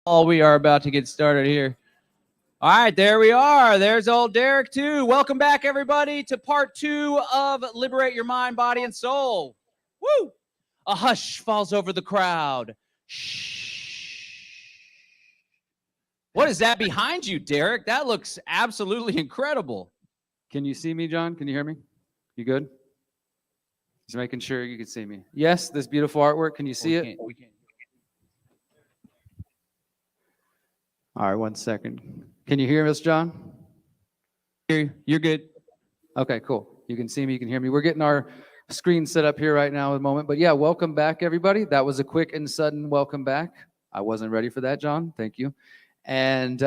We are about to get started here. All right, there we are. There's old Derek too. Welcome back, everybody, to part 2 of Liberate Your Mind, Body, and Soul. Woo! A hush falls over the crowd. Shh. What is that behind you, Derek? That looks absolutely incredible. Can you see me, John? Can you hear me? You good? Just making sure you can see me. Yes, this beautiful artwork. Can you see it? We can't. All right, 1 second. Can you hear us, John? You're good. Okay, cool. You can see me, you can hear me. We're getting our screen set up here right now at the moment. But yeah, welcome back, everybody. That was a quick and sudden welcome back. I wasn't ready for that, John. Thank you. And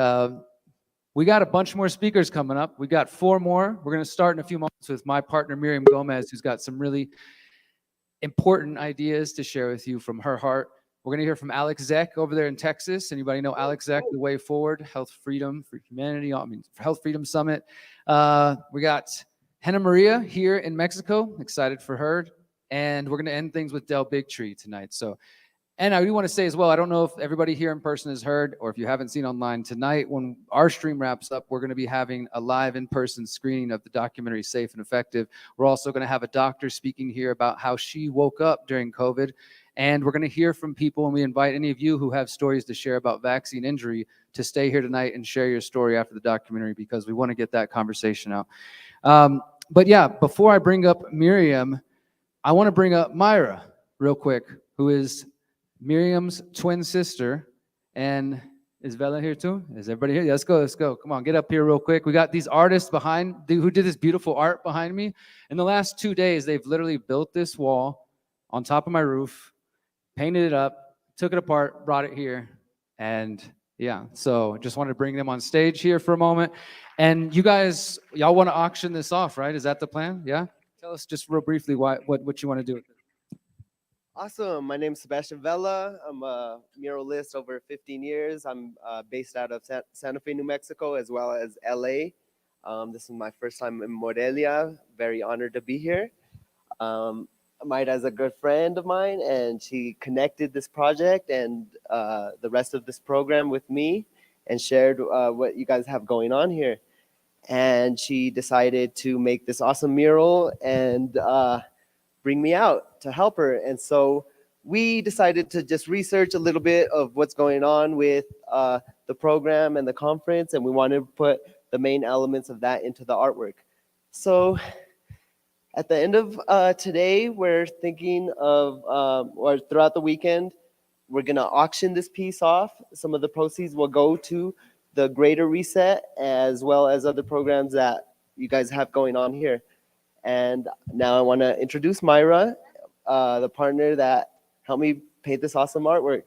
we got a bunch more speakers coming up. We got 4 more. We're going to start in a few moments with my partner, Miriam Gomez, who's got some really important ideas to share with you from her heart. We're going to hear from Alex Zeck over there in Texas. Anybody know Alex Zeck, The Way Forward, Health Freedom for Humanity, Health Freedom Summit. We got Hannah Maria here in Mexico. Excited for her. And we're going to end things with Del Bigtree tonight. So, and I do want to say as well, I don't know if everybody here in person has heard, or if you haven't seen online tonight, when our stream wraps up, we're going to be having a live in-person screening of the documentary Safe and Effective. We're also going to have a doctor speaking here about how she woke up during COVID. And we're going to hear from people, and we invite any of you who have stories to share about vaccine injury to stay here tonight and share your story after the documentary, because we want to get that conversation out. But yeah, before I bring up Miriam, I want to bring up Myra real quick, who is Miriam's twin sister. And is Vela here too? Is everybody here? Yeah, let's go, let's go. Come on, get up here real quick. We got these artists behind who did this beautiful art behind me. In the last 2 days, they've literally built this wall on top of my roof, painted it up, took it apart, brought it here. And yeah, so just wanted to bring them on stage here for a moment. And you guys, y'all want to auction this off, right? Is that the plan? Yeah? Tell us just real briefly what you want to do with it. Awesome. My name's Sebastian Vela. I'm a muralist over 15 years. I'm based out of Santa Fe, New Mexico, as well as LA. This is my first time in Morelia. Very honored to be here. Maida is a good friend of mine, and she connected this project and the rest of this program with me and shared what you guys have going on here. And she decided to make this awesome mural and bring me out to help her. And so we decided to just research a little bit of what's going on with the program and the conference, and we wanted to put the main elements of that into the artwork. So at the end of today, we're thinking of, or throughout the weekend, we're going to auction this piece off. Some of the proceeds will go to the Greater Reset, as well as other programs that you guys have going on here. And now I want to introduce Myra, the partner that helped me paint this awesome artwork.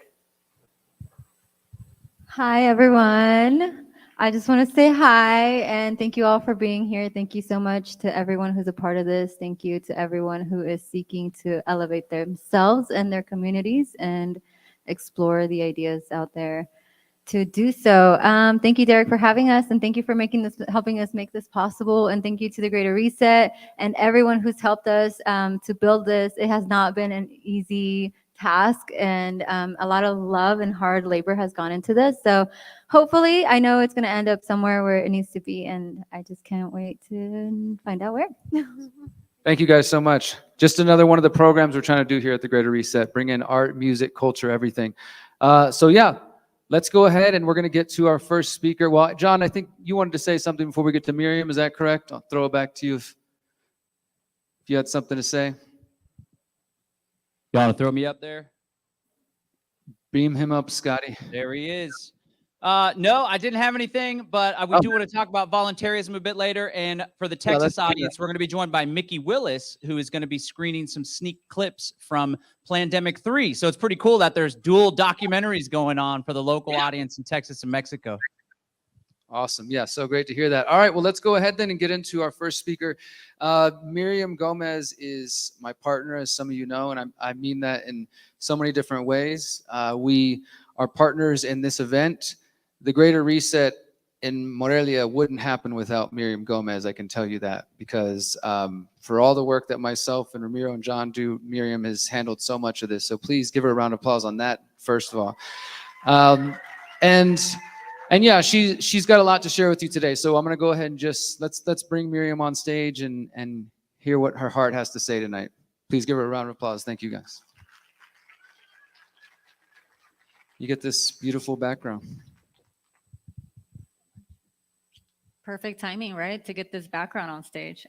Hi, everyone. I just want to say hi and thank you all for being here. Thank you so much to everyone who's a part of this. Thank you to everyone who is seeking to elevate themselves and their communities and explore the ideas out there to do so. Thank you, Derek, for having us, and thank you for helping us make this possible. And thank you to the Greater Reset and everyone who's helped us to build this. It has not been an easy task, and a lot of love and hard labor has gone into this. So hopefully, I know it's going to end up somewhere where it needs to be, and I just can't wait to find out where. Thank you guys so much. Just another one of the programs we're trying to do here at the Greater Reset, bring in art, music, culture, everything. So yeah, let's go ahead and we're going to get to our first speaker. Well, John, I think you wanted to say something before we get to Miriam. Is that correct? I'll throw it back to you if you had something to say. You want to throw me up there? Beam him up, Scotty. There he is. No, I didn't have anything, but we do want to talk about voluntarism a bit later. And for the Texas audience, we're going to be joined by Mickey Willis, who is going to be screening some sneak clips from Plandemic 3. So it's pretty cool that there's dual documentaries going on for the local audience in Texas and Mexico. Awesome. Yeah, so great to hear that. All right, well, let's go ahead then and get into our first speaker. Miriam Gomez is my partner, as some of you know, and I mean that in so many different ways. We are partners in this event. The Greater Reset in Morelia wouldn't happen without Miriam Gomez, I can tell you that, because for all the work that myself and Ramiro and John do, Miriam has handled so much of this. So please give her a round of applause on that, first of all. And yeah, she's got a lot to share with you today. So I'm going to go ahead and just let's bring Miriam on stage and hear what her heart has to say tonight. Please give her a round of applause. Thank you, guys. You get this beautiful background. Perfect timing, right? To get this background on stage.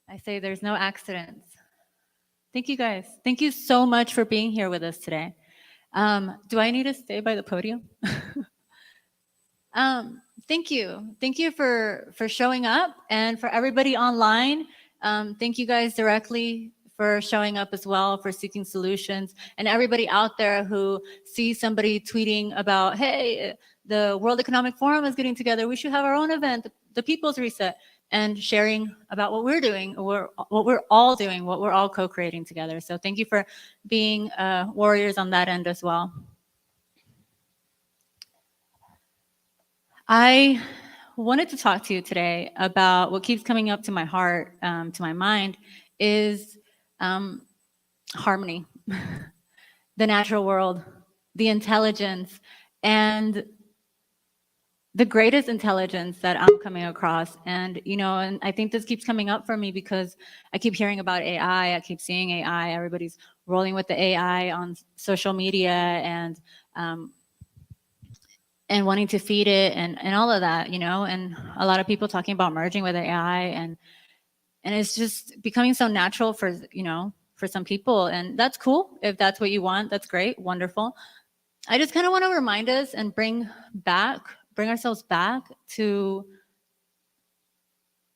I say there's no accidents. Thank you, guys. Thank you so much for being here with us today. Do I need to stay by the podium? Thank you. Thank you for showing up, and for everybody online. Thank you guys directly for showing up as well, for seeking solutions, and everybody out there who sees somebody tweeting about, hey, the World Economic Forum is getting together, we should have our own event, the People's Reset, and sharing about what we're doing, what we're all doing, what we're all co-creating together. So thank you for being warriors on that end as well. I wanted to talk to you today about what keeps coming up to my heart, to my mind, is harmony, the natural world, the intelligence, and the greatest intelligence that I'm coming across. And, and I think this keeps coming up for me because I keep hearing about AI. I keep seeing AI. Everybody's rolling with the AI on social media and wanting to feed it and all of that, and a lot of people talking about merging with AI, and it's just becoming so natural for, for some people. And that's cool. If that's what you want, that's great, wonderful. I just kind of want to remind us and bring ourselves back to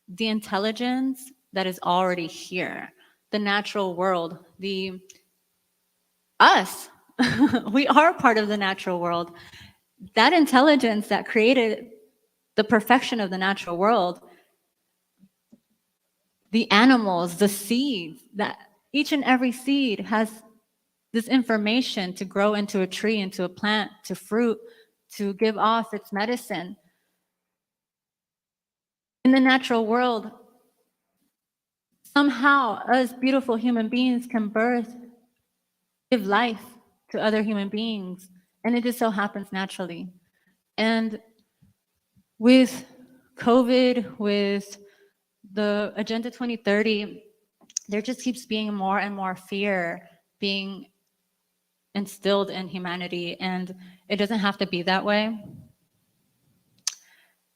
the intelligence that is already here, the natural world, us. We are part of the natural world. That intelligence that created the perfection of the natural world, the animals, the seeds, that each and every seed has this information to grow into a tree, into a plant, to fruit, to give off its medicine. In the natural world, somehow us beautiful human beings can give life to other human beings, and it just so happens naturally. And with COVID, with the Agenda 2030, there just keeps being more and more fear being instilled in humanity, and it doesn't have to be that way.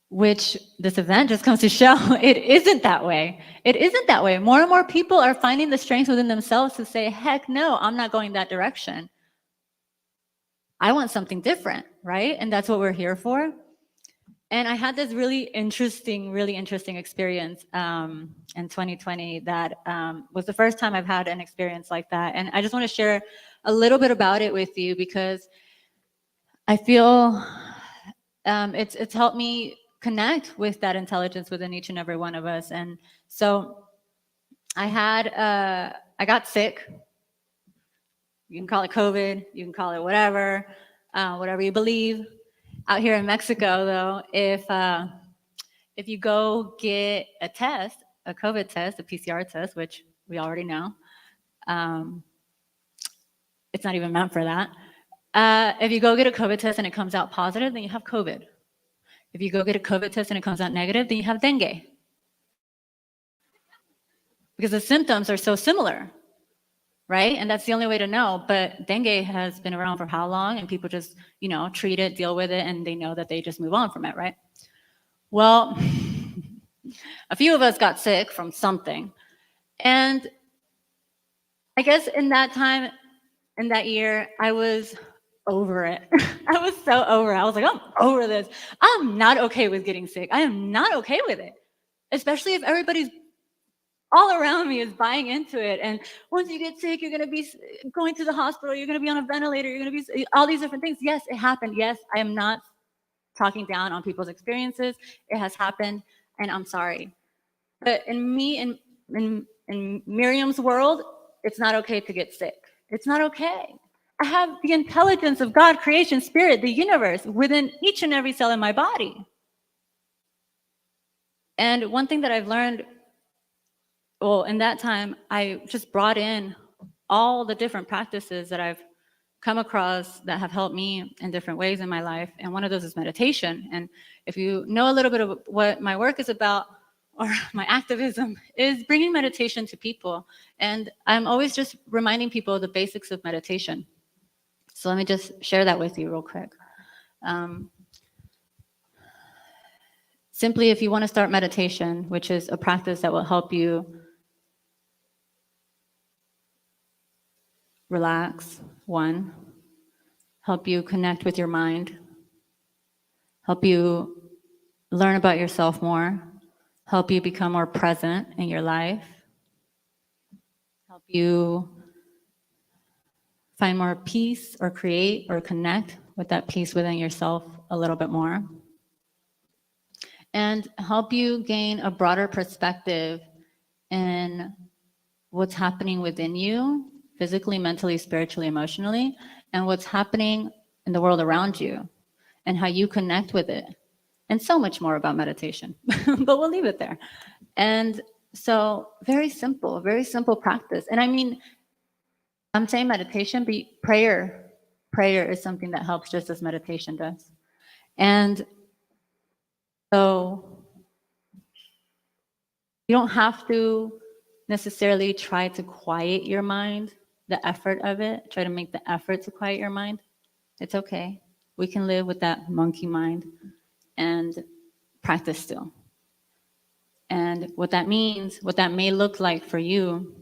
Which this event just comes to show it isn't that way. It isn't that way. More and more people are finding the strength within themselves to say, heck no, I'm not going that direction. I want something different, right? And that's what we're here for. And I had this really interesting experience in 2020 that was the first time I've had an experience like that. And I just want to share a little bit about it with you because I feel it's helped me connect with that intelligence within each and every one of us. And so I got sick. You can call it COVID, you can call it whatever you believe. Out here in Mexico, though, if you go get a test, a COVID test, a PCR test, which we already know, it's not even meant for that. If you go get a COVID test and it comes out positive, then you have COVID. If you go get a COVID test and it comes out negative, then you have dengue. Because the symptoms are so similar, right? And that's the only way to know. But dengue has been around for how long? And people just, treat it, deal with it, and they know that they just move on from it, right? Well, a few of us got sick from something. And I guess in that time, in that year, I was over it. I was so over it. I was like, I'm over this. I'm not okay with getting sick. I am not okay with it, especially if everybody's all around me is buying into it. And once you get sick, you're going to be going to the hospital. You're going to be on a ventilator. You're going to be all these different things. Yes, it happened. Yes, I am not talking down on people's experiences. It has happened, and I'm sorry. But in Miriam's world, it's not okay to get sick. It's not okay. I have the intelligence of God, creation, spirit, the universe within each and every cell in my body. And one thing that I've learned, well, in that time, I just brought in all the different practices that I've come across that have helped me in different ways in my life. And one of those is meditation. And if you know a little bit of what my work is about, or my activism, is bringing meditation to people. And I'm always just reminding people of the basics of meditation. So let me just share that with you real quick. Simply, if you want to start meditation, which is a practice that will help you relax, one, help you connect with your mind, help you learn about yourself more, help you become more present in your life, help you find more peace or create or connect with that peace within yourself a little bit more, and help you gain a broader perspective in what's happening within you, physically, mentally, spiritually, emotionally, and what's happening in the world around you, and how you connect with it, and so much more about meditation. But we'll leave it there. And so very simple practice. And I mean, I'm saying meditation, but prayer is something that helps just as meditation does. And so you don't have to necessarily try to quiet your mind, the effort of it, try to make the effort to quiet your mind. It's okay. We can live with that monkey mind and practice still. And what that means, what that may look like for you,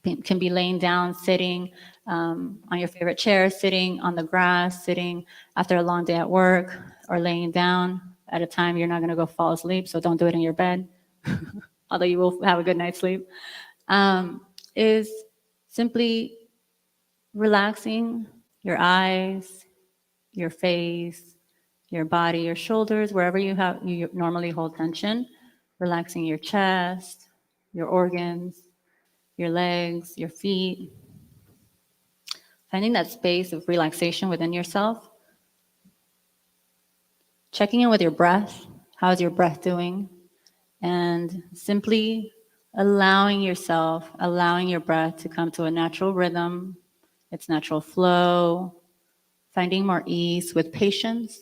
can be laying down, sitting on your favorite chair, sitting on the grass, sitting after a long day at work, or laying down at a time you're not going to go fall asleep, so don't do it in your bed, although you will have a good night's sleep, is simply relaxing your eyes, your face, your body, your shoulders, wherever you normally hold tension, relaxing your chest, your organs, your legs, your feet, finding that space of relaxation within yourself, checking in with your breath. How's your breath doing? And simply allowing your breath to come to a natural rhythm, its natural flow, finding more ease with patience.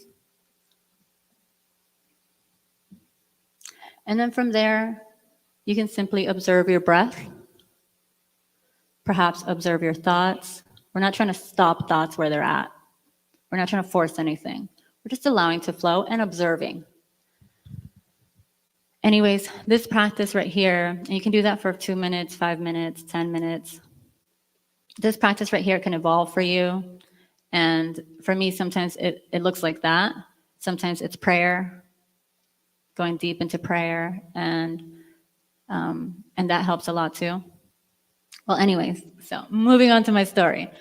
And then from there, you can simply observe your breath, perhaps observe your thoughts. We're not trying to stop thoughts where they're at. We're not trying to force anything. We're just allowing to flow and observing. Anyways, this practice right here, and you can do that for 2 minutes, 5 minutes, 10 minutes. This practice right here can evolve for you. And for me, sometimes it looks like that. Sometimes it's prayer, going deep into prayer, and that helps a lot too. Well, anyways, so moving on to my story.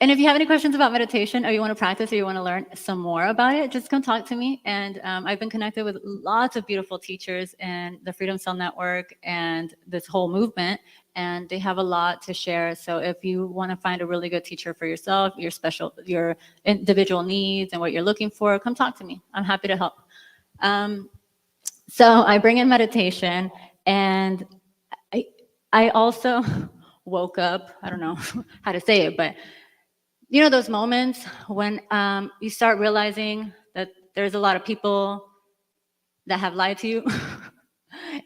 And if you have any questions about meditation, or you want to practice, or you want to learn some more about it, just come talk to me. And I've been connected with lots of beautiful teachers in the Freedom Cell Network and this whole movement, and they have a lot to share. So if you want to find a really good teacher for yourself, your individual needs and what you're looking for, come talk to me. I'm happy to help. So I bring in meditation, and I also woke up, I don't know how to say it, but you know those moments when you start realizing that there's a lot of people that have lied to you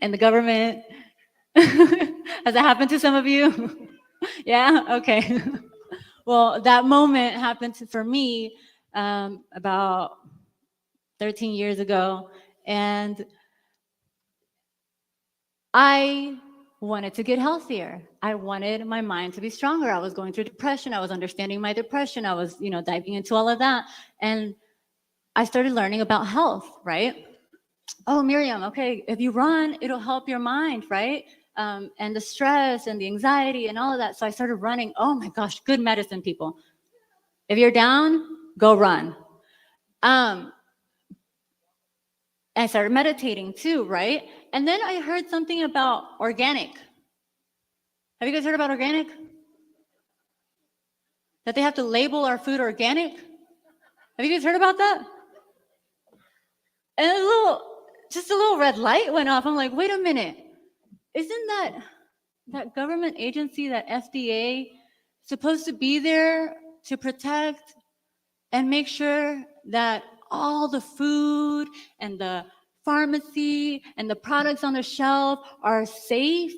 and the government. Has that happened to some of you? Yeah? Okay. Well, that moment happened for me about 13 years ago, and I wanted to get healthier. I wanted my mind to be stronger. I was going through depression. I was understanding my depression. I was, diving into all of that. And I started learning about health, right? Oh, Miriam, okay, if you run, it'll help your mind, right? And the stress and the anxiety and all of that. So I started running. Oh my gosh, good medicine, people. If you're down, go run. I started meditating too, right? And then I heard something about organic. Have you guys heard about organic? That they have to label our food organic? Have you guys heard about that? And just a little red light went off. I'm like, wait a minute. Isn't that government agency, that FDA, supposed to be there to protect and make sure that all the food and the pharmacy and the products on the shelf are safe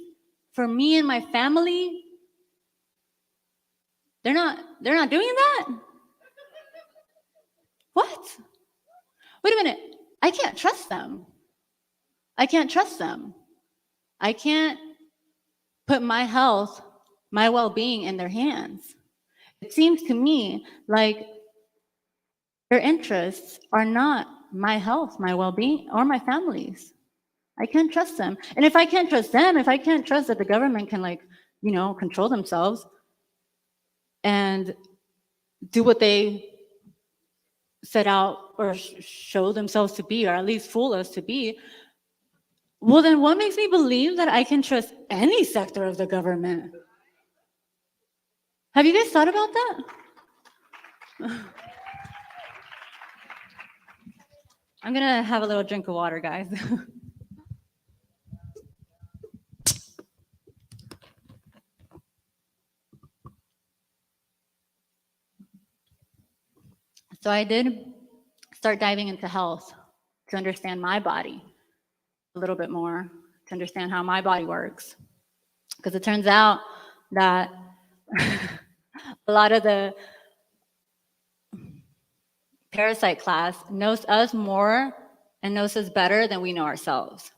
for me and my family. They're not doing that? What? Wait a minute. I can't trust them. I can't trust them. I can't put my health, my well-being in their hands. It seems to me like their interests are not my health, my well-being, or my family's. I can't trust them. And if I can't trust them, if I can't trust that the government can, like, you know, control themselves and do what they set out or show themselves to be, or at least fool us to be, well, then what makes me believe that I can trust any sector of the government? Have you guys thought about that? I'm gonna have a little drink of water, guys. So I did start diving into health to understand my body a little bit more, to understand how my body works. Because it turns out that a lot of the parasite class knows us more and knows us better than we know ourselves.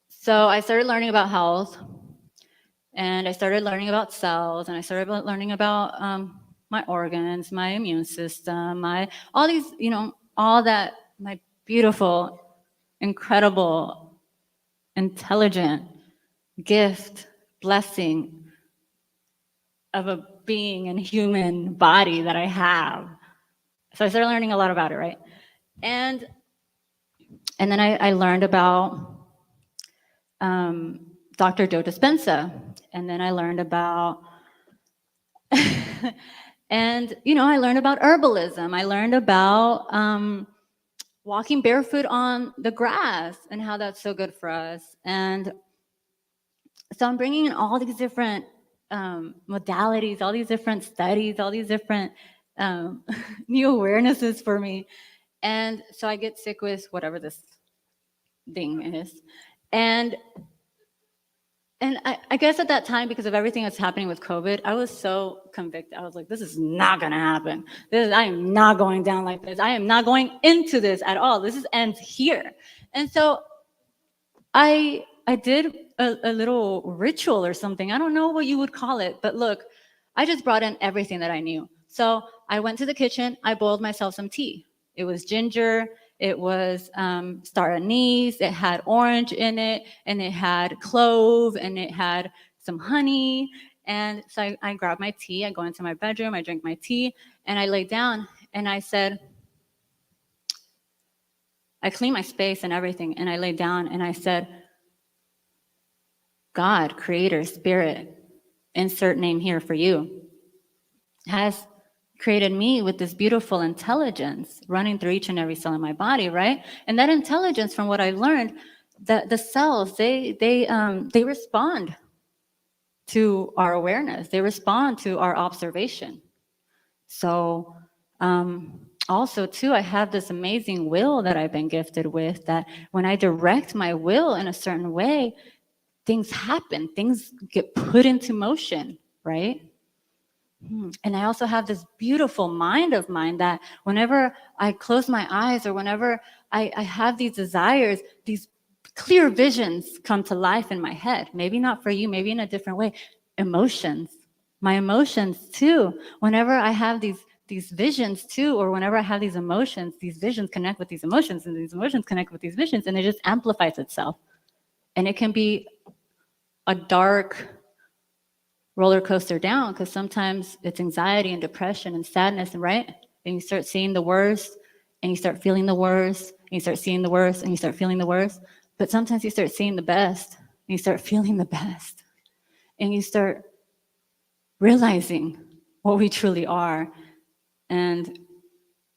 So I started learning about health, and I started learning about cells, and I started learning about my organs, my immune system, all these, you know, all that, my beautiful, incredible, intelligent gift, blessing of a being and human body that I have. So I started learning a lot about it, right? And then I learned about Dr. Joe Dispenza, and then I learned about and, you know, I learned about herbalism. I learned about walking barefoot on the grass and how that's so good for us. And so I'm bringing in all these different modalities, all these different studies, all these different new awarenesses for me. And so I get sick with whatever this thing is. And I guess at that time, because of everything that's happening with COVID, I was so convicted. I was like, this is not going to happen. I am not going down like this. I am not going into this at all. This ends here. And so I did a little ritual or something. I don't know what you would call it, but look, I just brought in everything that I knew. So I went to the kitchen. I boiled myself some tea. It was ginger. It was star anise, it had orange in it, and it had clove, and it had some honey. And so I grabbed my tea, I go into my bedroom, I drink my tea, and I lay down, and I said, I cleaned my space and everything, and I lay down, and I said, God, Creator, Spirit, insert name here for you, has created me with this beautiful intelligence running through each and every cell in my body, right? And that intelligence, from what I learned, the cells, they respond to our awareness. They respond to our observation. So also too, I have this amazing will that I've been gifted with, that when I direct my will in a certain way, things happen, things get put into motion, right? And I also have this beautiful mind of mine that whenever I close my eyes or whenever I have these desires, these clear visions come to life in my head. Maybe not for you, maybe in a different way. Emotions, my emotions too. Whenever I have these visions too, or whenever I have these emotions, these visions connect with these emotions, and these emotions connect with these visions, and it just amplifies itself. And it can be a dark roller coaster down, because sometimes it's anxiety and depression and sadness, right? And you start seeing the worst, and you start feeling the worst, and you start seeing the worst, and you start feeling the worst. But sometimes you start seeing the best, and you start feeling the best, and you start realizing what we truly are. And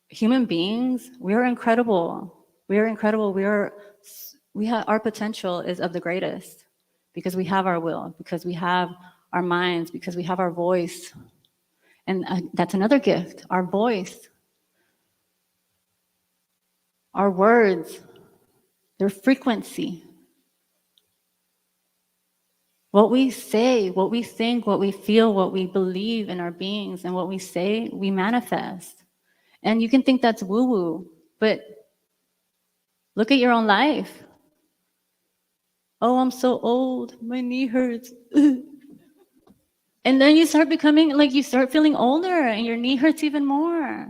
human beings, we are incredible. We are incredible. Our potential is of the greatest, because we have our will, because we have our minds, because we have our voice. And that's another gift, our voice. Our words, their frequency. What we say, what we think, what we feel, what we believe in our beings, and what we say, we manifest. And you can think that's woo-woo, but look at your own life. Oh, I'm so old, my knee hurts. And then you start becoming, like, you start feeling older and your knee hurts even more.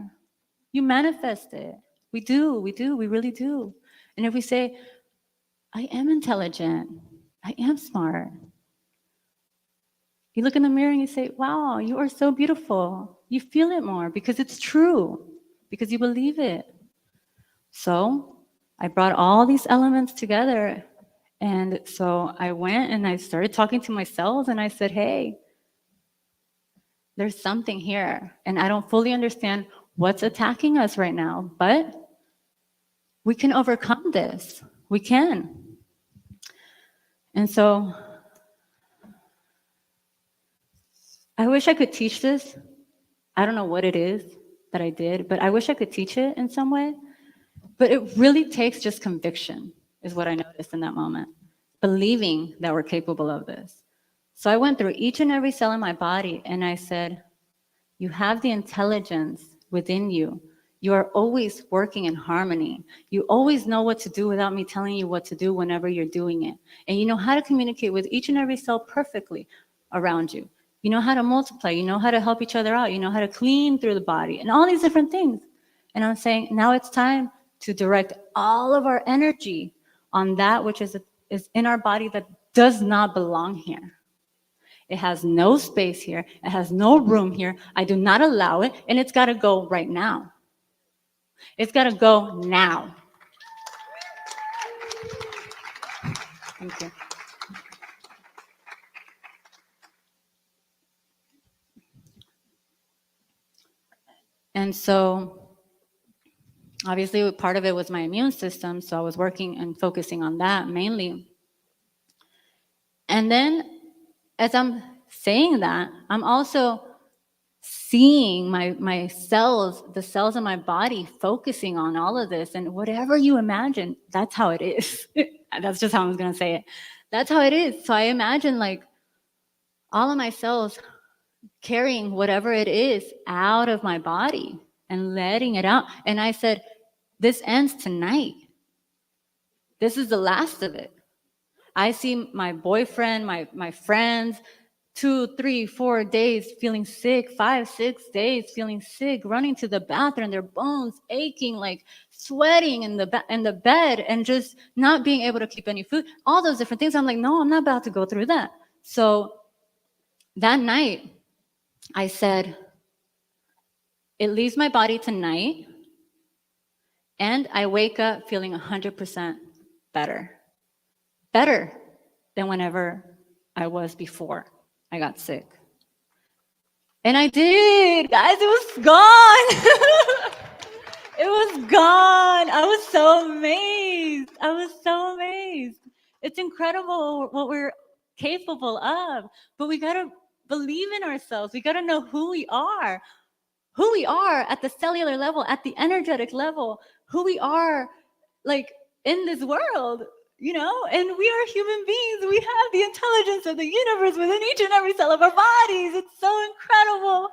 You manifest it. We do, we really do. And if we say, I am intelligent, I am smart. You look in the mirror and you say, wow, you are so beautiful. You feel it more because it's true, because you believe it. So I brought all these elements together. And so I went and I started talking to myself and I said, hey, there's something here. And I don't fully understand what's attacking us right now, but we can overcome this. We can. And so I wish I could teach this. I don't know what it is that I did, but I wish I could teach it in some way. But it really takes just conviction, is what I noticed in that moment. Believing that we're capable of this. So I went through each and every cell in my body and I said, you have the intelligence within you. You are always working in harmony. You always know what to do without me telling you what to do whenever you're doing it. And you know how to communicate with each and every cell perfectly around you. You know how to multiply. You know how to help each other out. You know how to clean through the body and all these different things. And I'm saying now it's time to direct all of our energy on that which is in our body that does not belong here. It has no space here. It has no room here. I do not allow it, and it's got to go right now. It's got to go now. Thank you. And so, obviously, part of it was my immune system, so I was working and focusing on that mainly. And then, as I'm saying that, I'm also seeing my cells, the cells in my body, focusing on all of this. And whatever you imagine, that's how it is. That's just how I was going to say it. That's how it is. So I imagine like all of my cells carrying whatever it is out of my body and letting it out. And I said, this ends tonight. This is the last of it. I see my boyfriend, my friends, 2, 3, 4 days feeling sick, 5, 6 days feeling sick, running to the bathroom, their bones aching, like sweating in the bed, and just not being able to keep any food, all those different things. I'm like, no, I'm not about to go through that. So that night, I said, it leaves my body tonight, and I wake up feeling 100% better. Better than whenever I was before I got sick. And I did, guys, it was gone. It was gone. I was so amazed. I was so amazed. It's incredible what we're capable of, but we got to believe in ourselves. We got to know who we are at the cellular level, at the energetic level, who we are like in this world. You know, and we are human beings. We have the intelligence of the universe within each and every cell of our bodies. It's so incredible.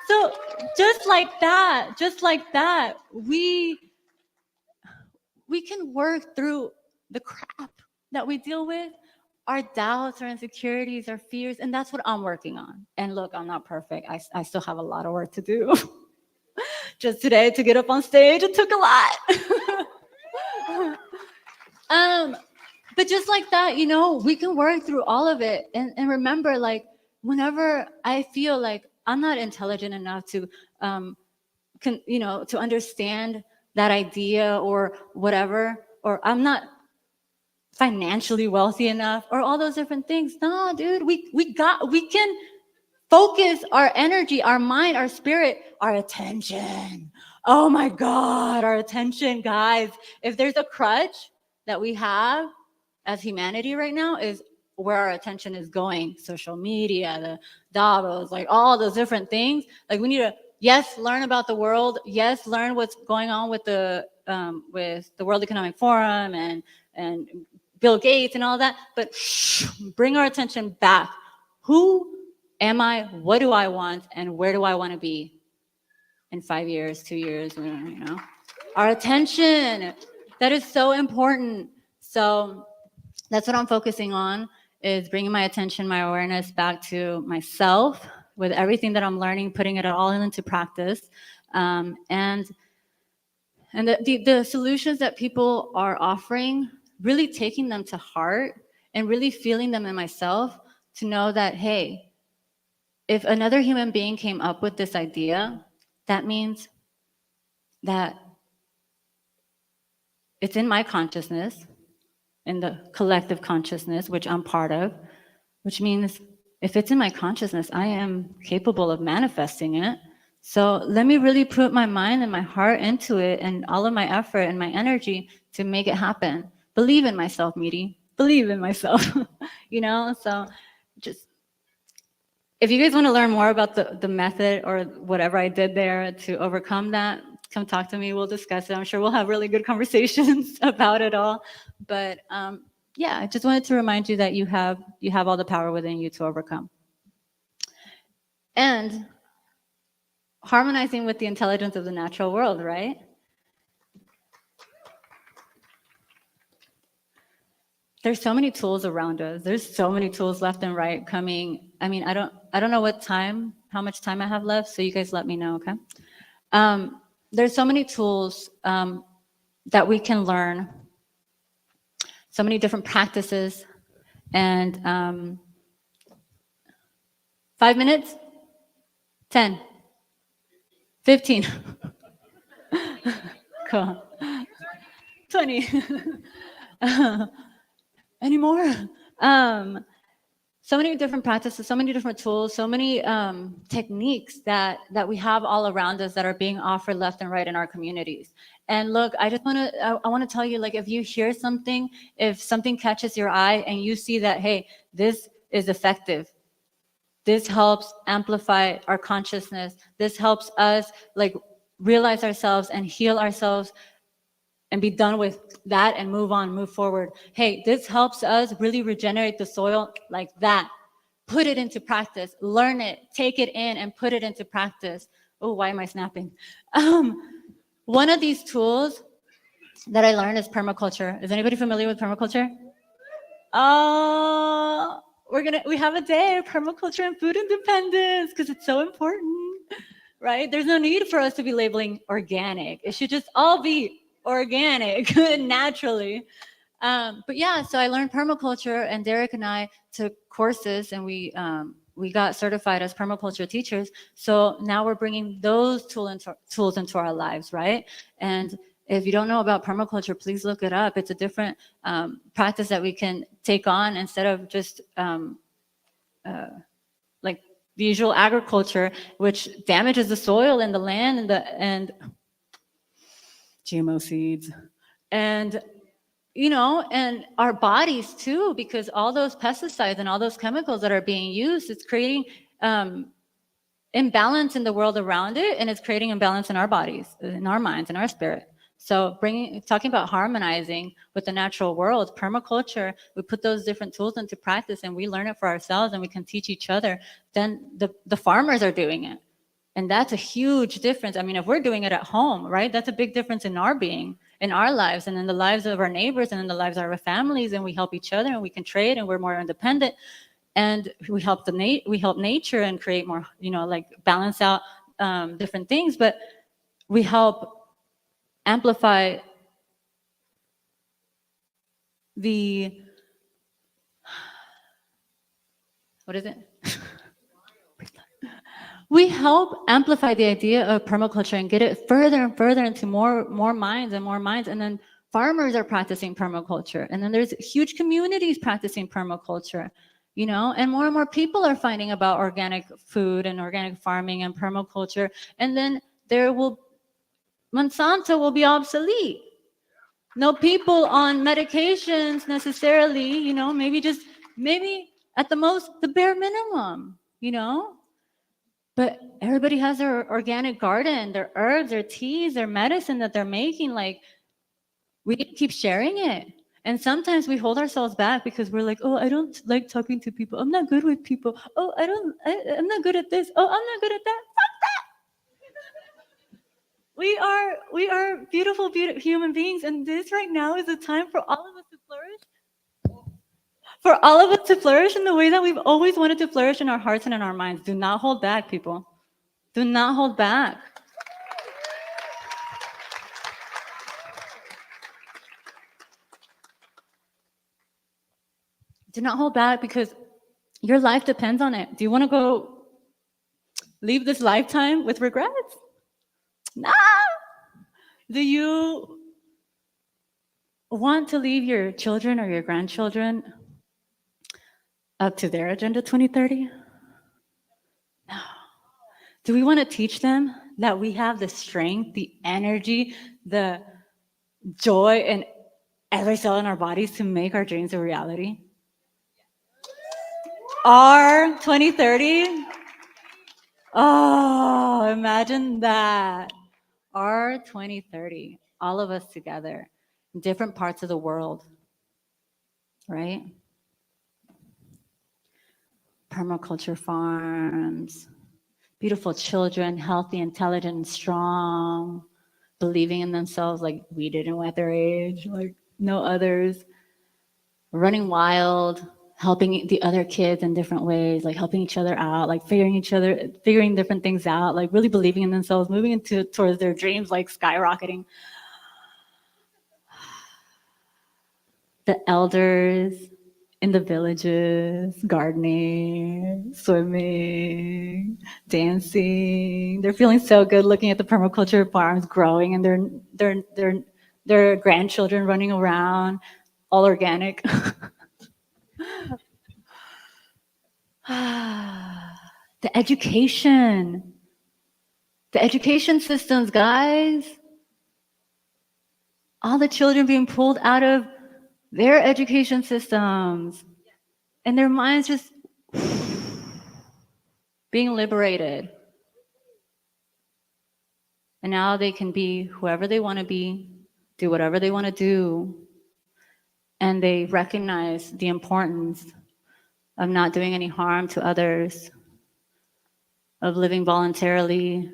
So just like that, we can work through the crap that we deal with, our doubts, our insecurities, our fears, and that's what I'm working on. And look, I'm not perfect. I still have a lot of work to do. Just today to get up on stage, it took a lot. But just like that, you know, we can work through all of it. And remember, like, whenever I feel like I'm not intelligent enough to, to understand that idea or whatever, or I'm not financially wealthy enough, or all those different things. No, dude, we can focus our energy, our mind, our spirit, our attention. Oh my God, our attention, guys. If there's a crutch that we have as humanity right now, is where our attention is going, social media, the Davos, like all those different things. Like we need to, yes, learn about the world. Yes, learn what's going on with the World Economic Forum and Bill Gates and all that. But bring our attention back. Who am I? What do I want? And where do I want to be in 5 years, 2 years? You know, our attention. That is so important. So that's what I'm focusing on, is bringing my attention, my awareness back to myself with everything that I'm learning, putting it all into practice. And the solutions that people are offering, really taking them to heart and really feeling them in myself to know that, hey, if another human being came up with this idea, that means that it's in my consciousness, in the collective consciousness, which I'm part of, which means if it's in my consciousness, I am capable of manifesting it. So let me really put my mind and my heart into it and all of my effort and my energy to make it happen. Believe in myself, Meaty. Believe in myself, you know? So just, if you guys want to learn more about the method or whatever I did there to overcome that, come talk to me. We'll discuss it. I'm sure we'll have really good conversations about it all. But yeah, I just wanted to remind you that you have all the power within you to overcome. And harmonizing with the intelligence of the natural world, right? There's so many tools around us. There's so many tools left and right coming. I mean, I don't know how much time I have left, so you guys let me know, okay? There's so many tools that we can learn, so many different practices, and 5 minutes, 10, 15, cool, 20, any more? So many different practices, so many different tools, so many techniques that we have all around us that are being offered left and right in our communities. And look, I want to tell you, like, if you hear something, if something catches your eye and you see that, hey, this is effective, this helps amplify our consciousness, this helps us like realize ourselves and heal ourselves and be done with that and move on, move forward. Hey, this helps us really regenerate the soil like that. Put it into practice, learn it, take it in and put it into practice. Oh, why am I snapping? One of these tools that I learned is permaculture. Is anybody familiar with permaculture? We have a day of permaculture and food independence because it's so important, right? There's no need for us to be labeling organic. It should just all be organic naturally. But yeah, so I learned permaculture, and Derek and I took courses, and we got certified as permaculture teachers. So now we're bringing those tools into our lives, right? And if you don't know about permaculture, please look it up. It's a different practice that we can take on instead of just like the usual agriculture, which damages the soil and the land and GMO seeds, and you know, and our bodies too, because all those pesticides and all those chemicals that are being used, it's creating imbalance in the world around it, and it's creating imbalance in our bodies, in our minds, in our spirit. So talking about harmonizing with the natural world, permaculture, we put those different tools into practice and we learn it for ourselves and we can teach each other. Then the farmers are doing it. And that's a huge difference. I mean, if we're doing it at home, right, that's a big difference in our being, in our lives, and in the lives of our neighbors, and in the lives of our families, and we help each other, and we can trade, and we're more independent, and we help nature and create more, you know, like balance out different things, but we help amplify what is it? We help amplify the idea of permaculture and get it further and further into more minds and more minds. And then farmers are practicing permaculture. And then there's huge communities practicing permaculture, you know, and more people are finding about organic food and organic farming and permaculture. And then Monsanto will be obsolete. No people on medications necessarily, you know, maybe just maybe at the most, the bare minimum, you know? But everybody has their organic garden, their herbs, their teas, their medicine that they're making. Like, we need to keep sharing it. And sometimes we hold ourselves back because we're like, oh, I don't like talking to people. I'm not good with people. Oh, I'm not good at this. Oh, I'm not good at that. We are beautiful, beautiful human beings, and this right now is a time for all of us to flourish. For all of us to flourish in the way that we've always wanted to flourish in our hearts and in our minds. Do not hold back, people. Do not hold back. Do not hold back because your life depends on it. Do you want to go leave this lifetime with regrets? No. Do you want to leave your children or your grandchildren up to their Agenda 2030? No. Do we want to teach them that we have the strength, the energy, the joy in every cell in our bodies to make our dreams a reality? Our 2030? Oh, imagine that. Our 2030, all of us together in different parts of the world, right? Permaculture farms, beautiful children, healthy, intelligent, and strong, believing in themselves like we didn't at their age, like no others, running wild, helping the other kids in different ways, like helping each other out, like figuring different things out, like really believing in themselves, moving towards their dreams, like skyrocketing. The elders in the villages, gardening, swimming, dancing. They're feeling so good looking at the permaculture farms growing and their grandchildren running around, all organic. The education systems, guys. All the children being pulled out of their education systems and their minds just being liberated. And now they can be whoever they want to be, do whatever they want to do. And they recognize the importance of not doing any harm to others, of living voluntarily,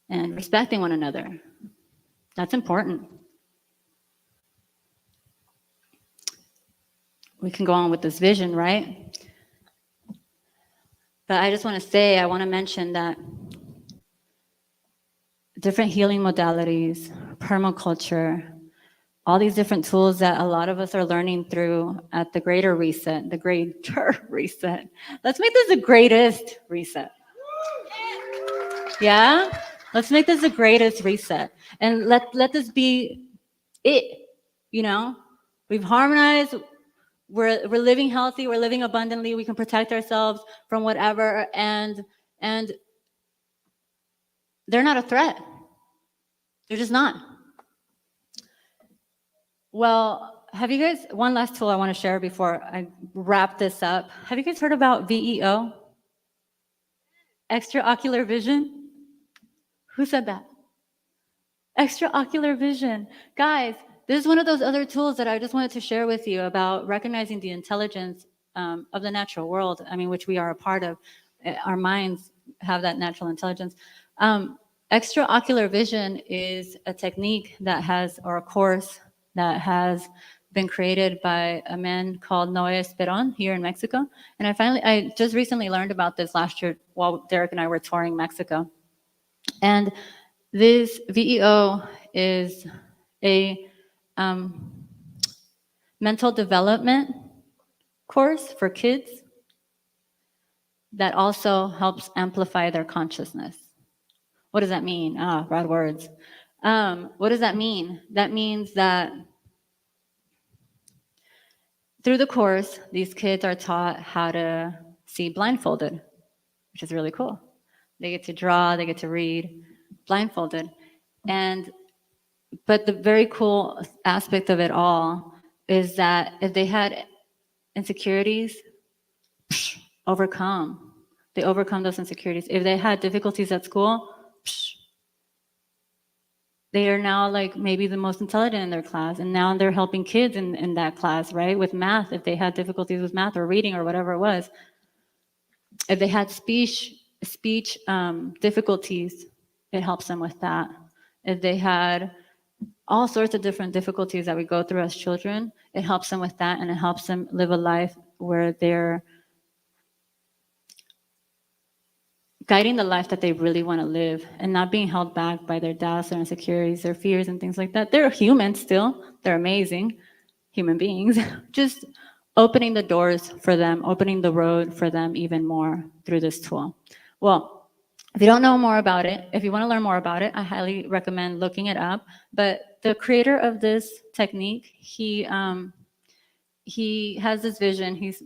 and respecting one another. That's important. We can go on with this vision, right? But I just want to say, I want to mention that different healing modalities, permaculture, all these different tools that a lot of us are learning through at the greater reset, the greater reset. Let's make this the greatest reset. Yeah? Let's make this the greatest reset. And let this be it, you know? We've harmonized, we're living healthy, we're living abundantly, we can protect ourselves from whatever, and they're not a threat. They're just not. Well, have you guys, one last tool I want to share before I wrap this up. Have you guys heard about VEO? Extraocular vision? Who said that? Extraocular vision. Guys, this is one of those other tools that I just wanted to share with you about recognizing the intelligence of the natural world, I mean, which we are a part of. Our minds have that natural intelligence. Extraocular vision is a technique that has, or a course that has been created by a man called Noé Esperon here in Mexico. And I just recently learned about this last year while Derek and I were touring Mexico. And this VEO is a mental development course for kids that also helps amplify their consciousness. What does that mean? Bad words. What does that mean? That means that through the course, these kids are taught how to see blindfolded, which is really cool. They get to draw, they get to read blindfolded. But the very cool aspect of it all is that if they had insecurities, overcome. They overcome those insecurities. If they had difficulties at school, they are now like maybe the most intelligent in their class, and now they're helping kids in that class, right? With math, if they had difficulties with math or reading or whatever it was. If they had speech difficulties, it helps them with that. If they had all sorts of different difficulties that we go through as children, it helps them with that, and it helps them live a life where they're guiding the life that they really want to live and not being held back by their doubts, their insecurities, their fears, and things like that. They're human still. They're amazing human beings. Just opening the doors for them, opening the road for them even more through this tool. Well, if you don't know more about it, if you want to learn more about it, I highly recommend looking it up. But the creator of this technique, he has this vision. He's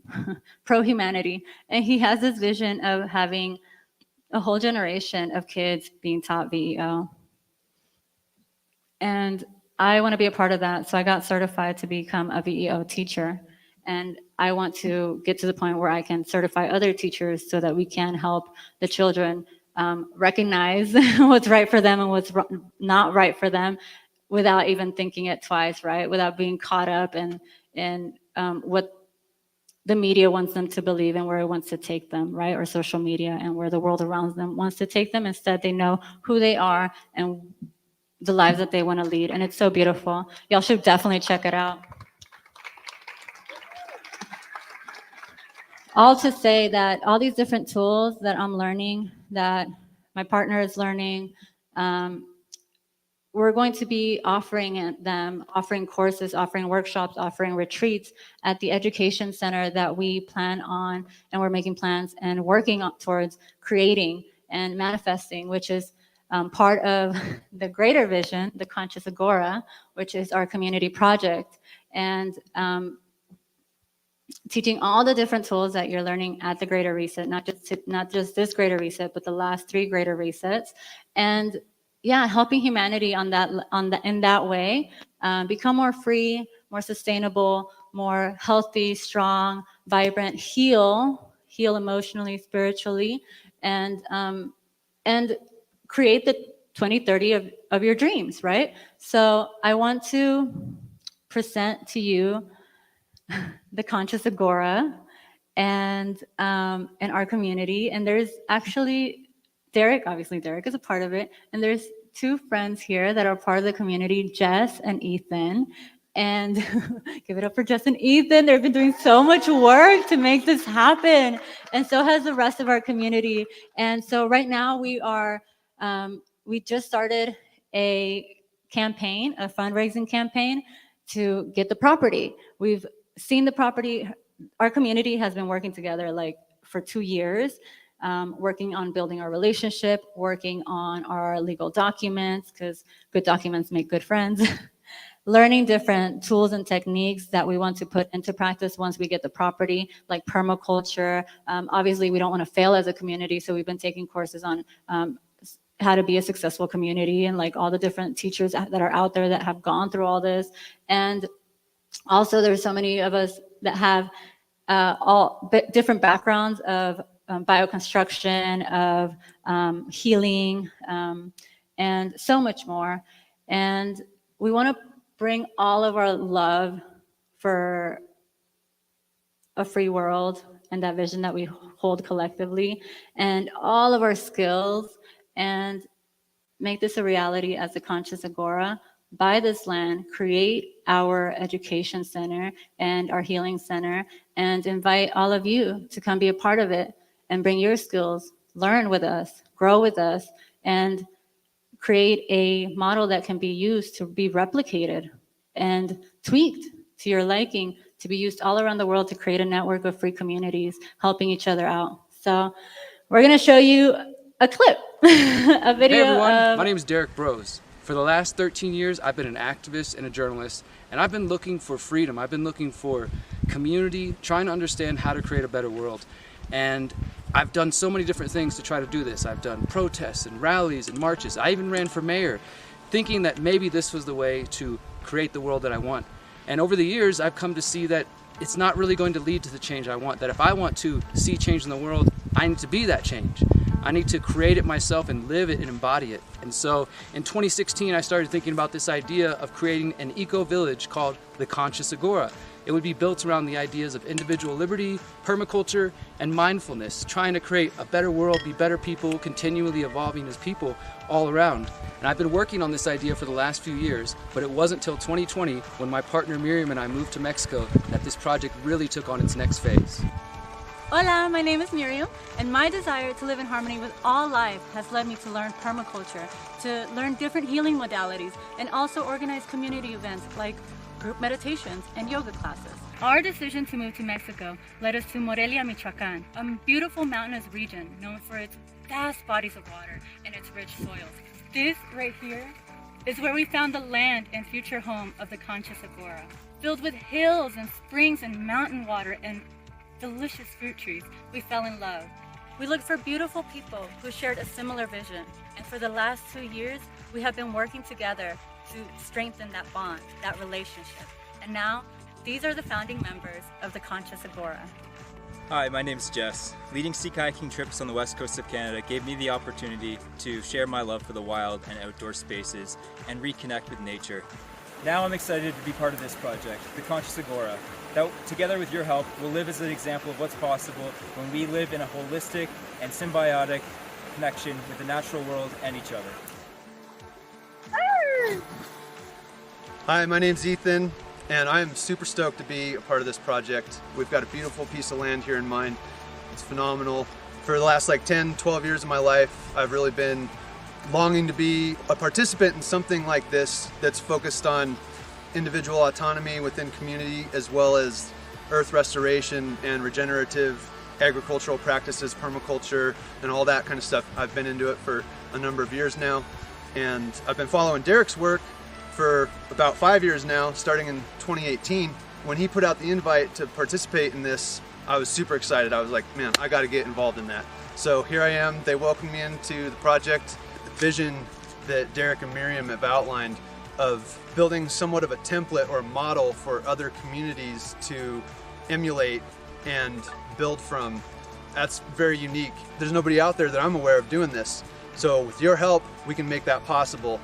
pro-humanity, and he has this vision of having a whole generation of kids being taught VEO. And I want to be a part of that. So I got certified to become a VEO teacher. And I want to get to the point where I can certify other teachers so that we can help the children recognize what's right for them and what's not right for them without even thinking it twice, right? Without being caught up in what the media wants them to believe and where it wants to take them, right? Or social media and where the world around them wants to take them. Instead, they know who they are and the lives that they want to lead. And it's so beautiful. Y'all should definitely check it out. All to say that all these different tools that I'm learning, that my partner is learning, we're going to be offering them, offering courses, offering workshops, offering retreats at the education center that we plan on, and we're making plans and working towards creating and manifesting, which is part of the greater vision, the Conscious Agora, which is our community project. And teaching all the different tools that you're learning at the Greater Reset, not just this Greater Reset, but the last 3 Greater Resets. And yeah, helping humanity in that way, become more free, more sustainable, more healthy, strong, vibrant, heal emotionally, spiritually, and create the 2030 of your dreams, right? So I want to present to you the Conscious Agora and our community. And there's actually Derek, obviously Derek is a part of it. And there's 2 friends here that are part of the community, Jess and Ethan. And give it up for Jess and Ethan. They've been doing so much work to make this happen. And so has the rest of our community. And so right now we just started a campaign, a fundraising campaign to get the property. We've seen the property. Our community has been working together like for 2 years. Working on building our relationship, working on our legal documents, because good documents make good friends, learning different tools and techniques that we want to put into practice once we get the property, like permaculture. Obviously, we don't want to fail as a community, so we've been taking courses on how to be a successful community and like all the different teachers that are out there that have gone through all this. And also, there's so many of us that have all different backgrounds of bioconstruction, of healing, and so much more. And we want to bring all of our love for a free world and that vision that we hold collectively, and all of our skills, and make this a reality as the Conscious Agora. Buy this land, create our education center and our healing center, and invite all of you to come be a part of it and bring your skills, learn with us, grow with us, and create a model that can be used to be replicated and tweaked to your liking, to be used all around the world to create a network of free communities helping each other out. So we're going to show you a clip, a video. Hey everyone, my name is Derek Brose. For the last 13 years, I've been an activist and a journalist, and I've been looking for freedom. I've been looking for community, trying to understand how to create a better world. And I've done so many different things to try to do this. I've done protests and rallies and marches. I even ran for mayor, thinking that maybe this was the way to create the world that I want. And over the years, I've come to see that it's not really going to lead to the change I want. That if I want to see change in the world, I need to be that change. I need to create it myself and live it and embody it. And so in 2016, I started thinking about this idea of creating an eco-village called the Conscious Agora. It would be built around the ideas of individual liberty, permaculture, and mindfulness, trying to create a better world, be better people, continually evolving as people all around. And I've been working on this idea for the last few years, but it wasn't till 2020 when my partner Miriam and I moved to Mexico that this project really took on its next phase. Hola, my name is Miriam, and my desire to live in harmony with all life has led me to learn permaculture, to learn different healing modalities, and also organize community events like group meditations and yoga classes. Our decision to move to Mexico led us to Morelia, Michoacan, a beautiful mountainous region known for its vast bodies of water and its rich soils. This right here is where we found the land and future home of the Conscious Agora, filled with hills and springs and mountain water and delicious fruit trees. We fell in love. We looked for beautiful people who shared a similar vision, and for the last 2 years, we have been working together to strengthen that bond, that relationship. And now, these are the founding members of the Conscious Agora. Hi, my name is Jess. Leading sea kayaking trips on the west coast of Canada gave me the opportunity to share my love for the wild and outdoor spaces and reconnect with nature. Now I'm excited to be part of this project, the Conscious Agora, that together with your help will live as an example of what's possible when we live in a holistic and symbiotic connection with the natural world and each other. Hi, my name's Ethan, and I am super stoked to be a part of this project. We've got a beautiful piece of land here in mind. It's phenomenal. For the last 10, 12 years of my life, I've really been longing to be a participant in something like this that's focused on individual autonomy within community, as well as earth restoration and regenerative agricultural practices, permaculture, and all that kind of stuff. I've been into it for a number of years now, and I've been following Derek's work for about 5 years now, starting in 2018. When he put out the invite to participate in this, I was super excited. I was like, man, I got to get involved in that. So here I am. They welcomed me into the project. The vision that Derek and Miriam have outlined of building somewhat of a template or model for other communities to emulate and build from, that's very unique. There's nobody out there that I'm aware of doing this. So with your help, we can make that possible.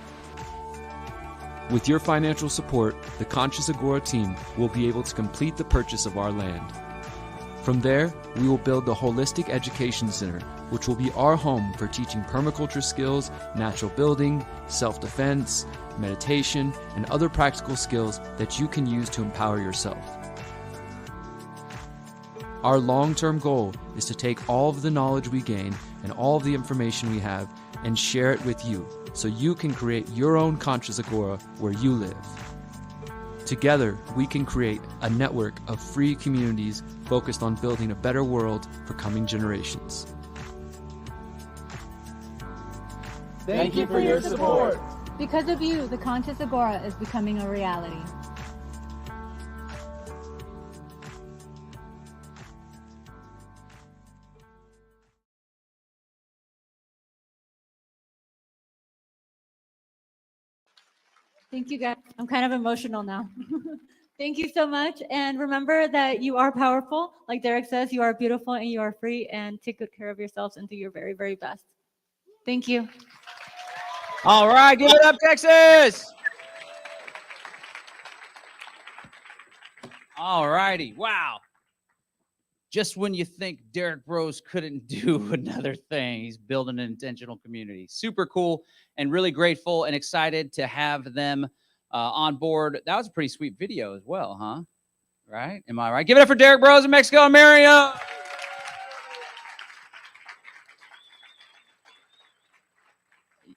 With your financial support, the Conscious Agora team will be able to complete the purchase of our land. From there, we will build the Holistic Education Center, which will be our home for teaching permaculture skills, natural building, self-defense, meditation, and other practical skills that you can use to empower yourself. Our long-term goal is to take all of the knowledge we gain and all of the information we have and share it with you, so you can create your own Conscious Agora where you live. Together, we can create a network of free communities focused on building a better world for coming generations. Thank you for your support. Because of you, the Conscious Agora is becoming a reality. Thank you, guys. I'm kind of emotional now. Thank you so much. And remember that you are powerful. Like Derek says, you are beautiful and you are free, and take good care of yourselves and do your very, very best. Thank you. All right, give it up, Texas. All righty. Wow. Just when you think Derek Bros couldn't do another thing, he's building an intentional community. Super cool, and really grateful and excited to have them on board. That was a pretty sweet video as well, huh? Right? Am I right? Give it up for Derek Bros in Mexico and Mario.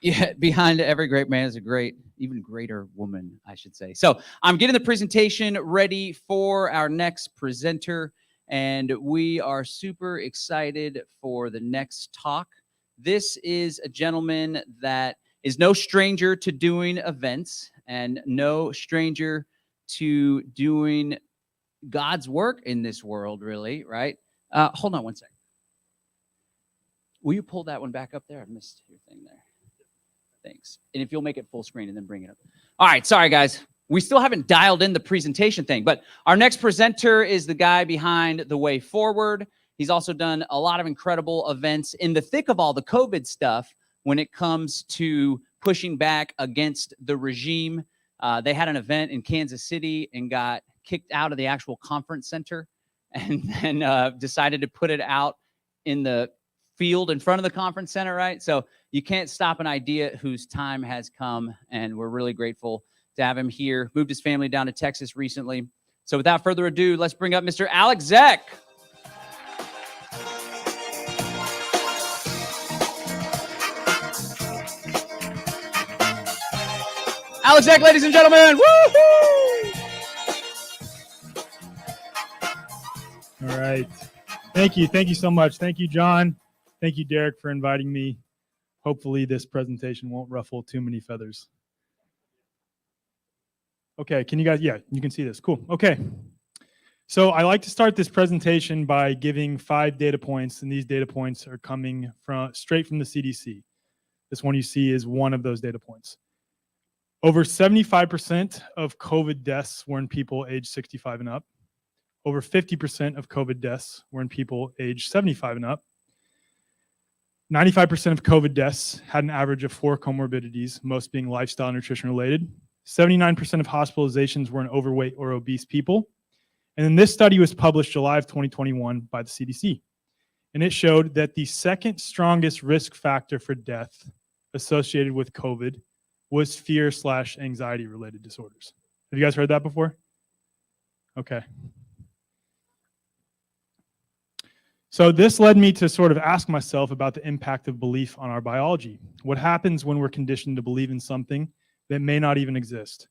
Yeah, behind every great man is a great, even greater woman, I should say. So I'm getting the presentation ready for our next presenter, and we are super excited for the next talk. This is a gentleman that is no stranger to doing events and no stranger to doing God's work in this world, really, right? Hold on one second. Will you pull that one back up there? I missed your thing there. Thanks. And if you'll make it full screen and then bring it up. All right. Sorry, guys. we still haven't dialed in the presentation thing, but our next presenter is the guy behind The Way Forward. He's also done a lot of incredible events in the thick of all the COVID stuff when it comes to pushing back against the regime. They had an event in Kansas City and got kicked out of the actual conference center, and then decided to put it out in the field in front of the conference center, right? So you can't stop an idea whose time has come, and we're really grateful to have him here. Moved his family down to Texas recently. So without further ado, let's bring up Mr. Alex Zeck. Alex Zeck, ladies and gentlemen. Woo-hoo! All right. Thank you. Thank you so much. Thank you, John. Thank you, Derek, for inviting me. Hopefully this presentation won't ruffle too many feathers. Okay, can you guys, yeah, you can see this. Cool. Okay. So I like to start this presentation by giving 5 data points, and these data points are coming straight from the CDC. This one you see is one of those data points. Over 75% of COVID deaths were in people aged 65 and up. Over 50% of COVID deaths were in people aged 75 and up. 95% of COVID deaths had an average of 4 comorbidities, most being lifestyle and nutrition related. 79% of hospitalizations were in overweight or obese people. And then this study was published July of 2021 by the CDC. And it showed that the second strongest risk factor for death associated with COVID was fear/anxiety related disorders. Have you guys heard that before? Okay. So this led me to sort of ask myself about the impact of belief on our biology. What happens when we're conditioned to believe in something that may not even exist?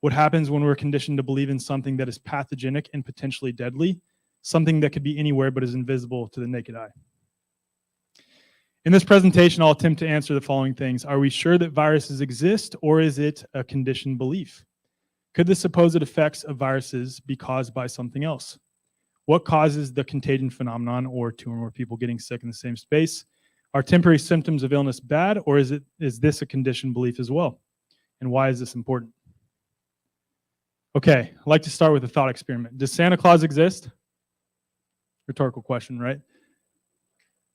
What happens when we're conditioned to believe in something that is pathogenic and potentially deadly, something that could be anywhere but is invisible to the naked eye? In this presentation, I'll attempt to answer the following things. Are we sure that viruses exist, or is it a conditioned belief? Could the supposed effects of viruses be caused by something else? What causes the contagion phenomenon, or 2 or more people getting sick in the same space? Are temporary symptoms of illness bad, or is this a conditioned belief as well? And why is this important? Okay, I'd like to start with a thought experiment. Does Santa Claus exist? Rhetorical question, right?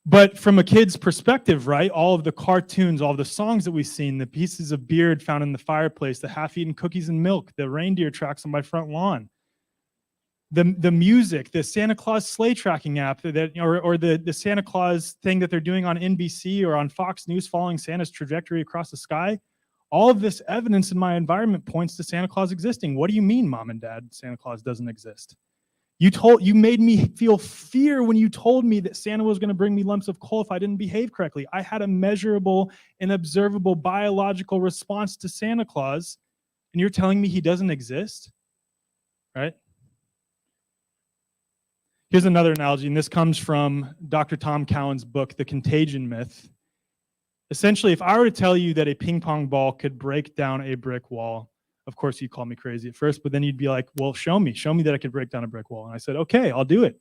But from a kid's perspective, right, all of the cartoons, all of the songs that we've seen, the pieces of beard found in the fireplace, the half-eaten cookies and milk, the reindeer tracks on my front lawn, the music, the Santa Claus sleigh tracking app, that, or the Santa Claus thing that they're doing on NBC or on Fox News following Santa's trajectory across the sky, all of this evidence in my environment points to Santa Claus existing. What do you mean, Mom and Dad, Santa Claus doesn't exist? You made me feel fear when you told me that Santa was going to bring me lumps of coal if I didn't behave correctly. I had a measurable and observable biological response to Santa Claus, and you're telling me he doesn't exist, right? Here's another analogy, and this comes from Dr. Tom Cowan's book, The Contagion Myth. Essentially, if I were to tell you that a ping pong ball could break down a brick wall, of course, you'd call me crazy at first, but then you'd be like, well, show me that I could break down a brick wall. And I said, okay, I'll do it.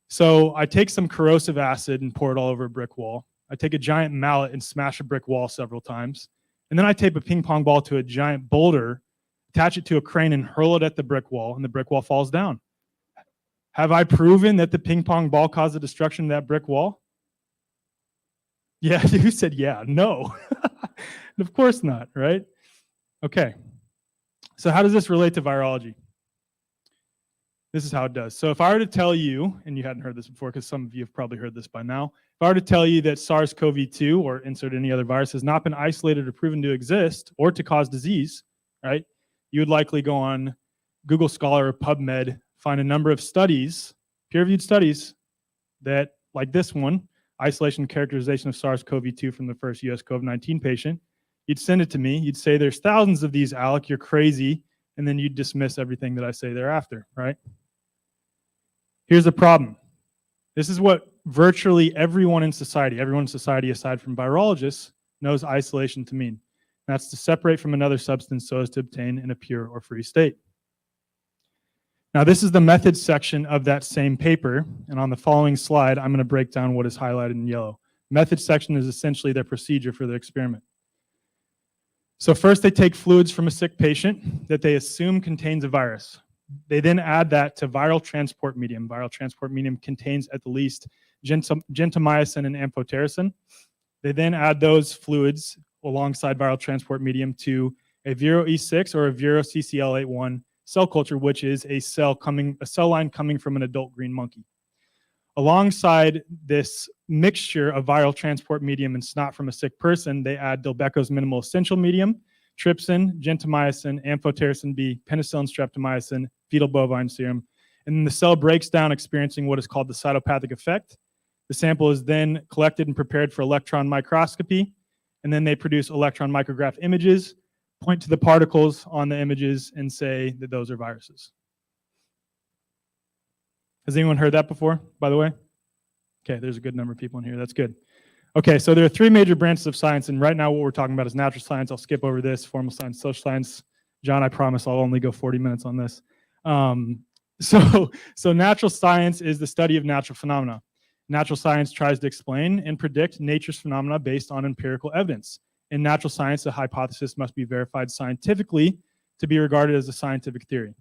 So I take some corrosive acid and pour it all over a brick wall. I take a giant mallet and smash a brick wall several times. And then I tape a ping pong ball to a giant boulder, attach it to a crane and hurl it at the brick wall, and the brick wall falls down. Have I proven that the ping pong ball caused the destruction of that brick wall? Yeah, you said yeah. No. Of course not, right? Okay. So how does this relate to virology? This is how it does. So if I were to tell you, and you hadn't heard this before because some of you have probably heard this by now, if I were to tell you that SARS-CoV-2 or insert any other virus has not been isolated or proven to exist or to cause disease, right? You would likely go on Google Scholar or PubMed, find a number of studies, peer-reviewed studies that, like this one, isolation and characterization of SARS-CoV-2 from the first US COVID-19 patient. You'd send it to me. You'd say, there's thousands of these, Alec, you're crazy. And then you'd dismiss everything that I say thereafter, right? Here's the problem. This is what virtually everyone in society aside from virologists, knows isolation to mean. That's to separate from another substance so as to obtain in a pure or free state. Now, this is the methods section of that same paper. And on the following slide, I'm going to break down what is highlighted in yellow. Methods section is essentially their procedure for the experiment. So first they take fluids from a sick patient that they assume contains a virus. They then add that to viral transport medium. Viral transport medium contains at the least gentamicin and amphotericin. They then add those fluids alongside viral transport medium to a Vero E6 or a Vero CCL81 cell culture, which is a cell line coming from an adult green monkey. Alongside this mixture of viral transport medium and snot from a sick person, they add Delbeco's minimal essential medium, trypsin, gentamicin, amphotericin B, penicillin streptomycin, fetal bovine serum, and then the cell breaks down, experiencing what is called the cytopathic effect. The sample is then collected and prepared for electron microscopy, and then they produce electron micrograph images, point to the particles on the images, and say that those are viruses. Has anyone heard that before, by the way? Okay, there's a good number of people in here. That's good. Okay, so there are three major branches of science, and right now what we're talking about is natural science. I'll skip over this, formal science, social science. John, I promise I'll only go 40 minutes on this. So natural science is the study of natural phenomena. Natural science tries to explain and predict nature's phenomena based on empirical evidence. In natural science, a hypothesis must be verified scientifically to be regarded as a scientific theory.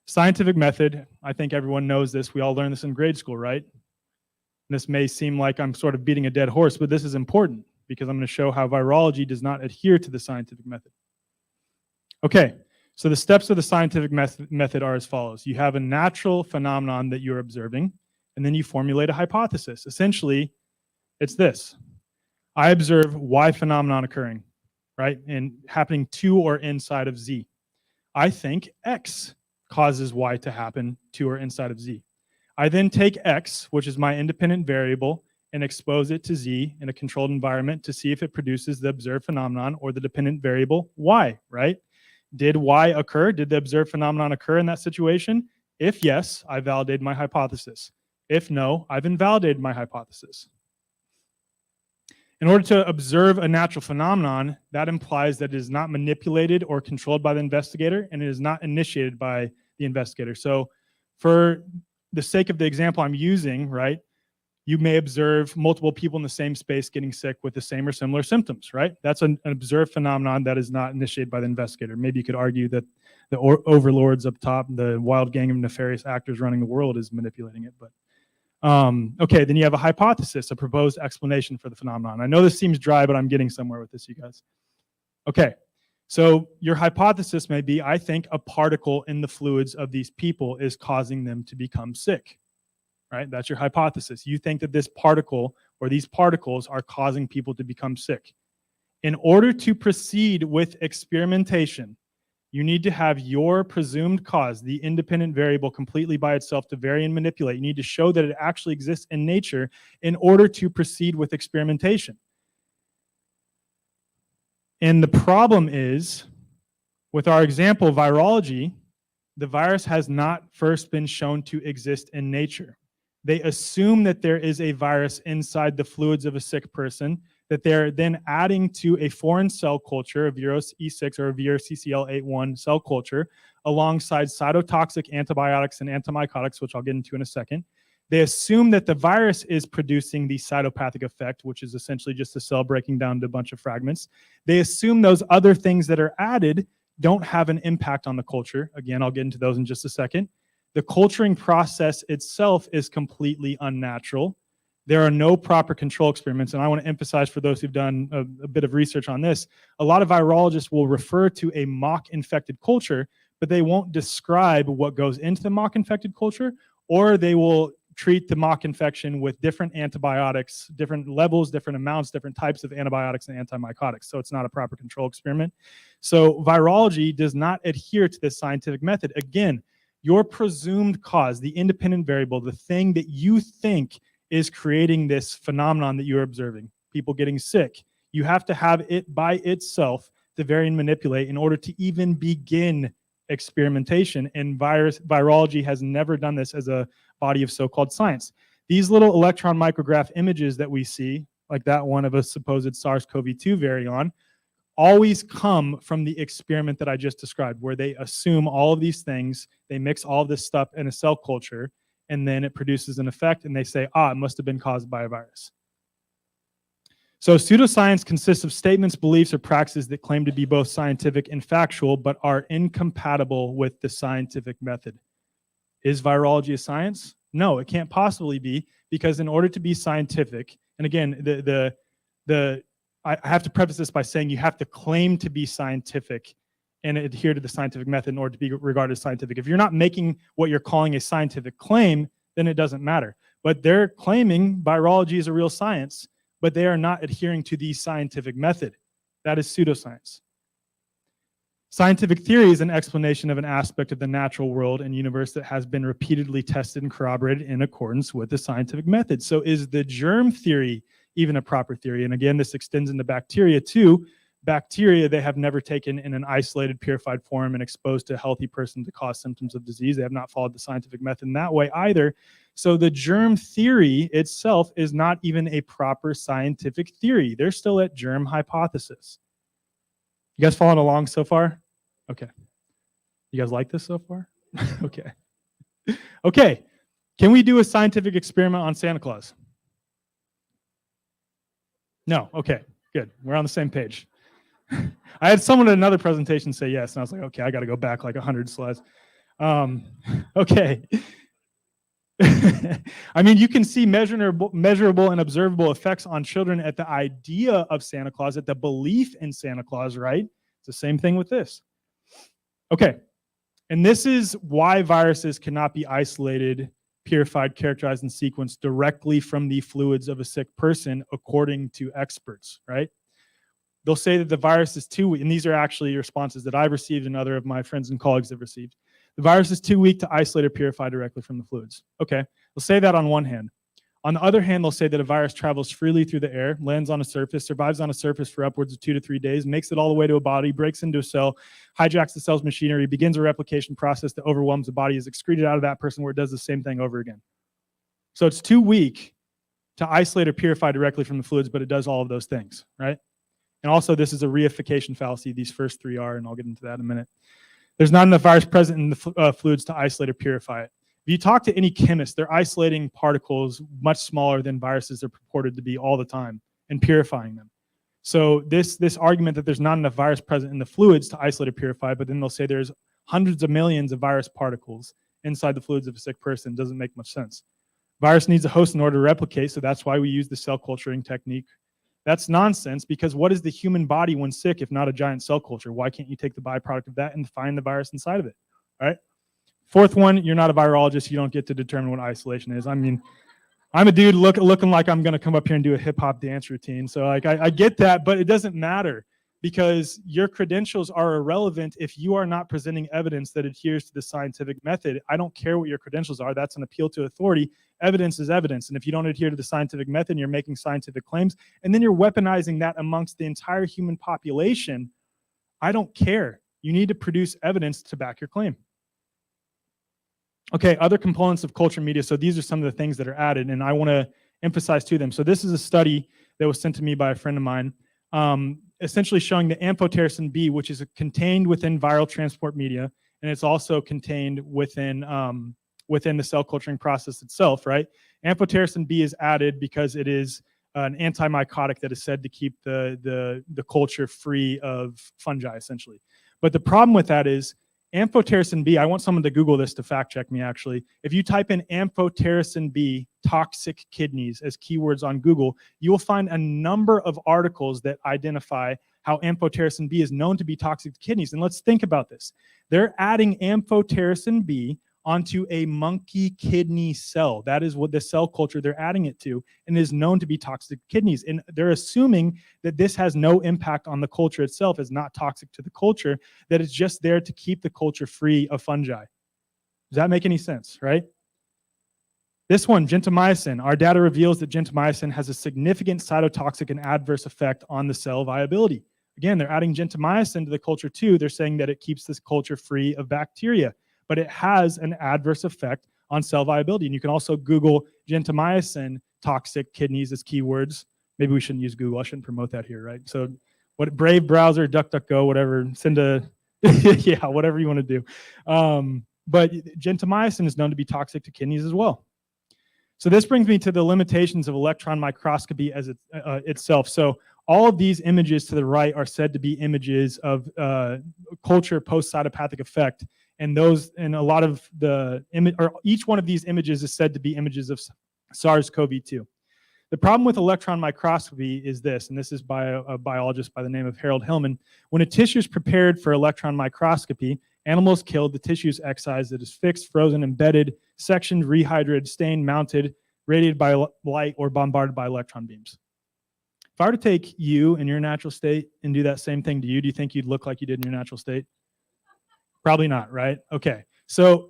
Scientific method, I think everyone knows this. We all learned this in grade school, right? And this may seem like I'm sort of beating a dead horse, but this is important because I'm going to show how virology does not adhere to the scientific method. Okay, so the steps of the scientific method are as follows. You have a natural phenomenon that you're observing, and then you formulate a hypothesis. Essentially, it's this. I observe Y phenomenon occurring, right? And happening to or inside of Z. I think X causes Y to happen to or inside of Z. I then take X, which is my independent variable, and expose it to Z in a controlled environment to see if it produces the observed phenomenon or the dependent variable Y, right? Did Y occur? Did the observed phenomenon occur in that situation? If yes, I validated my hypothesis. If no, I've invalidated my hypothesis. In order to observe a natural phenomenon, that implies that it is not manipulated or controlled by the investigator, and it is not initiated by the investigator. So for the sake of the example I'm using, right, you may observe multiple people in the same space getting sick with the same or similar symptoms, right? That's an observed phenomenon that is not initiated by the investigator. Maybe you could argue that the overlords up top, the wild gang of nefarious actors running the world is manipulating it, but okay, then you have a hypothesis, a proposed explanation for the phenomenon. I know this seems dry, but I'm getting somewhere with this, you guys. Okay, so your hypothesis may be, I think a particle in the fluids of these people is causing them to become sick, right? That's your hypothesis. You think that this particle or these particles are causing people to become sick. In order to proceed with experimentation, you need to have your presumed cause, the independent variable, completely by itself to vary and manipulate. You need to show that it actually exists in nature in order to proceed with experimentation. And the problem is, with our example, virology, the virus has not first been shown to exist in nature. They assume that there is a virus inside the fluids of a sick person, that they're then adding to a foreign cell culture, a Vero E6 or a Vero CCL81 cell culture, alongside cytotoxic antibiotics and antimycotics, which I'll get into in a second. They assume that the virus is producing the cytopathic effect, which is essentially just a cell breaking down into a bunch of fragments. They assume those other things that are added don't have an impact on the culture. Again, I'll get into those in just a second. The culturing process itself is completely unnatural. There are no proper control experiments, and I want to emphasize for those who've done a bit of research on this, a lot of virologists will refer to a mock-infected culture, but they won't describe what goes into the mock-infected culture, or they will treat the mock infection with different antibiotics, different levels, different amounts, different types of antibiotics and antimycotics. So it's not a proper control experiment. So virology does not adhere to this scientific method. Again, your presumed cause, the independent variable, the thing that you think is creating this phenomenon that you're observing, people getting sick, you have to have it by itself to vary and manipulate in order to even begin experimentation. And virology has never done this as a body of so-called science. These little electron micrograph images that we see, like that one of a supposed SARS-CoV-2 virion, always come from the experiment that I just described, where they assume all of these things, they mix all of this stuff in a cell culture, and then it produces an effect, and they say, it must have been caused by a virus. So pseudoscience consists of statements, beliefs, or practices that claim to be both scientific and factual, but are incompatible with the scientific method. Is virology a science? No, it can't possibly be, because in order to be scientific, and again, I have to preface this by saying you have to claim to be scientific and adhere to the scientific method in order to be regarded as scientific. If you're not making what you're calling a scientific claim, then it doesn't matter. But they're claiming virology is a real science, but they are not adhering to the scientific method. That is pseudoscience. Scientific theory is an explanation of an aspect of the natural world and universe that has been repeatedly tested and corroborated in accordance with the scientific method. So is the germ theory even a proper theory? And again, this extends into bacteria too. Bacteria, they have never taken in an isolated, purified form and exposed to a healthy person to cause symptoms of disease. They have not followed the scientific method in that way either. So the germ theory itself is not even a proper scientific theory. They're still at germ hypothesis. You guys following along so far? Okay. You guys like this so far? Okay. Okay. Can we do a scientific experiment on Santa Claus? No. Okay. Good. We're on the same page. I had someone at another presentation say yes, and I was like, okay, I got to go back like 100 slides. Okay. I mean, you can see measurable and observable effects on children at the idea of Santa Claus, at the belief in Santa Claus, right? It's the same thing with this. Okay. And this is why viruses cannot be isolated, purified, characterized, and sequenced directly from the fluids of a sick person, according to experts, right? They'll say that the virus is too weak, and these are actually responses that I've received and other of my friends and colleagues have received. The virus is too weak to isolate or purify directly from the fluids. Okay, they'll say that on one hand. On the other hand, they'll say that a virus travels freely through the air, lands on a surface, survives on a surface for upwards of 2 to 3 days, makes it all the way to a body, breaks into a cell, hijacks the cell's machinery, begins a replication process that overwhelms the body, is excreted out of that person where it does the same thing over again. So it's too weak to isolate or purify directly from the fluids, but it does all of those things, right? And also, this is a reification fallacy. These first three are, and I'll get into that in a minute. There's not enough virus present in the fluids to isolate or purify it. If you talk to any chemist, they're isolating particles much smaller than viruses are purported to be all the time and purifying them. So this argument that there's not enough virus present in the fluids to isolate or purify, but then they'll say there's hundreds of millions of virus particles inside the fluids of a sick person doesn't make much sense. Virus needs a host in order to replicate, so that's why we use the cell culturing technique. That's nonsense, because what is the human body when sick if not a giant cell culture? Why can't you take the byproduct of that and find the virus inside of it? All right. Fourth one, you're not a virologist. You don't get to determine what isolation is. I mean, I'm a dude looking like I'm going to come up here and do a hip hop dance routine. So like, I get that, but it doesn't matter, because your credentials are irrelevant if you are not presenting evidence that adheres to the scientific method. I don't care what your credentials are. That's an appeal to authority. Evidence is evidence. And if you don't adhere to the scientific method, you're making scientific claims, and then you're weaponizing that amongst the entire human population. I don't care. You need to produce evidence to back your claim. Okay, other components of culture media. So these are some of the things that are added, and I want to emphasize to them. So this is a study that was sent to me by a friend of mine, essentially showing the amphotericin B, which is contained within viral transport media, and it's also contained within within the cell culturing process itself, right? Amphotericin B is added because it is an antimycotic that is said to keep the culture free of fungi, essentially. But the problem with that is amphotericin B, I want someone to Google this to fact check me actually. If you type in amphotericin B toxic kidneys as keywords on Google, you will find a number of articles that identify how amphotericin B is known to be toxic to kidneys. And let's think about this. They're adding amphotericin B onto a monkey kidney cell. That is what the cell culture they're adding it to, and is known to be toxic to kidneys. And they're assuming that this has no impact on the culture itself, is not toxic to the culture, that it's just there to keep the culture free of fungi. Does that make any sense, right? This one, gentamicin. Our data reveals that gentamicin has a significant cytotoxic and adverse effect on the cell viability. Again, they're adding gentamicin to the culture too. They're saying that it keeps this culture free of bacteria, but it has an adverse effect on cell viability. And you can also Google gentamicin toxic kidneys as keywords. Maybe we shouldn't use Google. I shouldn't promote that here, right? So what, Brave browser, DuckDuckGo, whatever, send a, yeah, whatever you want to do. But gentamicin is known to be toxic to kidneys as well. So this brings me to the limitations of electron microscopy as itself. So all of these images to the right are said to be images of culture post-cytopathic effect. And a lot of each one of these images is said to be images of SARS-CoV-2. The problem with electron microscopy is this, and this is by a biologist by the name of Harold Hillman. When a tissue is prepared for electron microscopy, animals killed, the tissue is excised, it is fixed, frozen, embedded, sectioned, rehydrated, stained, mounted, radiated by light, or bombarded by electron beams. If I were to take you in your natural state and do that same thing to you, do you think you'd look like you did in your natural state? Probably not, right? Okay. So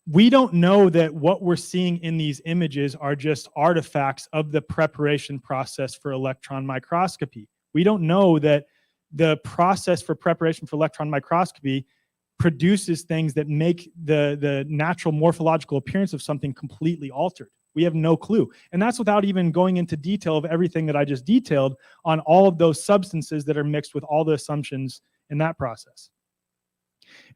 we don't know that what we're seeing in these images are just artifacts of the preparation process for electron microscopy. We don't know that the process for preparation for electron microscopy produces things that make the natural morphological appearance of something completely altered. We have no clue. And that's without even going into detail of everything that I just detailed on all of those substances that are mixed with all the assumptions in that process.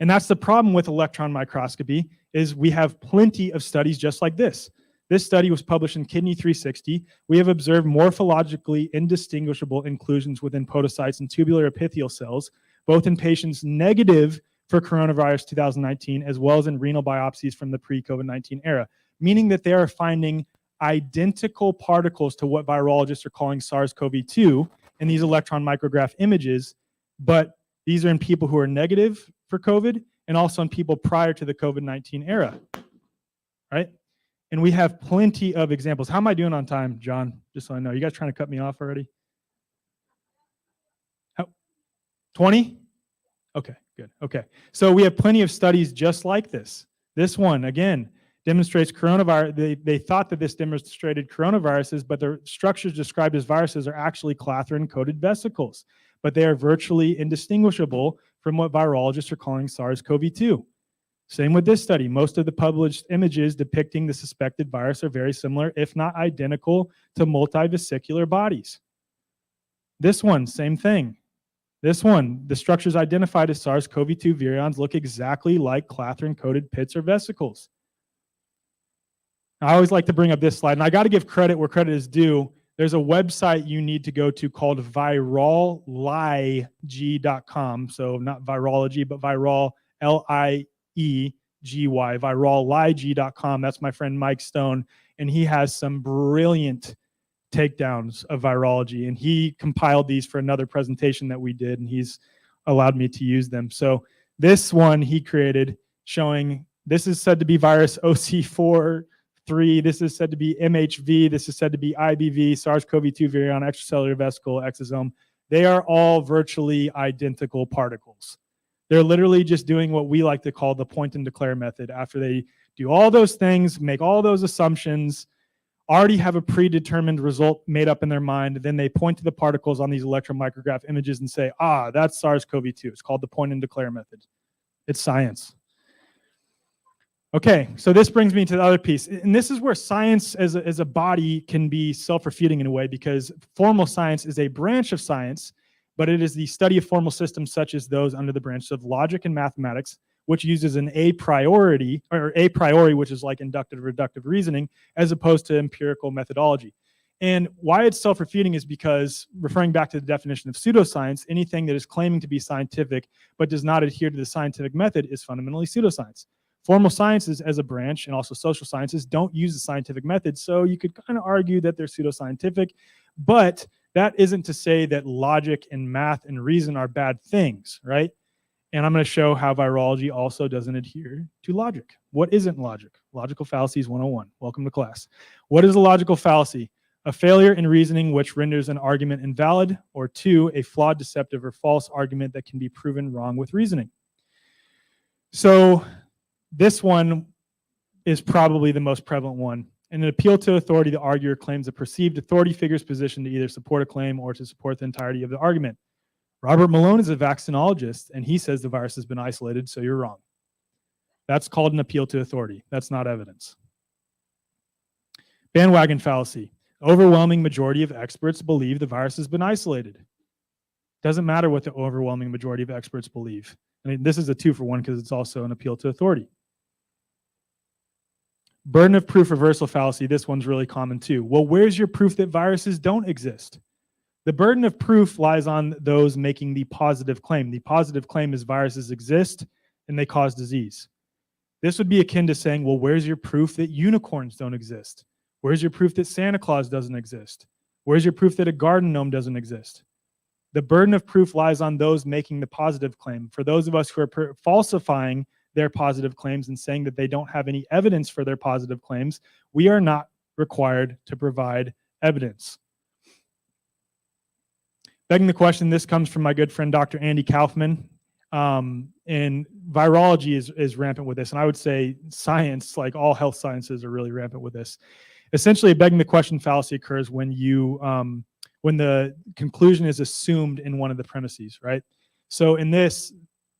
And that's the problem with electron microscopy, is we have plenty of studies just like this. This study was published in Kidney 360. We have observed morphologically indistinguishable inclusions within podocytes and tubular epithelial cells, both in patients negative for coronavirus 2019, as well as in renal biopsies from the pre-COVID-19 era, meaning that they are finding identical particles to what virologists are calling SARS-CoV-2 in these electron micrograph images, but these are in people who are negative for COVID and also in people prior to the COVID-19 era, right? And we have plenty of examples. How am I doing on time, John? Just so I know. You guys trying to cut me off already? 20? Okay, good. Okay. So we have plenty of studies just like this. This one, again, demonstrates coronavirus. They thought that this demonstrated coronaviruses, but the structures described as viruses are actually clathrin-coated vesicles, but they are virtually indistinguishable from what virologists are calling SARS-CoV-2. Same with this study. Most of the published images depicting the suspected virus are very similar, if not identical, to multivesicular bodies. This one, same thing. This one, the structures identified as SARS-CoV-2 virions look exactly like clathrin-coated pits or vesicles. I always like to bring up this slide, and I got to give credit where credit is due. There's a website you need to go to called virallig.com. So not virology, but viral, L-I-E-G-Y, virallig.com. That's my friend Mike Stone, and he has some brilliant takedowns of virology, and he compiled these for another presentation that we did, and he's allowed me to use them. So this one he created showing, this is said to be virus OC4, this is said to be MHV, this is said to be IBV, SARS-CoV-2 virion, extracellular vesicle, exosome. They are all virtually identical particles. They're literally just doing what we like to call the point and declare method. After they do all those things, make all those assumptions, already have a predetermined result made up in their mind, then they point to the particles on these electron micrograph images and say, ah, that's SARS-CoV-2. It's called the point and declare method. It's science. Okay, so this brings me to the other piece. And this is where science as a body can be self-refuting in a way, because formal science is a branch of science, but it is the study of formal systems such as those under the branches of logic and mathematics, which uses an a priori, which is like inductive or deductive reasoning, as opposed to empirical methodology. And why it's self-refuting is because, referring back to the definition of pseudoscience, anything that is claiming to be scientific but does not adhere to the scientific method is fundamentally pseudoscience. Formal sciences as a branch, and also social sciences, don't use the scientific method, so you could kind of argue that they're pseudoscientific, but that isn't to say that logic and math and reason are bad things, right? And I'm going to show how virology also doesn't adhere to logic. What isn't logic? Logical fallacies 101. Welcome to class. What is a logical fallacy? A failure in reasoning which renders an argument invalid, or 2, a flawed, deceptive, or false argument that can be proven wrong with reasoning. So this one is probably the most prevalent one. In an appeal to authority, the arguer claims a perceived authority figure's position to either support a claim or to support the entirety of the argument. Robert Malone is a vaccinologist, and he says the virus has been isolated, so you're wrong. That's called an appeal to authority. That's not evidence. Bandwagon fallacy. Overwhelming majority of experts believe the virus has been isolated. Doesn't matter what the overwhelming majority of experts believe. I mean, this is a 2-for-1 because it's also an appeal to authority. Burden of proof reversal fallacy. This one's really common too. Well, where's your proof that viruses don't exist? The burden of proof lies on those making the positive claim. The positive claim is viruses exist and they cause disease. This would be akin to saying, well, where's your proof that unicorns don't exist? Where's your proof that Santa Claus doesn't exist? Where's your proof that a garden gnome doesn't exist? The burden of proof lies on those making the positive claim. For those of us who are falsifying their positive claims and saying that they don't have any evidence for their positive claims, we are not required to provide evidence. Begging the question, this comes from my good friend, Dr. Andy Kaufman. And virology is rampant with this. And I would say science, like all health sciences, are really rampant with this. Essentially, a begging the question fallacy occurs when when the conclusion is assumed in one of the premises, right? So in this,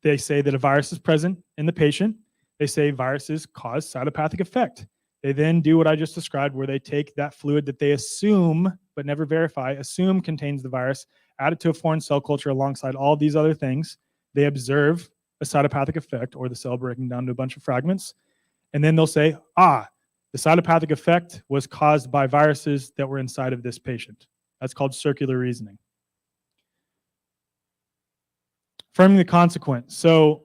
they say that a virus is present in the patient. They say viruses cause cytopathic effect. They then do what I just described, where they take that fluid that they assume, but never verify, assume contains the virus, add it to a foreign cell culture alongside all these other things. They observe a cytopathic effect, or the cell breaking down to a bunch of fragments. And then they'll say, the cytopathic effect was caused by viruses that were inside of this patient. That's called circular reasoning. Affirming the consequent. So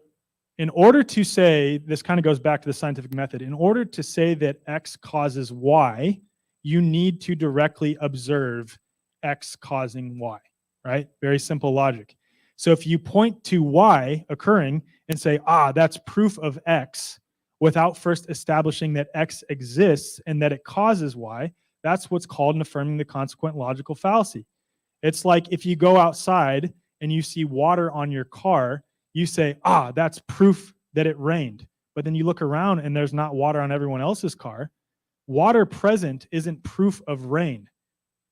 in order to say, this kind of goes back to the scientific method, in order to say that X causes Y, you need to directly observe X causing Y, right? Very simple logic. So if you point to Y occurring and say, that's proof of X, without first establishing that X exists and that it causes Y, that's what's called an affirming the consequent logical fallacy. It's like if you go outside and you see water on your car, you say, that's proof that it rained. But then you look around and there's not water on everyone else's car. Water present isn't proof of rain,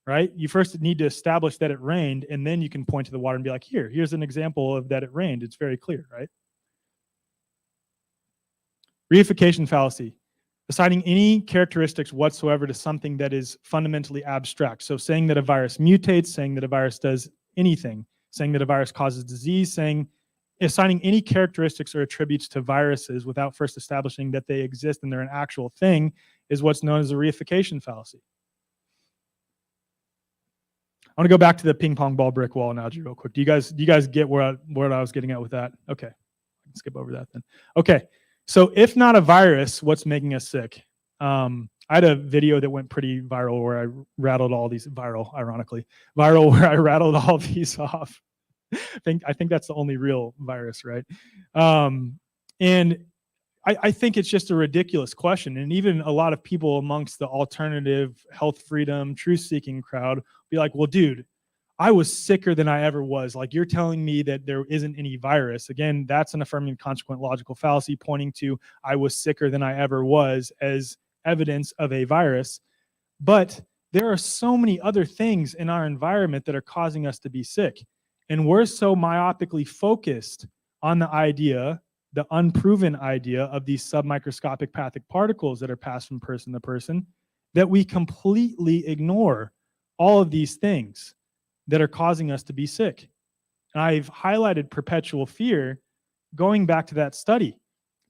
right? You first need to establish that it rained, and then you can point to the water and be like, here's an example of that it rained. It's very clear, right? Reification fallacy. Assigning any characteristics whatsoever to something that is fundamentally abstract. So saying that a virus mutates, saying that a virus does anything, saying that a virus causes disease, assigning any characteristics or attributes to viruses without first establishing that they exist and they're an actual thing is what's known as a reification fallacy. I want to go back to the ping pong ball brick wall analogy real quick. Do you guys get where I was getting at with that? Okay, I can skip over that then. Okay. So if not a virus, what's making us sick? I had a video that went pretty viral where I rattled all these, viral where I rattled all these off. I think that's the only real virus, right? And I think it's just a ridiculous question. And even a lot of people amongst the alternative, health freedom, truth-seeking crowd be like, well, dude, I was sicker than I ever was. Like, you're telling me that there isn't any virus. Again, that's an affirming consequent logical fallacy pointing to I was sicker than I ever was as evidence of a virus. But there are so many other things in our environment that are causing us to be sick. And we're so myopically focused on the idea, the unproven idea of these submicroscopic pathic particles that are passed from person to person, that we completely ignore all of these things that are causing us to be sick. And I've highlighted perpetual fear going back to that study.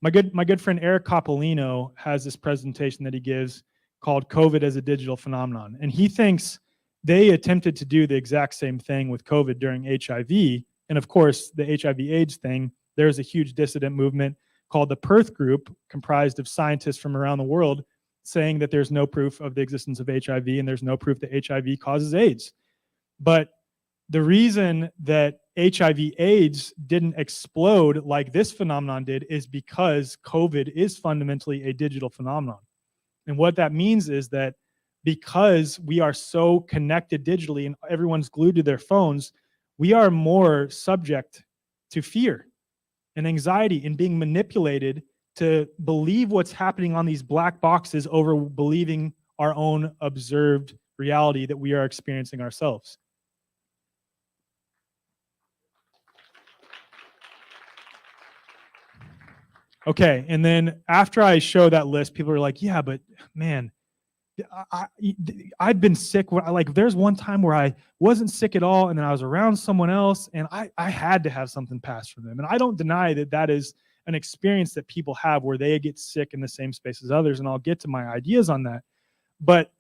My good friend Eric Coppolino has this presentation that he gives called COVID as a Digital Phenomenon. And he thinks they attempted to do the exact same thing with COVID during HIV. And of course, the HIV/AIDS thing, there's a huge dissident movement called the Perth Group, comprised of scientists from around the world, saying that there's no proof of the existence of HIV and there's no proof that HIV causes AIDS. But the reason that HIV/AIDS didn't explode like this phenomenon did is because COVID is fundamentally a digital phenomenon. And what that means is that because we are so connected digitally and everyone's glued to their phones, we are more subject to fear and anxiety and being manipulated to believe what's happening on these black boxes over believing our own observed reality that we are experiencing ourselves. Okay, and then after I show that list, people are like, yeah, but man, I've been sick. Like, there's one time where I wasn't sick at all, and then I was around someone else, and I had to have something passed from them. And I don't deny that that is an experience that people have where they get sick in the same space as others, and I'll get to my ideas on that. But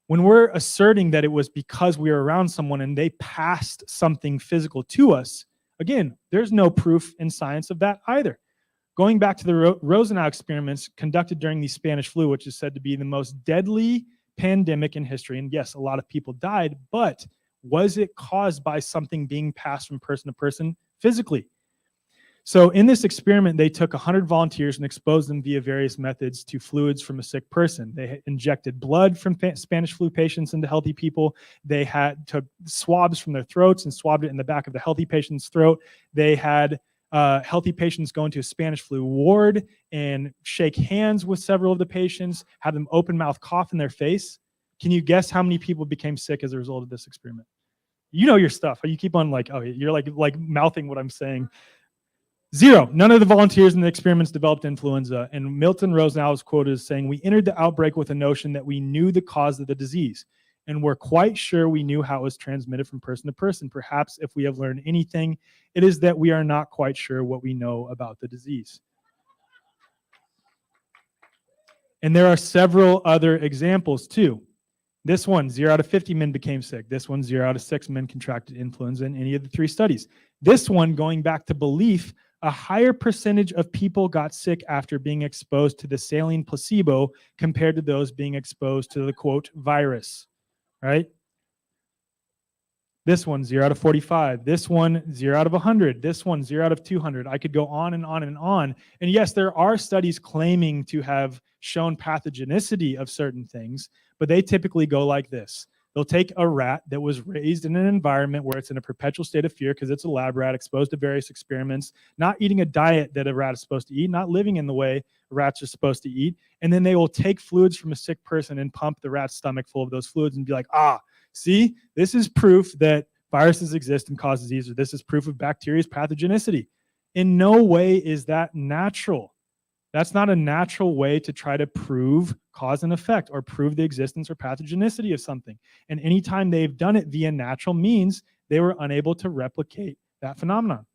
when we're asserting that it was because we were around someone and they passed something physical to us, again, there's no proof in science of that either. Going back to the Rosenau experiments conducted during the Spanish flu, which is said to be the most deadly pandemic in history, and yes, a lot of people died, but was it caused by something being passed from person to person physically? So in this experiment, they took 100 volunteers and exposed them via various methods to fluids from a sick person. They injected blood from Spanish flu patients into healthy people. They took swabs from their throats and swabbed it in the back of the healthy patient's throat. They had healthy patients go into a Spanish flu ward and shake hands with several of the patients, have them open mouth cough in their face. Can you guess how many people became sick as a result of this experiment? You know your stuff. You keep on you're like mouthing what I'm saying. 0. None of the volunteers in the experiments developed influenza. And Milton Rosenau is quoted as saying, "We entered the outbreak with a notion that we knew the cause of the disease, and we're quite sure we knew how it was transmitted from person to person. Perhaps if we have learned anything, it is that we are not quite sure what we know about the disease." And there are several other examples too. This one, 0 out of 50 men became sick. This one, 0 out of 6 men contracted influenza in any of the 3 studies. This one, going back to belief, a higher percentage of people got sick after being exposed to the saline placebo compared to those being exposed to the, quote, virus, right? This one, 0 out of 45. This one, 0 out of 100. This one, 0 out of 200. I could go on and on and on. And yes, there are studies claiming to have shown pathogenicity of certain things, but they typically go like this. They'll take a rat that was raised in an environment where it's in a perpetual state of fear because it's a lab rat exposed to various experiments, not eating a diet that a rat is supposed to eat, not living in the way rats are supposed to eat. And then they will take fluids from a sick person and pump the rat's stomach full of those fluids and be like, see, this is proof that viruses exist and cause disease, or this is proof of bacteria's pathogenicity. In no way is that natural. That's not a natural way to try to prove cause and effect or prove the existence or pathogenicity of something. And anytime they've done it via natural means, they were unable to replicate that phenomenon.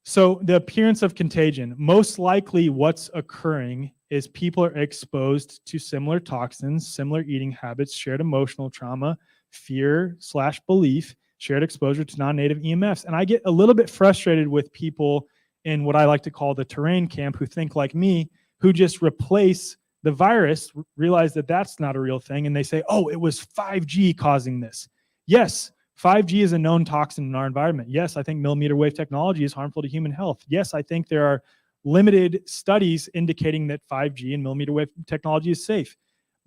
So the appearance of contagion, most likely what's occurring is people are exposed to similar toxins, similar eating habits, shared emotional trauma, fear/belief, shared exposure to non-native EMFs. And I get a little bit frustrated with people in what I like to call the terrain camp who think like me, who just replace the virus, realize that that's not a real thing, and they say, oh, it was 5G causing this. Yes, 5G is a known toxin in our environment. Yes, I think millimeter wave technology is harmful to human health. Yes, I think there are limited studies indicating that 5G and millimeter wave technology is safe.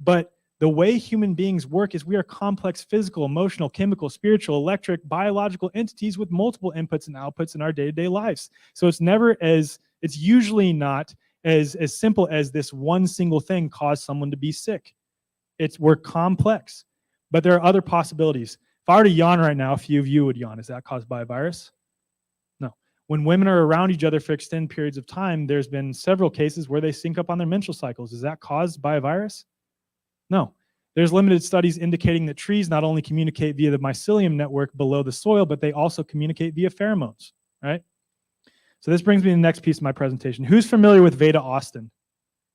But the way human beings work is we are complex physical, emotional, chemical, spiritual, electric, biological entities with multiple inputs and outputs in our day-to-day lives. So it's usually not as simple as this one single thing caused someone to be sick. We're complex, but there are other possibilities. If I were to yawn right now, a few of you would yawn. Is that caused by a virus? No. When women are around each other for extended periods of time, there's been several cases where they sync up on their menstrual cycles. Is that caused by a virus? No. There's limited studies indicating that trees not only communicate via the mycelium network below the soil, but they also communicate via pheromones, right? So this brings me to the next piece of my presentation. Who's familiar with Veda Austin?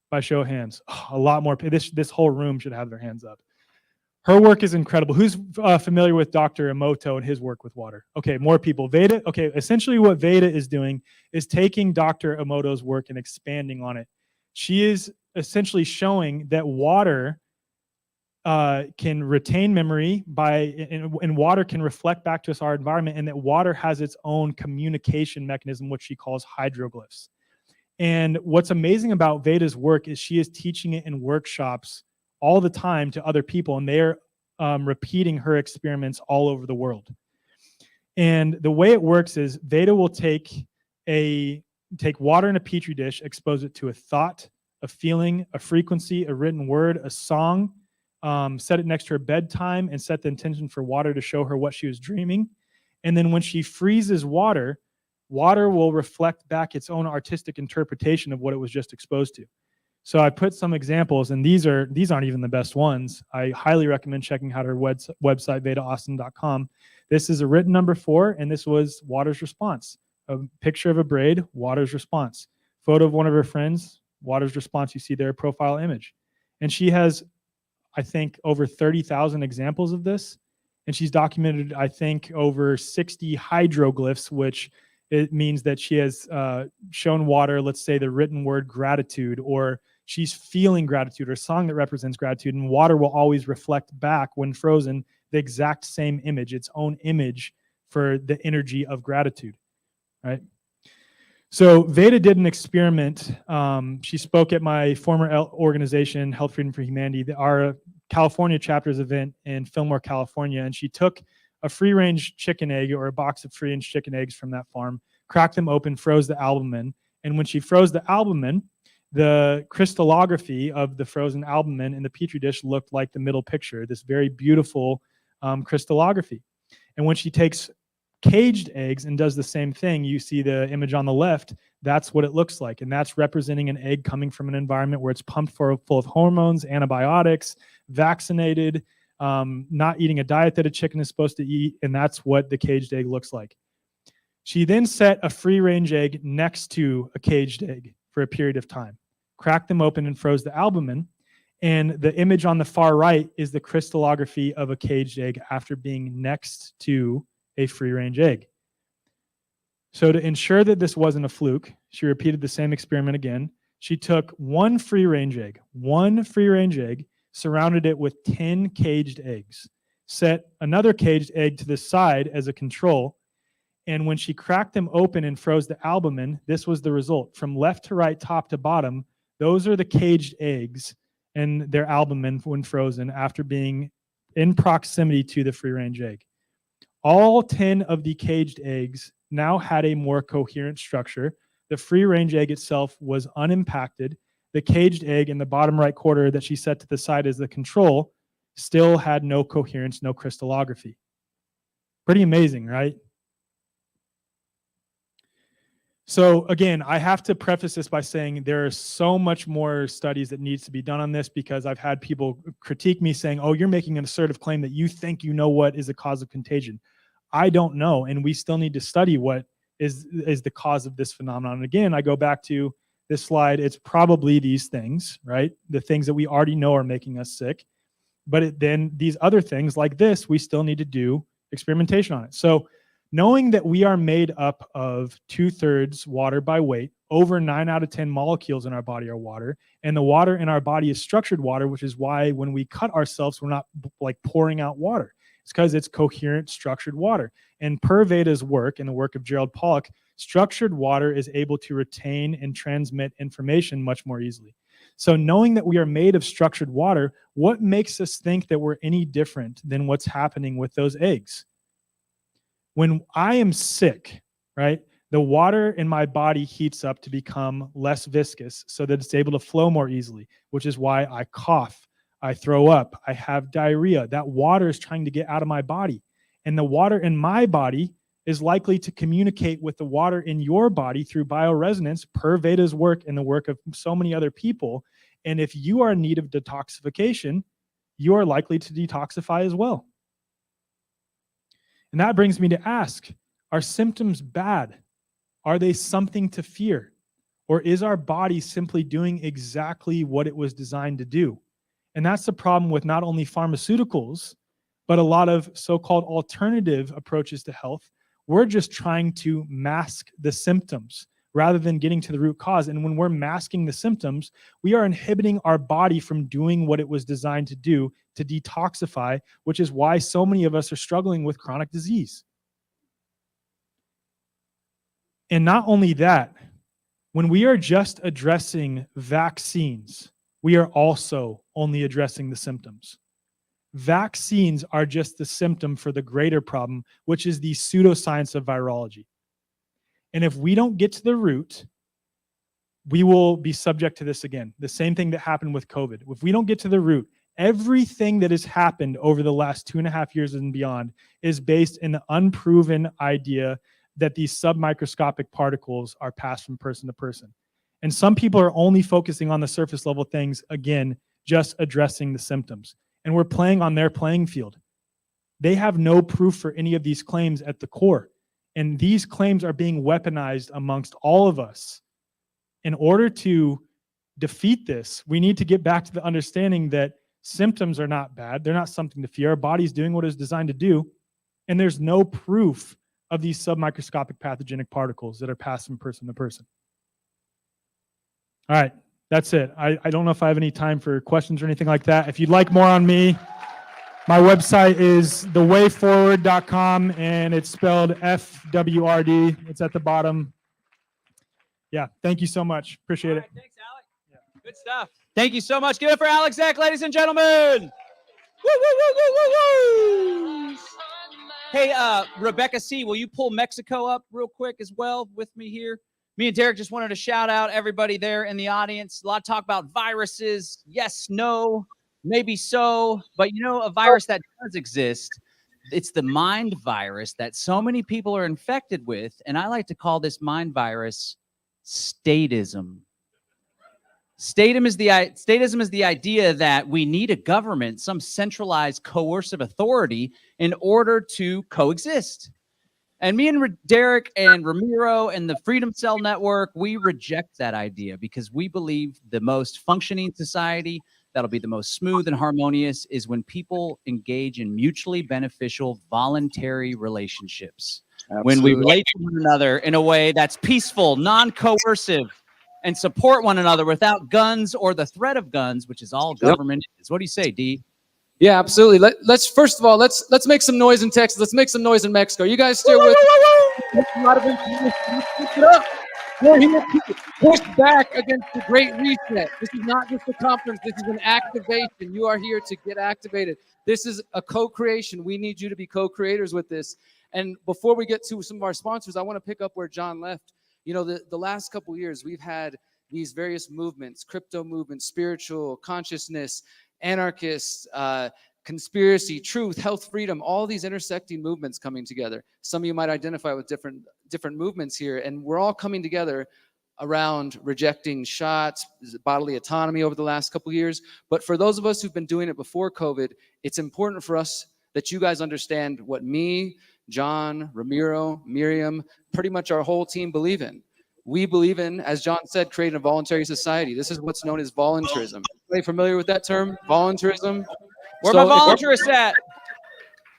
By show of hands. A lot more. This whole room should have their hands up. Her work is incredible. Who's familiar with Dr. Emoto and his work with water? Okay, more people. Veda, okay, essentially what Veda is doing is taking Dr. Emoto's work and expanding on it. She is essentially showing that water can retain memory and water can reflect back to us our environment, and that water has its own communication mechanism, which she calls hydroglyphs. And what's amazing about Veda's work is she is teaching it in workshops all the time to other people, and they're repeating her experiments all over the world. And the way it works is Veda will take water in a petri dish, expose it to a thought, a feeling, a frequency, a written word, a song, set it next to her bedtime, and set the intention for water to show her what she was dreaming. And then when she freezes water will reflect back its own artistic interpretation of what it was just exposed to. So I put some examples, and these aren't even the best ones. I highly recommend checking out her website, vedaaustin.com. This is a written number 4, and this was water's response. A picture of a braid, water's response. Photo of one of her friends, water's response. You see their profile image. And she has, I think, over 30,000 examples of this. And she's documented, I think, over 60 hydroglyphs, which it means that she has shown water, let's say the written word gratitude, or she's feeling gratitude, or a song that represents gratitude. And water will always reflect back when frozen the exact same image, its own image for the energy of gratitude, right? So Veda did an experiment. She spoke at my former organization, Health Freedom for Humanity, our California chapter's event in Fillmore, California, and she took a free-range chicken egg, or a box of free-range chicken eggs from that farm, cracked them open, froze the albumin, and when she froze the albumin, the crystallography of the frozen albumin in the petri dish looked like the middle picture, this very beautiful crystallography. And when she takes caged eggs and does the same thing, you see the image on the left, that's what it looks like. And that's representing an egg coming from an environment where it's pumped full of hormones, antibiotics, vaccinated, not eating a diet that a chicken is supposed to eat. And that's what the caged egg looks like. She then set a free-range egg next to a caged egg for a period of time, cracked them open and froze the albumin. And the image on the far right is the crystallography of a caged egg after being next to a free-range egg. So to ensure that this wasn't a fluke, she repeated the same experiment again. She took one free-range egg, surrounded it with 10 caged eggs, set another caged egg to the side as a control, and when she cracked them open and froze the albumin, this was the result. From left to right, top to bottom, those are the caged eggs and their albumin when frozen after being in proximity to the free-range egg. All 10 of the caged eggs now had a more coherent structure. The free-range egg itself was unimpacted. The caged egg in the bottom right corner that she set to the side as the control still had no coherence, no crystallography. Pretty amazing, right? So again, I have to preface this by saying there are so much more studies that needs to be done on this, because I've had people critique me saying, oh, you're making an assertive claim that you think you know what is the cause of contagion. I don't know, and we still need to study what is the cause of this phenomenon. And again, I go back to this slide. It's probably these things, right? The things that we already know are making us sick. But then these other things like this, we still need to do experimentation on it. So knowing that we are made up of 2/3 water by weight, over 9 out of 10 molecules in our body are water, and the water in our body is structured water, which is why when we cut ourselves, we're not like pouring out water. It's because it's coherent, structured water. And per Veda's work and the work of Gerald Pollack, structured water is able to retain and transmit information much more easily. So knowing that we are made of structured water, what makes us think that we're any different than what's happening with those eggs? When I am sick, right, the water in my body heats up to become less viscous so that it's able to flow more easily, which is why I cough, I throw up, I have diarrhea. That water is trying to get out of my body. And the water in my body is likely to communicate with the water in your body through bioresonance, per Veda's work and the work of so many other people. And if you are in need of detoxification, you are likely to detoxify as well. And that brings me to ask, are symptoms bad? Are they something to fear? Or is our body simply doing exactly what it was designed to do? And that's the problem with not only pharmaceuticals, but a lot of so-called alternative approaches to health. We're just trying to mask the symptoms rather than getting to the root cause. And when we're masking the symptoms, we are inhibiting our body from doing what it was designed to do, to detoxify, which is why so many of us are struggling with chronic disease. And not only that, when we are just addressing vaccines, we are also only addressing the symptoms. Vaccines are just the symptom for the greater problem, which is the pseudoscience of virology. And if we don't get to the root, we will be subject to this again. The same thing that happened with COVID. If we don't get to the root, everything that has happened over the last 2.5 years and beyond is based in the unproven idea that these submicroscopic particles are passed from person to person. And some people are only focusing on the surface level things, again, just addressing the symptoms. And we're playing on their playing field. They have no proof for any of these claims at the core. And these claims are being weaponized amongst all of us. In order to defeat this, we need to get back to the understanding that symptoms are not bad. They're not something to fear. Our body's doing what it's designed to do. And there's no proof of these submicroscopic pathogenic particles that are passed from person to person. All right, that's it. I don't know if I have any time for questions or anything like that. If you'd like more on me, my website is thewayforward.com, and it's spelled FWRD. It's at the bottom. Yeah, thank you so much. Appreciate it. Thanks, Alex. Yeah. Good stuff. Thank you so much. Give it for Alex Zek, ladies and gentlemen. Woo, woo, woo, woo, woo, woo. Hey, Rebecca C., will you pull Mexico up real quick as well with me here? Me and Derek just wanted to shout out everybody there in the audience. A lot of talk about viruses. Yes, no, maybe so. But you know, a virus that does exist, it's the mind virus that so many people are infected with. And I like to call this mind virus statism. Statism is the idea that we need a government, some centralized coercive authority, in order to coexist. And me and Derek and Ramiro and the Freedom Cell Network, we reject that idea because we believe the most functioning society that'll be the most smooth and harmonious is when people engage in mutually beneficial voluntary relationships. Absolutely. When we relate to one another in a way that's peaceful, non-coercive, and support one another without guns or the threat of guns, which is all government is. What do you say, D? Yeah, absolutely. Let's first of all, let's make some noise in Texas. Let's make some noise in Mexico. You guys still with a lot of information. We're here to push back against the Great Reset. This is not just a conference. This is an activation. You are here to get activated. This is a co-creation. We need you to be co-creators with this. And before we get to some of our sponsors, I want to pick up where John left. You know, the last couple of years, we've had these various movements, crypto movements, spiritual, consciousness, anarchists, conspiracy, truth, health, freedom, all these intersecting movements coming together. Some of you might identify with different movements here, and we're all coming together around rejecting shots, bodily autonomy over the last couple of years. But for those of us who've been doing it before COVID, it's important for us that you guys understand what me, John, Ramiro, Miriam, pretty much our whole team believe in. We believe in, as John said, creating a voluntary society. This is what's known as voluntarism. Are you familiar with that term, voluntarism? Where my voluntarists at?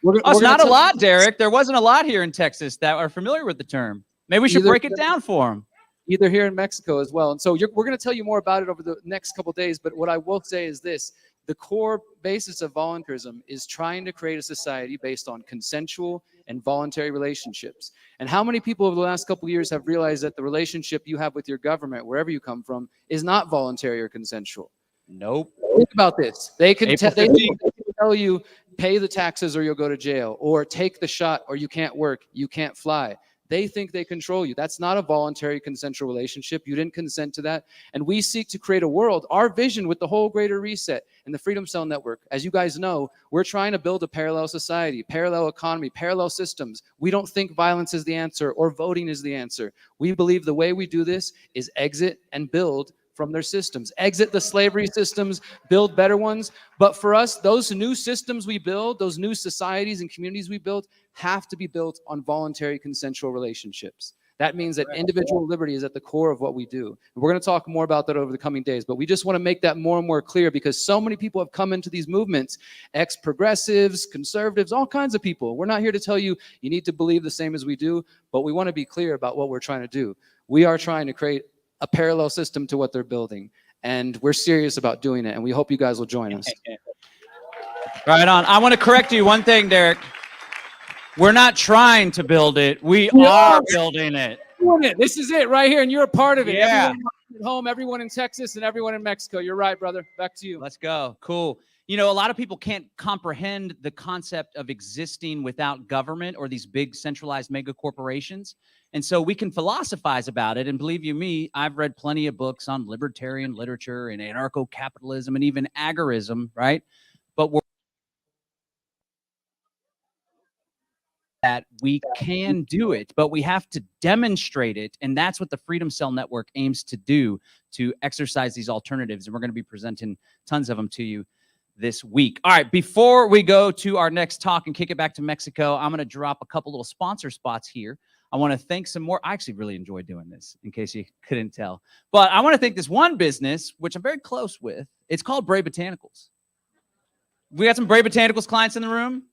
It's not a lot, Derek. There wasn't a lot here in Texas that are familiar with the term. Maybe we should break it down for them. Either here in Mexico as well. And so we're going to tell you more about it over the next couple of days. But what I will say is this. The core basis of voluntarism is trying to create a society based on consensual and voluntary relationships. And how many people over the last couple of years have realized that the relationship you have with your government, wherever you come from, is not voluntary or consensual? Nope. Think about this. They can tell you, pay the taxes or you'll go to jail, or take the shot or you can't work, you can't fly. They think they control you. That's not a voluntary consensual relationship. You didn't consent to that. And we seek to create a world, our vision with the whole Greater Reset and the Freedom Cell Network. As you guys know, we're trying to build a parallel society, parallel economy, parallel systems. We don't think violence is the answer or voting is the answer. We believe the way we do this is exit and build from their systems. Exit the slavery systems, build better ones. But for us, those new systems we build, those new societies and communities we build, have to be built on voluntary consensual relationships. That means that individual liberty is at the core of what we do. And we're going to talk more about that over the coming days, but we just want to make that more and more clear because so many people have come into these movements, ex-progressives, conservatives, all kinds of people. We're not here to tell you you need to believe the same as we do, but we want to be clear about what we're trying to do. We are trying to create a parallel system to what they're building, and we're serious about doing it, and we hope you guys will join us. Right on. I want to correct you one thing, Derek. We're not trying to build it. We are building it. This is it right here, and you're a part of it. Yeah. Everyone at home, everyone in Texas, and everyone in Mexico. You're right, brother. Back to you. Let's go. Cool. You know, a lot of people can't comprehend the concept of existing without government or these big centralized mega corporations. And so we can philosophize about it. And believe you me, I've read plenty of books on libertarian literature and anarcho-capitalism and even agorism, right? But we're that we can do it, but we have to demonstrate it. And that's what the Freedom Cell Network aims to do, to exercise these alternatives. And we're going to be presenting tons of them to you this week. All right, before we go to our next talk and kick it back to Mexico, I'm going to drop a couple little sponsor spots here. I want to thank some more. I actually really enjoy doing this, in case you couldn't tell. But I want to thank this one business, which I'm very close with. It's called Brave Botanicals. We got some Brave Botanicals clients in the room?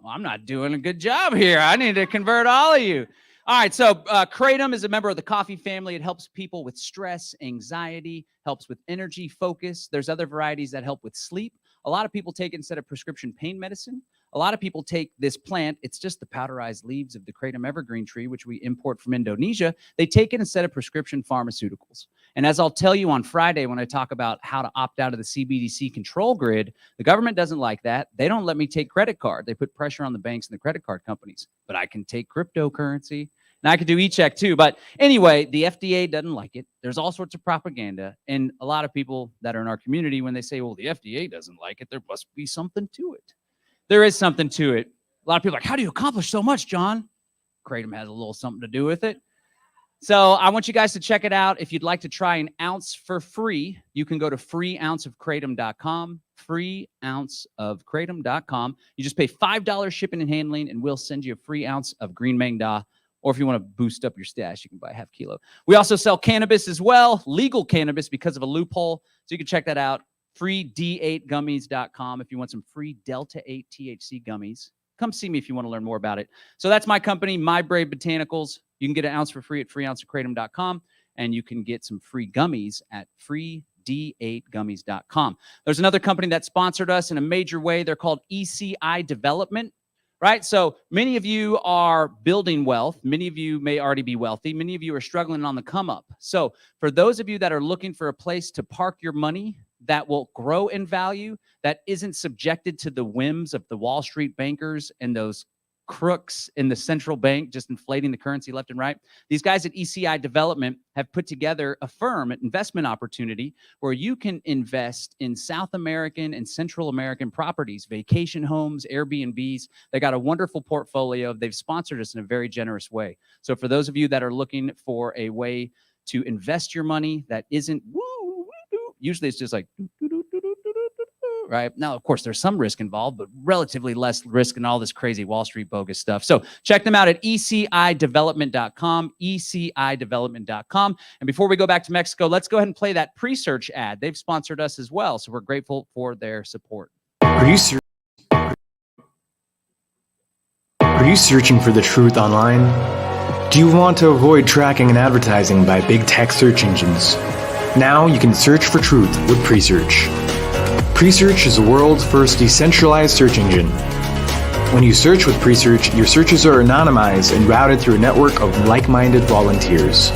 Well, I'm not doing a good job here. I need to convert all of you. All right, so Kratom is a member of the coffee family. It helps people with stress, anxiety, helps with energy, focus. There's other varieties that help with sleep. A lot of people take it instead of prescription pain medicine. A lot of people take this plant. It's just the powderized leaves of the Kratom evergreen tree, which we import from Indonesia. They take it instead of prescription pharmaceuticals. And as I'll tell you on Friday when I talk about how to opt out of the CBDC control grid, the government doesn't like that. They don't let me take credit card. They put pressure on the banks and the credit card companies. But I can take cryptocurrency. And I could do e-check too. But anyway, the FDA doesn't like it. There's all sorts of propaganda. And a lot of people that are in our community, when they say, well, the FDA doesn't like it, there must be something to it. There is something to it. A lot of people are like, how do you accomplish so much, John? Kratom has a little something to do with it. So I want you guys to check it out. If you'd like to try an ounce for free, you can go to freeounceofkratom.com, freeounceofkratom.com. You just pay $5 shipping and handling, and we'll send you a free ounce of green Mangda. Or if you want to boost up your stash, you can buy a half kilo. We also sell cannabis as well, legal cannabis because of a loophole. So you can check that out, freed8gummies.com if you want some free Delta 8 THC gummies. Come see me if you want to learn more about it. So that's my company, My Brave Botanicals. You can get an ounce for free at freeounceofkratom.com, and you can get some free gummies at freed8gummies.com. There's another company that sponsored us in a major way. They're called ECI Development. Right? So many of you are building wealth. Many of you may already be wealthy. Many of you are struggling on the come up. So for those of you that are looking for a place to park your money that will grow in value, that isn't subjected to the whims of the Wall Street bankers and those crooks in the central bank just inflating the currency left and right. These guys at ECI Development have put together a firm, an investment opportunity where you can invest in South American and Central American properties, vacation homes, Airbnbs. They got a wonderful portfolio. They've sponsored us in a very generous way. So for those of you that are looking for a way to invest your money that isn't usually it's just like right? Now, of course, there's some risk involved, but relatively less risk in all this crazy Wall Street bogus stuff. So check them out at ecidevelopment.com, ecidevelopment.com. And before we go back to Mexico, let's go ahead and play that Presearch ad. They've sponsored us as well, so we're grateful for their support. Are you searching for the truth online? Do you want to avoid tracking and advertising by big tech search engines? Now you can search for truth with Presearch. Presearch is the world's first decentralized search engine. When you search with Presearch, your searches are anonymized and routed through a network of like-minded volunteers.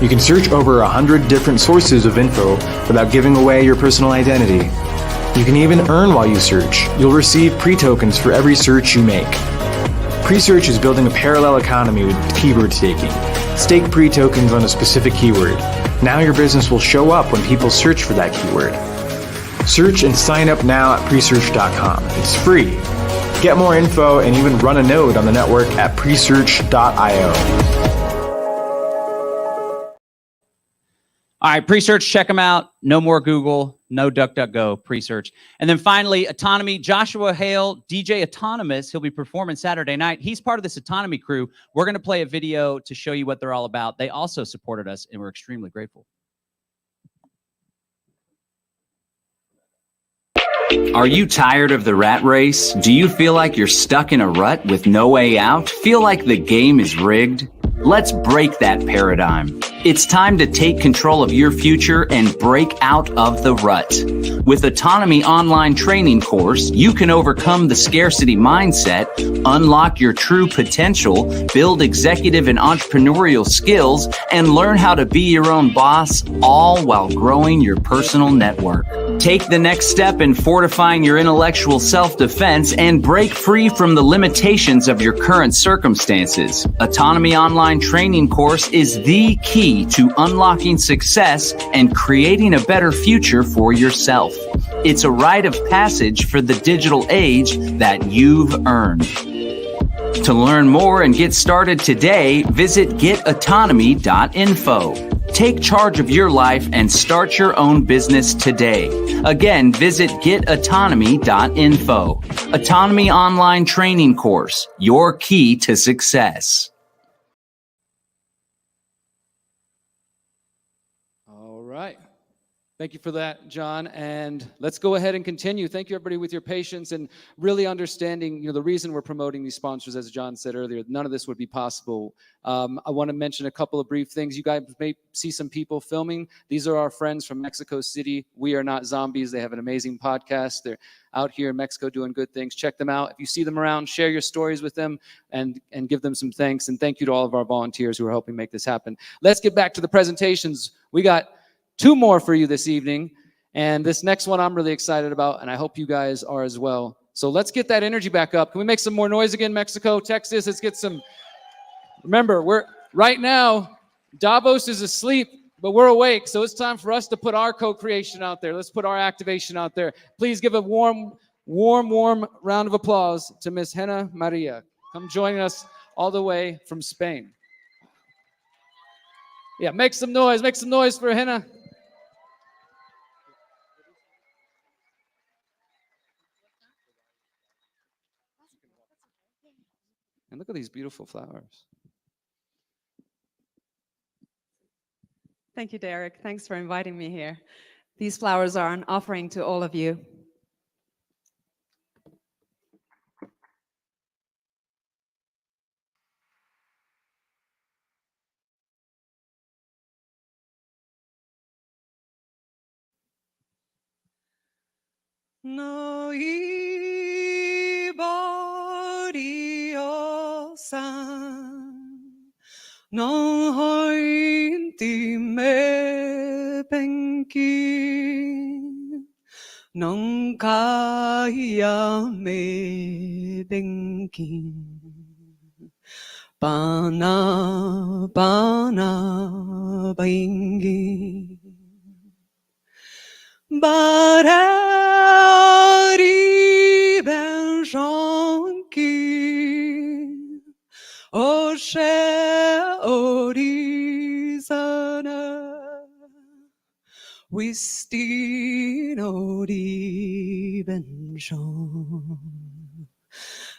You can search over 100 different sources of info without giving away your personal identity. You can even earn while you search. You'll receive pre-tokens for every search you make. Presearch is building a parallel economy with keyword staking. Stake pre-tokens on a specific keyword. Now your business will show up when people search for that keyword. Search and sign up now at Presearch.com. It's free. Get more info and even run a node on the network at Presearch.io. All right, Presearch, check them out. No more Google, no DuckDuckGo, Presearch. And then finally, Autonomy, Joshua Hale, DJ Autonomous. He'll be performing Saturday night. He's part of this Autonomy crew. We're going to play a video to show you what they're all about. They also supported us, and we're extremely grateful. Are you tired of the rat race? Do you feel like you're stuck in a rut with no way out? Feel like the game is rigged? Let's break that paradigm. It's time to take control of your future and break out of the rut. With Autonomy online training course, you can overcome the scarcity mindset, unlock your true potential, build executive and entrepreneurial skills, and learn how to be your own boss, all while growing your personal network. Take the next step in fortifying your intellectual self-defense and break free from the limitations of your current circumstances. Autonomy online training course is the key to unlocking success and creating a better future for yourself. It's a rite of passage for the digital age that you've earned. To learn more and get started today, visit getautonomy.info. Take charge of your life and start your own business today. Again, visit getautonomy.info. Autonomy online training course, your key to success. Thank you for that, John. And let's go ahead and continue. Thank you, everybody, with your patience and really understanding, the reason we're promoting these sponsors, as John said earlier, none of this would be possible. I want to mention a couple of brief things. You guys may see some people filming. These are our friends from Mexico City. We Are Not Zombies. They have an amazing podcast. They're out here in Mexico doing good things. Check them out. If you see them around, share your stories with them and give them some thanks. And thank you to all of our volunteers who are helping make this happen. Let's get back to the presentations. We got 2 more for you this evening. And this next one I'm really excited about, and I hope you guys are as well. So let's get that energy back up. Can we make some more noise again, Mexico, Texas? Let's get some. Remember, right now, Davos is asleep, but we're awake. So it's time for us to put our co-creation out there. Let's put our activation out there. Please give a warm round of applause to Miss Henna Maria. Come joining us all the way from Spain. Yeah, make some noise for Henna. And look at these beautiful flowers. Thank you, Derek. Thanks for inviting me here. These flowers are an offering to all of you. No ibari osan, no hointi me penki, non kaya me penki, bana bingi. Barari ben jonki, Oshe orizana, Wistin ori ben jon,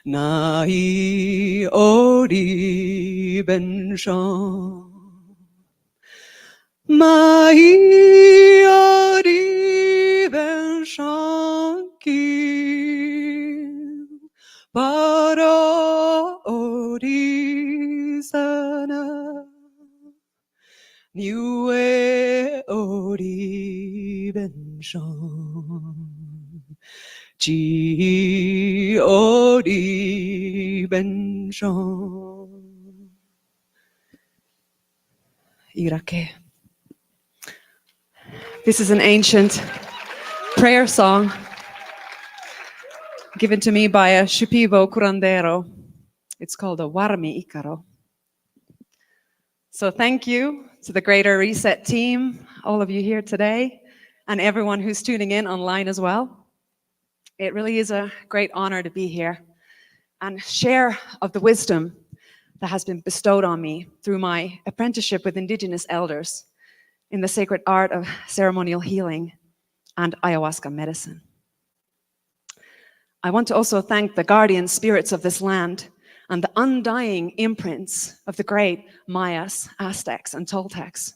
Nai ori ben jon. Mai ori ben shanki, para ori sana, niue ori ben shan, ji ori ben shan. Irake. This is an ancient prayer song given to me by a Shipibo curandero. It's called a Warmi Ikaro. So thank you to the Greater Reset team, all of you here today, and everyone who's tuning in online as well. It really is a great honor to be here and share of the wisdom that has been bestowed on me through my apprenticeship with Indigenous elders in the sacred art of ceremonial healing and ayahuasca medicine. I want to also thank the guardian spirits of this land and the undying imprints of the great Mayas, Aztecs, and Toltecs.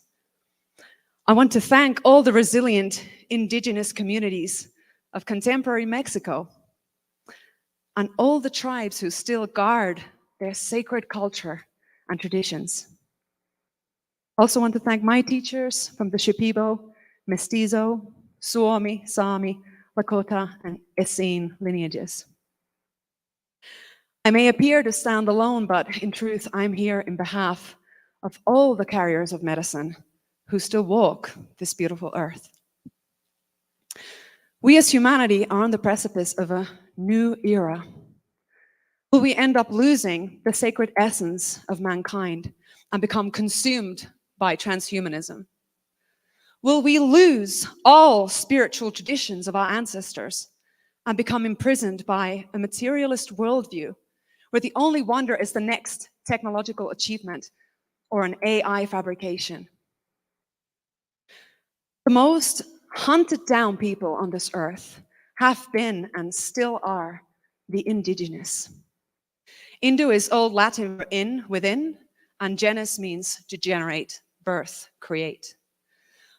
I want to thank all the resilient indigenous communities of contemporary Mexico and all the tribes who still guard their sacred culture and traditions. I also want to thank my teachers from the Shipibo, Mestizo, Suomi, Sami, Lakota, and Essene lineages. I may appear to stand alone, but in truth, I'm here in behalf of all the carriers of medicine who still walk this beautiful earth. We as humanity are on the precipice of a new era. Will we end up losing the sacred essence of mankind and become consumed by transhumanism? Will we lose all spiritual traditions of our ancestors and become imprisoned by a materialist worldview where the only wonder is the next technological achievement or an AI fabrication? The most hunted down people on this earth have been and still are the indigenous. Indo is Old Latin for in, within, and genus means to generate, birth, create.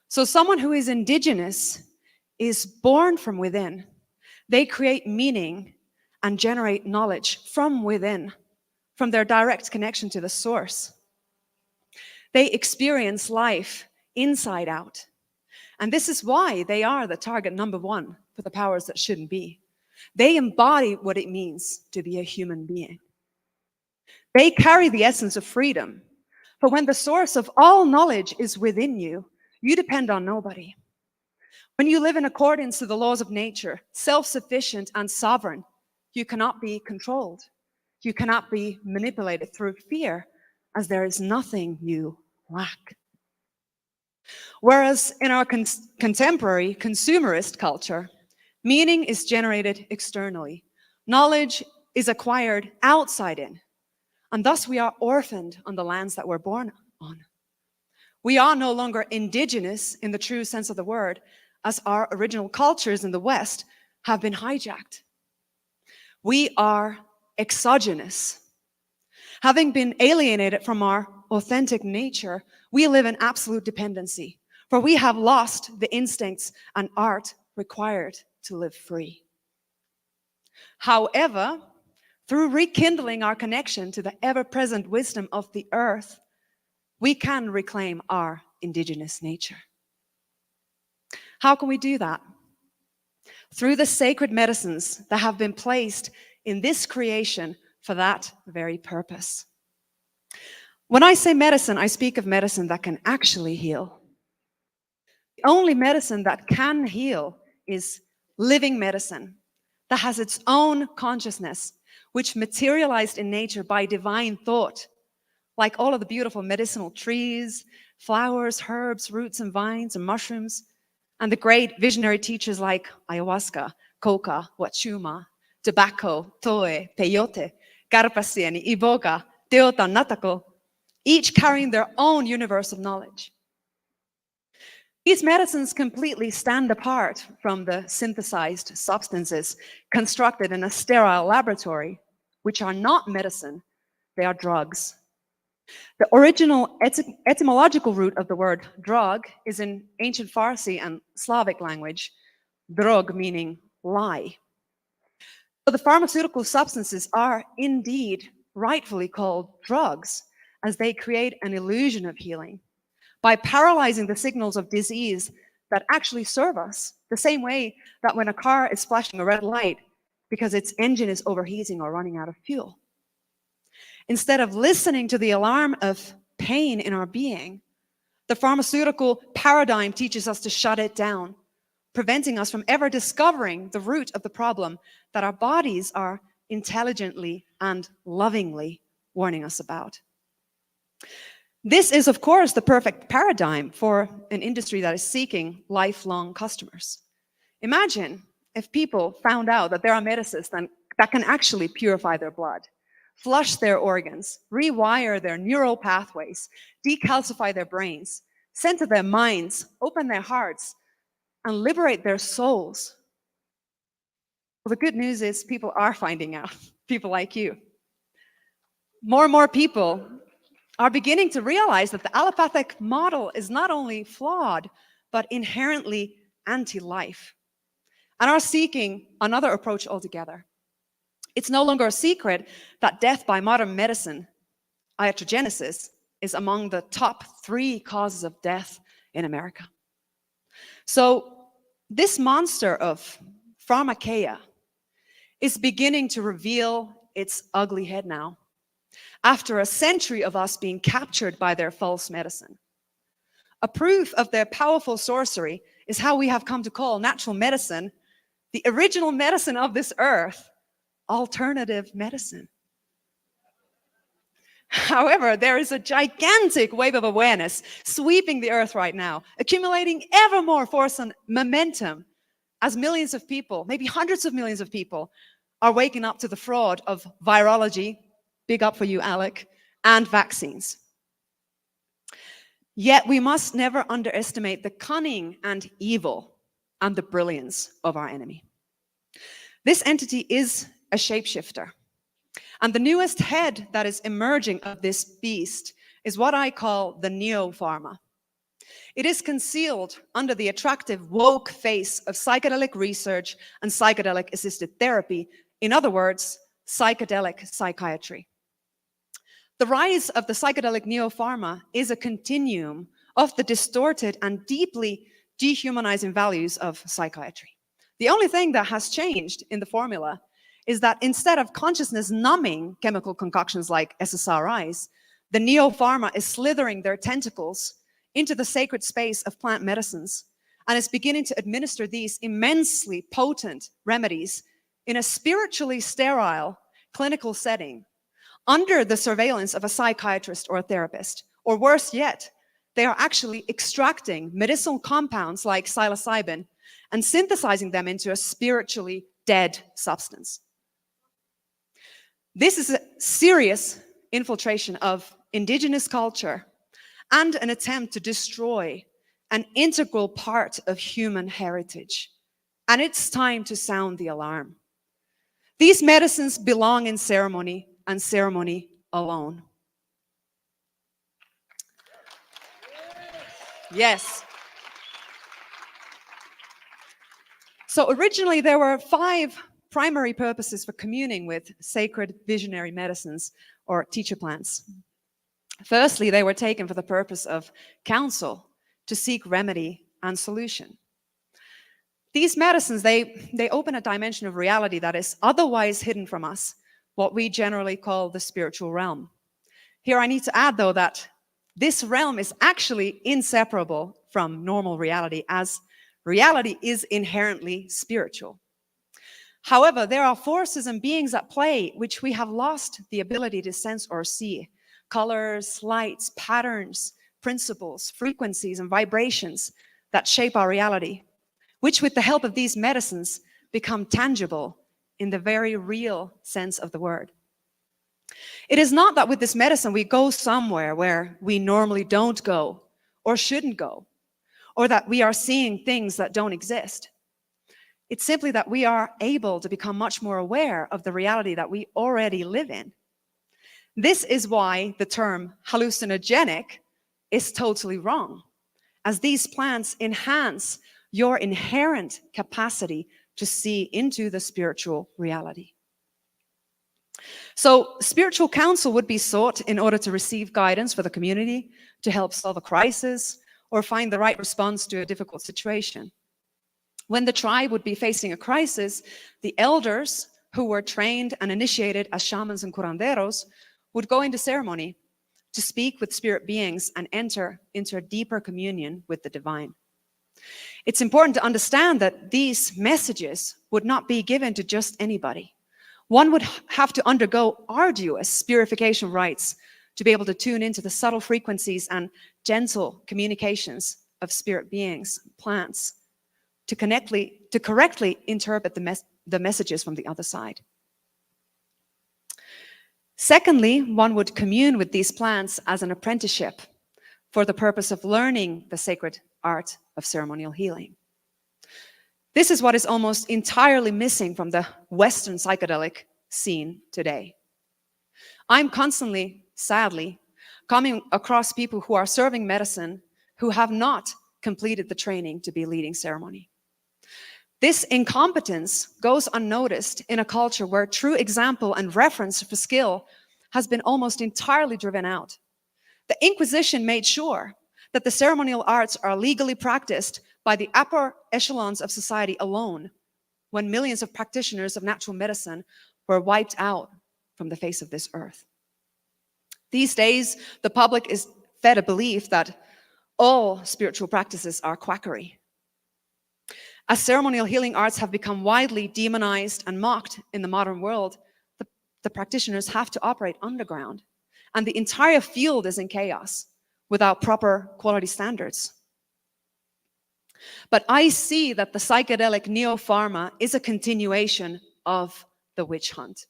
So someone who is indigenous is born from within. They create meaning and generate knowledge from within, from their direct connection to the source. They experience life inside out. And this is why they are the target number one for the powers that shouldn't be. They embody what it means to be a human being. They carry the essence of freedom. For when the source of all knowledge is within you, you depend on nobody. When you live in accordance to the laws of nature, self-sufficient and sovereign, you cannot be controlled. You cannot be manipulated through fear, as there is nothing you lack. Whereas in our contemporary consumerist culture, meaning is generated externally. Knowledge is acquired outside in. And thus we are orphaned on the lands that we're born on. We are no longer indigenous in the true sense of the word, as our original cultures in the West have been hijacked. We are exogenous. Having been alienated from our authentic nature, we live in absolute dependency, for we have lost the instincts and art required to live free. However, through rekindling our connection to the ever-present wisdom of the earth, we can reclaim our indigenous nature. How can we do that? Through the sacred medicines that have been placed in this creation for that very purpose. When I say medicine, I speak of medicine that can actually heal. The only medicine that can heal is living medicine that has its own consciousness, which materialized in nature by divine thought, like all of the beautiful medicinal trees, flowers, herbs, roots and vines and mushrooms, and the great visionary teachers like ayahuasca, coca, huachuma, tobacco, toe, peyote, carpasieni, iboga, teota, natako, each carrying their own universe of knowledge. These medicines completely stand apart from the synthesized substances constructed in a sterile laboratory, which are not medicine, they are drugs. The original etymological root of the word drug is in ancient Farsi and Slavic language, drog meaning lie. So the pharmaceutical substances are indeed rightfully called drugs, as they create an illusion of healing by paralyzing the signals of disease that actually serve us, the same way that when a car is flashing a red light because its engine is overheating or running out of fuel. Instead of listening to the alarm of pain in our being, the pharmaceutical paradigm teaches us to shut it down, preventing us from ever discovering the root of the problem that our bodies are intelligently and lovingly warning us about. This is, of course, the perfect paradigm for an industry that is seeking lifelong customers. Imagine if people found out that there are medicines that can actually purify their blood, flush their organs, rewire their neural pathways, decalcify their brains, center their minds, open their hearts, and liberate their souls. Well, the good news is people are finding out, people like you. More and more people are beginning to realize that the allopathic model is not only flawed, but inherently anti-life, and are seeking another approach altogether. It's no longer a secret that death by modern medicine, iatrogenesis, is among the top 3 causes of death in America. So this monster of pharmakeia is beginning to reveal its ugly head now, after a century of us being captured by their false medicine. A proof of their powerful sorcery is how we have come to call natural medicine, the original medicine of this earth, alternative medicine. However, there is a gigantic wave of awareness sweeping the earth right now, accumulating ever more force and momentum as millions of people, maybe hundreds of millions of people, are waking up to the fraud of virology, big up for you, Alec, and vaccines. Yet we must never underestimate the cunning and evil and the brilliance of our enemy. This entity is a shapeshifter. And the newest head that is emerging of this beast is what I call the neo-pharma. It is concealed under the attractive woke face of psychedelic research and psychedelic assisted therapy. In other words, psychedelic psychiatry. The rise of the psychedelic neo-pharma is a continuum of the distorted and deeply dehumanizing values of psychiatry. The only thing that has changed in the formula is that instead of consciousness numbing chemical concoctions like SSRIs, the neo-pharma is slithering their tentacles into the sacred space of plant medicines and is beginning to administer these immensely potent remedies in a spiritually sterile clinical setting under the surveillance of a psychiatrist or a therapist. Or worse yet, they are actually extracting medicinal compounds like psilocybin and synthesizing them into a spiritually dead substance. This is a serious infiltration of indigenous culture and an attempt to destroy an integral part of human heritage. And it's time to sound the alarm. These medicines belong in ceremony and ceremony alone. Yes. So originally there were 5 primary purposes for communing with sacred visionary medicines or teacher plants. Firstly, they were taken for the purpose of counsel, to seek remedy and solution. These medicines, they open a dimension of reality that is otherwise hidden from us, what we generally call the spiritual realm. Here I need to add, though, that this realm is actually inseparable from normal reality, as reality is inherently spiritual. However, there are forces and beings at play which we have lost the ability to sense or see. Colors, lights, patterns, principles, frequencies, and vibrations that shape our reality, which with the help of these medicines become tangible in the very real sense of the word. It is not that with this medicine we go somewhere where we normally don't go or shouldn't go, or that we are seeing things that don't exist. It's simply that we are able to become much more aware of the reality that we already live in. This is why the term hallucinogenic is totally wrong, as these plants enhance your inherent capacity to see into the spiritual reality. So spiritual counsel would be sought in order to receive guidance for the community, to help solve a crisis, or find the right response to a difficult situation. When the tribe would be facing a crisis, the elders, who were trained and initiated as shamans and curanderos, would go into ceremony to speak with spirit beings and enter into a deeper communion with the divine. It's important to understand that these messages would not be given to just anybody. One would have to undergo arduous purification rites to be able to tune into the subtle frequencies and gentle communications of spirit beings, plants, to correctly interpret the messages from the other side. Secondly, one would commune with these plants as an apprenticeship for the purpose of learning the sacred art of ceremonial healing. This is what is almost entirely missing from the Western psychedelic scene today. I'm constantly, sadly, coming across people who are serving medicine who have not completed the training to be leading ceremony. This incompetence goes unnoticed in a culture where true example and reference for skill has been almost entirely driven out. The Inquisition made sure that the ceremonial arts are legally practiced by the upper echelons of society alone, when millions of practitioners of natural medicine were wiped out from the face of this earth. These days, the public is fed a belief that all spiritual practices are quackery. As ceremonial healing arts have become widely demonized and mocked in the modern world, the practitioners have to operate underground, and the entire field is in chaos without proper quality standards. But I see that the psychedelic neo-pharma is a continuation of the witch hunt,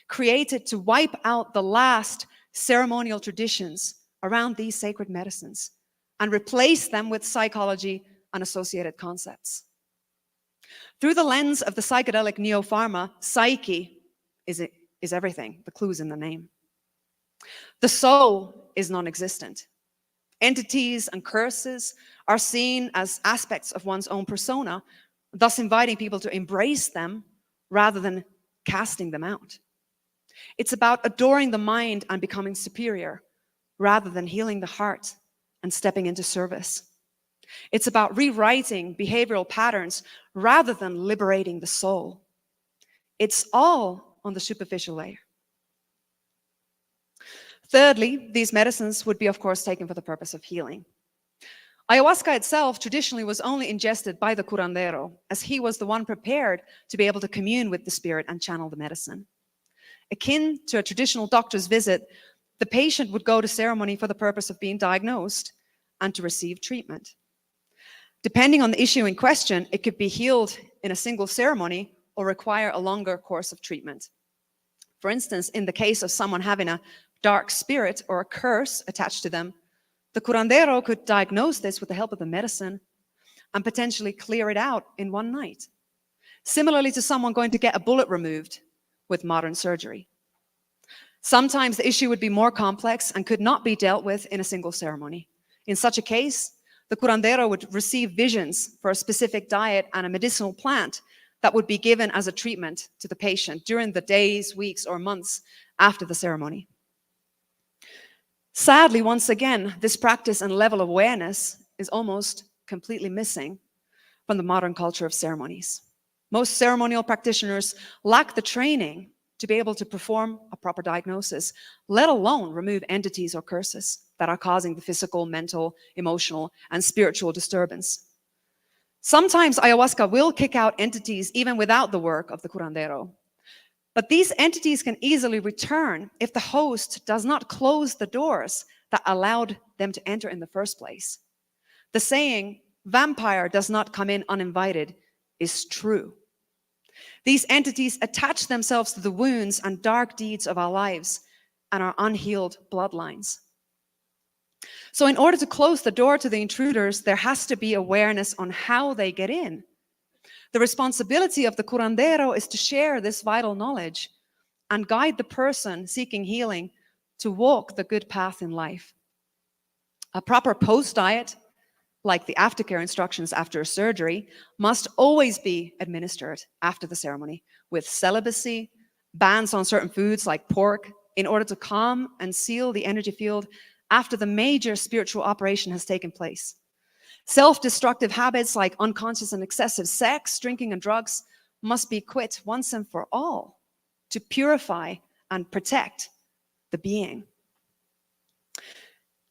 created to wipe out the last ceremonial traditions around these sacred medicines and replace them with psychology and associated concepts. Through the lens of the psychedelic neo-pharma, psyche is everything. The clue's in the name. The soul is non-existent. Entities and curses are seen as aspects of one's own persona, thus inviting people to embrace them rather than casting them out. It's about adoring the mind and becoming superior rather than healing the heart and stepping into service. It's about rewriting behavioral patterns rather than liberating the soul. It's all on the superficial layer. Thirdly, these medicines would be, of course, taken for the purpose of healing. Ayahuasca itself traditionally was only ingested by the curandero, as he was the one prepared to be able to commune with the spirit and channel the medicine. Akin to a traditional doctor's visit, the patient would go to ceremony for the purpose of being diagnosed and to receive treatment. Depending on the issue in question, it could be healed in a single ceremony or require a longer course of treatment. For instance, in the case of someone having a dark spirit or a curse attached to them, the curandero could diagnose this with the help of the medicine and potentially clear it out in one night. Similarly to someone going to get a bullet removed with modern surgery. Sometimes the issue would be more complex and could not be dealt with in a single ceremony. In such a case, the curandero would receive visions for a specific diet and a medicinal plant that would be given as a treatment to the patient during the days, weeks, or months after the ceremony. Sadly, once again, this practice and level of awareness is almost completely missing from the modern culture of ceremonies. Most ceremonial practitioners lack the training to be able to perform a proper diagnosis, let alone remove entities or curses that are causing the physical, mental, emotional, and spiritual disturbance. Sometimes ayahuasca will kick out entities even without the work of the curandero. But these entities can easily return if the host does not close the doors that allowed them to enter in the first place. The saying, vampire does not come in uninvited, is true. These entities attach themselves to the wounds and dark deeds of our lives and our unhealed bloodlines. So in order to close the door to the intruders, there has to be awareness on how they get in. The responsibility of the curandero is to share this vital knowledge and guide the person seeking healing to walk the good path in life. A proper post-diet, like the aftercare instructions after a surgery, must always be administered after the ceremony with celibacy, bans on certain foods like pork, in order to calm and seal the energy field after the major spiritual operation has taken place. Self-destructive habits like unconscious and excessive sex, drinking, and drugs must be quit once and for all to purify and protect the being.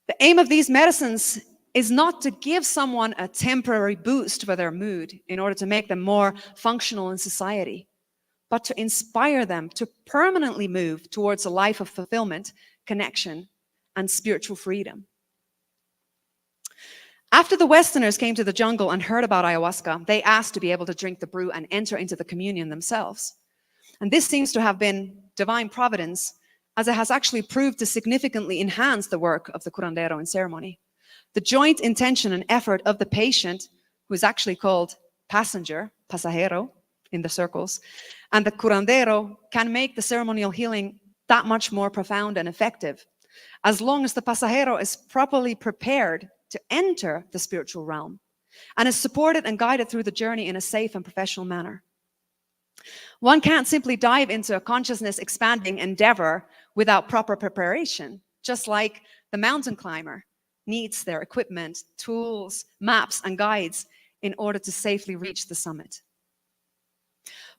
The aim of these medicines is not to give someone a temporary boost for their mood in order to make them more functional in society, but to inspire them to permanently move towards a life of fulfillment, connection, and spiritual freedom. After the Westerners came to the jungle and heard about ayahuasca, they asked to be able to drink the brew and enter into the communion themselves. And this seems to have been divine providence, as it has actually proved to significantly enhance the work of the curandero in ceremony. The joint intention and effort of the patient, who is actually called passenger, pasajero, in the circles, and the curandero can make the ceremonial healing that much more profound and effective, as long as the pasajero is properly prepared to enter the spiritual realm and is supported and guided through the journey in a safe and professional manner. One can't simply dive into a consciousness expanding endeavor without proper preparation, just like the mountain climber needs their equipment, tools, maps, and guides in order to safely reach the summit.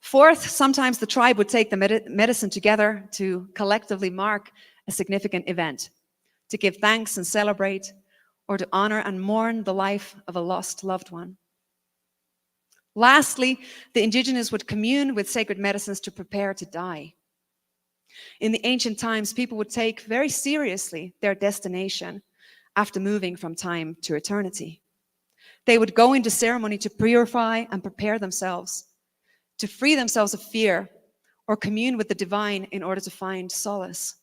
Fourth, sometimes the tribe would take the medicine together to collectively mark a significant event, to give thanks and celebrate, or to honor and mourn the life of a lost loved one. Lastly, the indigenous would commune with sacred medicines to prepare to die. In the ancient times, people would take very seriously their destination after moving from time to eternity. They would go into ceremony to purify and prepare themselves, to free themselves of fear, or commune with the divine in order to find solace.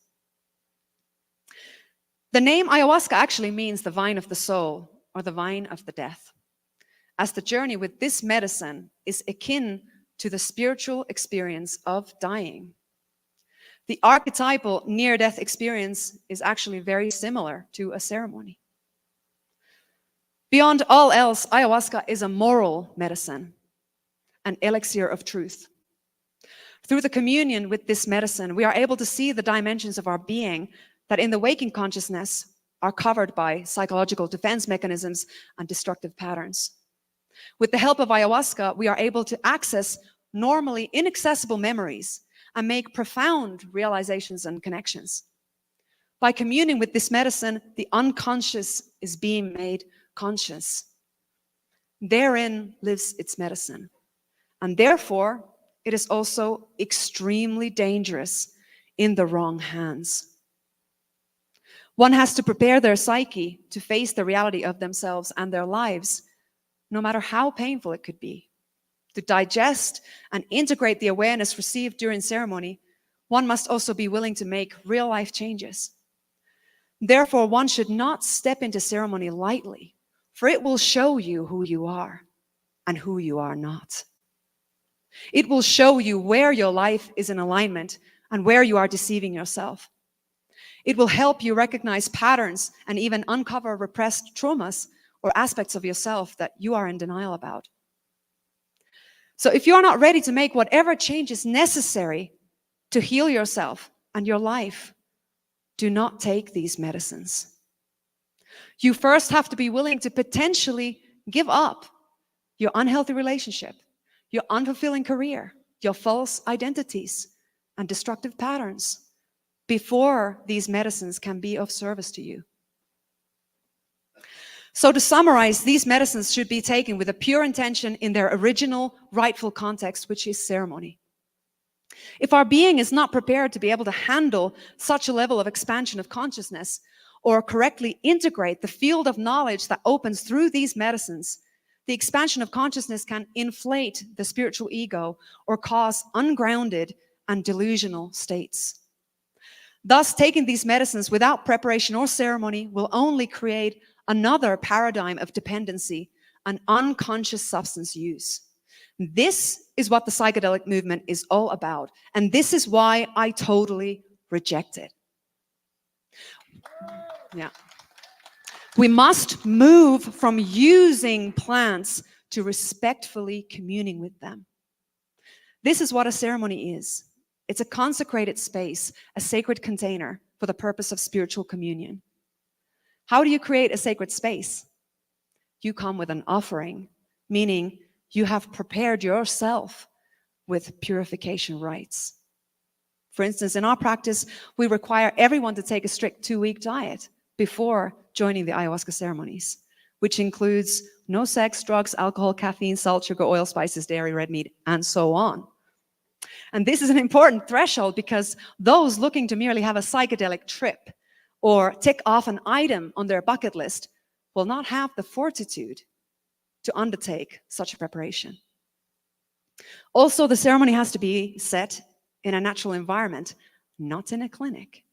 The name ayahuasca actually means the vine of the soul, or the vine of the death, as the journey with this medicine is akin to the spiritual experience of dying. The archetypal near-death experience is actually very similar to a ceremony. Beyond all else, ayahuasca is a moral medicine, an elixir of truth. Through the communion with this medicine, we are able to see the dimensions of our being that in the waking consciousness are covered by psychological defense mechanisms and destructive patterns. With the help of ayahuasca, we are able to access normally inaccessible memories and make profound realizations and connections. By communing with this medicine, the unconscious is being made conscious. Therein lives its medicine. And therefore, it is also extremely dangerous in the wrong hands. One has to prepare their psyche to face the reality of themselves and their lives, no matter how painful it could be. To digest and integrate the awareness received during ceremony, one must also be willing to make real-life changes. Therefore, one should not step into ceremony lightly, for it will show you who you are and who you are not. It will show you where your life is in alignment and where you are deceiving yourself. It will help you recognize patterns and even uncover repressed traumas or aspects of yourself that you are in denial about. So if you're not ready to make whatever changes necessary to heal yourself and your life, do not take these medicines. You first have to be willing to potentially give up your unhealthy relationship, your unfulfilling career, your false identities, and destructive patterns before these medicines can be of service to you. So to summarize, these medicines should be taken with a pure intention in their original rightful context, which is ceremony. If our being is not prepared to be able to handle such a level of expansion of consciousness or correctly integrate the field of knowledge that opens through these medicines, the expansion of consciousness can inflate the spiritual ego or cause ungrounded and delusional states. Thus, taking these medicines without preparation or ceremony will only create another paradigm of dependency and unconscious substance use. This is what the psychedelic movement is all about, and this is why I totally reject it. Yeah. We must move from using plants to respectfully communing with them. This is what a ceremony is. It's a consecrated space, a sacred container for the purpose of spiritual communion. How do you create a sacred space? You come with an offering, meaning you have prepared yourself with purification rites. For instance, in our practice, we require everyone to take a strict 2-week diet before joining the ayahuasca ceremonies, which includes no sex, drugs, alcohol, caffeine, salt, sugar, oil, spices, dairy, red meat, and so on. And this is an important threshold because those looking to merely have a psychedelic trip or tick off an item on their bucket list will not have the fortitude to undertake such a preparation. Also, the ceremony has to be set in a natural environment, not in a clinic.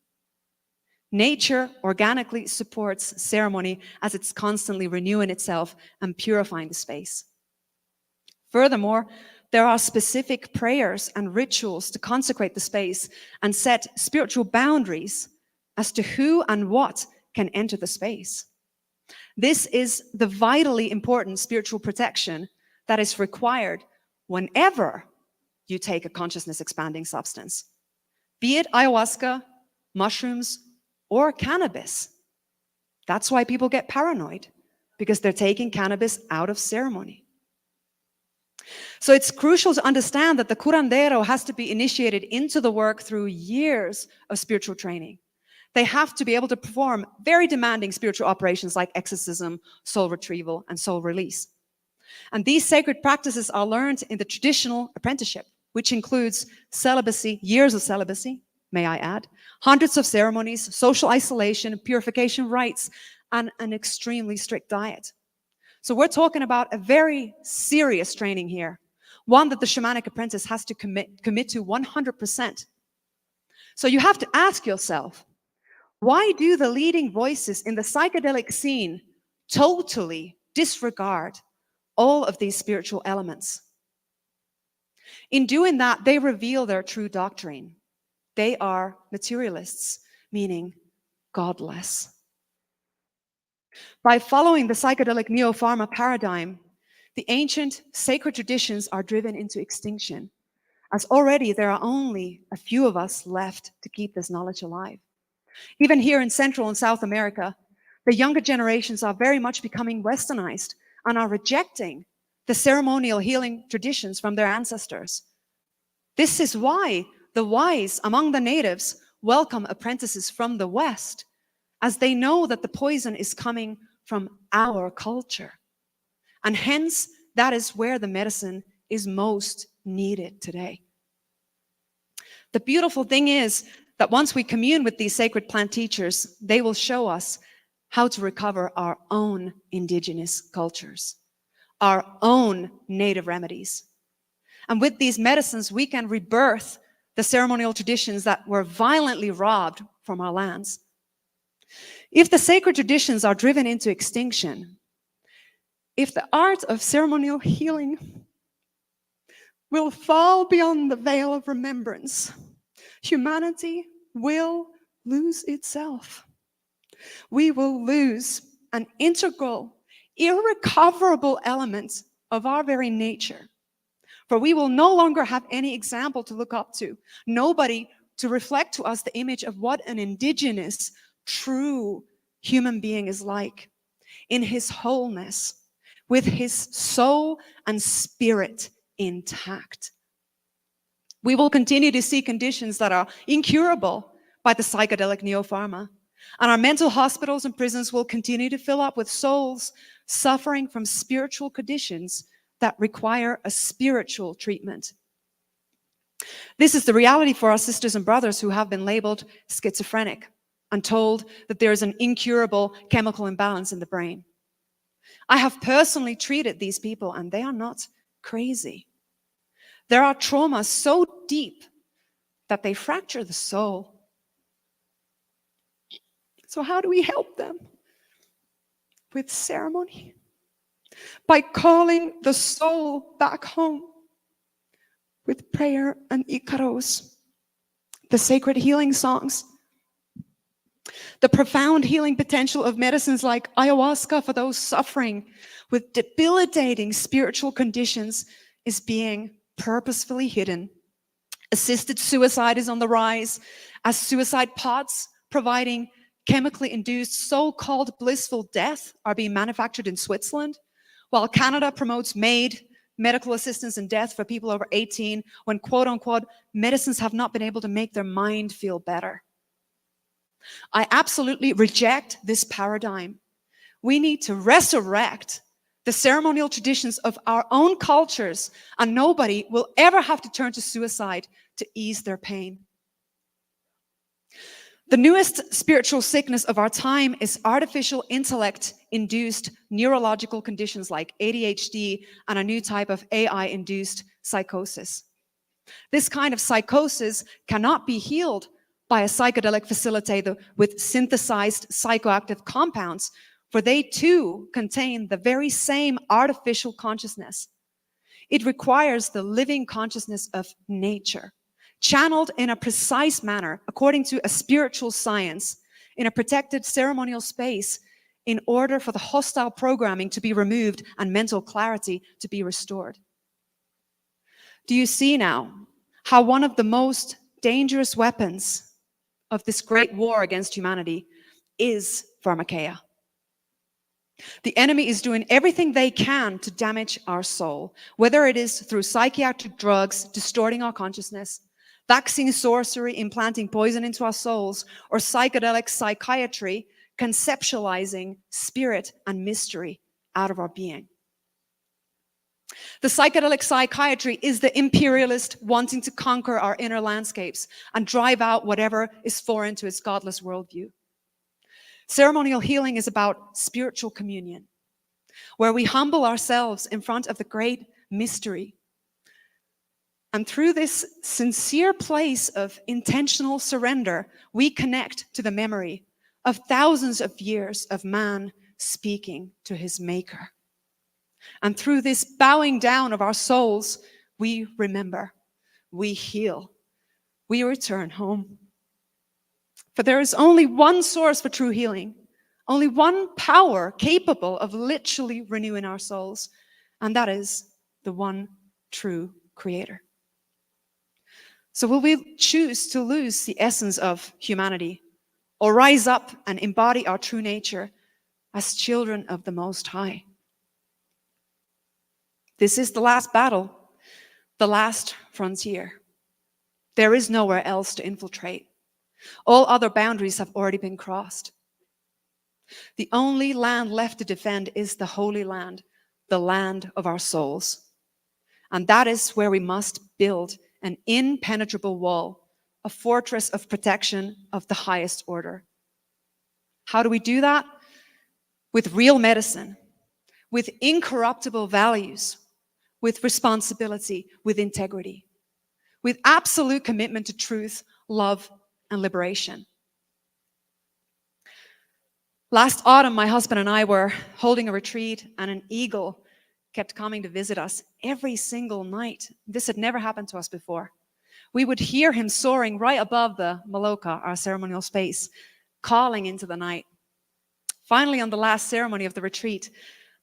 Nature organically supports ceremony as it's constantly renewing itself and purifying the space. Furthermore, there are specific prayers and rituals to consecrate the space and set spiritual boundaries as to who and what can enter the space. This is the vitally important spiritual protection that is required whenever you take a consciousness expanding substance, be it ayahuasca, mushrooms, or cannabis. That's why people get paranoid, because they're taking cannabis out of ceremony. So it's crucial to understand that the curandero has to be initiated into the work through years of spiritual training. They have to be able to perform very demanding spiritual operations like exorcism, soul retrieval, and soul release. And these sacred practices are learned in the traditional apprenticeship, which includes celibacy, years of celibacy, may I add, hundreds of ceremonies, social isolation, purification rites, and an extremely strict diet. So we're talking about a very serious training here, one that the shamanic apprentice has to commit to 100%. So you have to ask yourself, why do the leading voices in the psychedelic scene totally disregard all of these spiritual elements? In doing that, they reveal their true doctrine. They are materialists, meaning godless. By following the psychedelic neo-pharma paradigm, the ancient sacred traditions are driven into extinction, as already there are only a few of us left to keep this knowledge alive. Even here in Central and South America, the younger generations are very much becoming westernized and are rejecting the ceremonial healing traditions from their ancestors. This is why the wise among the natives welcome apprentices from the West, as they know that the poison is coming from our culture. And hence, that is where the medicine is most needed today. The beautiful thing is that once we commune with these sacred plant teachers, they will show us how to recover our own indigenous cultures, our own native remedies. And with these medicines, we can rebirth the ceremonial traditions that were violently robbed from our lands. If the sacred traditions are driven into extinction, if the art of ceremonial healing will fall beyond the veil of remembrance, humanity will lose itself. We will lose an integral, irrecoverable element of our very nature. For we will no longer have any example to look up to, nobody to reflect to us the image of what an indigenous, true human being is like in his wholeness, with his soul and spirit intact. We will continue to see conditions that are incurable by the psychedelic neo-pharma, and our mental hospitals and prisons will continue to fill up with souls suffering from spiritual conditions that require a spiritual treatment. This is the reality for our sisters and brothers who have been labeled schizophrenic and told that there is an incurable chemical imbalance in the brain. I have personally treated these people, and they are not crazy. There are traumas so deep that they fracture the soul. So how do we help them? With ceremony. By calling the soul back home with prayer and ikaros, the sacred healing songs. The profound healing potential of medicines like ayahuasca for those suffering with debilitating spiritual conditions is being purposefully hidden. Assisted suicide is on the rise, as suicide pods providing chemically induced so-called blissful death are being manufactured in Switzerland, while Canada promotes MAID, medical assistance in death for people over 18, when quote-unquote medicines have not been able to make their mind feel better. I absolutely reject this paradigm. We need to resurrect the ceremonial traditions of our own cultures, and nobody will ever have to turn to suicide to ease their pain. The newest spiritual sickness of our time is artificial intellect-induced neurological conditions like ADHD and a new type of AI-induced psychosis. This kind of psychosis cannot be healed by a psychedelic facilitator with synthesized psychoactive compounds, for they too contain the very same artificial consciousness. It requires the living consciousness of nature, channeled in a precise manner, according to a spiritual science, in a protected ceremonial space, in order for the hostile programming to be removed and mental clarity to be restored. Do you see now how one of the most dangerous weapons of this great war against humanity is pharmakeia? The enemy is doing everything they can to damage our soul, whether it is through psychiatric drugs distorting our consciousness, vaccine sorcery implanting poison into our souls, or psychedelic psychiatry conceptualizing spirit and mystery out of our being. The psychedelic psychiatry is the imperialist wanting to conquer our inner landscapes and drive out whatever is foreign to its godless worldview. Ceremonial healing is about spiritual communion, where we humble ourselves in front of the great mystery. And through this sincere place of intentional surrender, we connect to the memory of thousands of years of man speaking to his maker. And through this bowing down of our souls, we remember, we heal, we return home. For there is only one source for true healing, Only one power capable of literally renewing our souls, and that is the one true Creator. So will we choose to lose the essence of humanity, or rise up and embody our true nature as children of the Most High? This is the last battle, the last frontier. There is nowhere else to infiltrate. All other boundaries have already been crossed. The only land left to defend is the Holy Land, the land of our souls. And that is where we must build an impenetrable wall, a fortress of protection of the highest order. How do we do that? With real medicine, with incorruptible values, with responsibility, with integrity, with absolute commitment to truth, love, and liberation. Last autumn, my husband and I were holding a retreat, and an eagle kept coming to visit us every single night. This had never happened to us before. We would hear him soaring right above the Maloka, our ceremonial space, calling into the night. Finally, on the last ceremony of the retreat,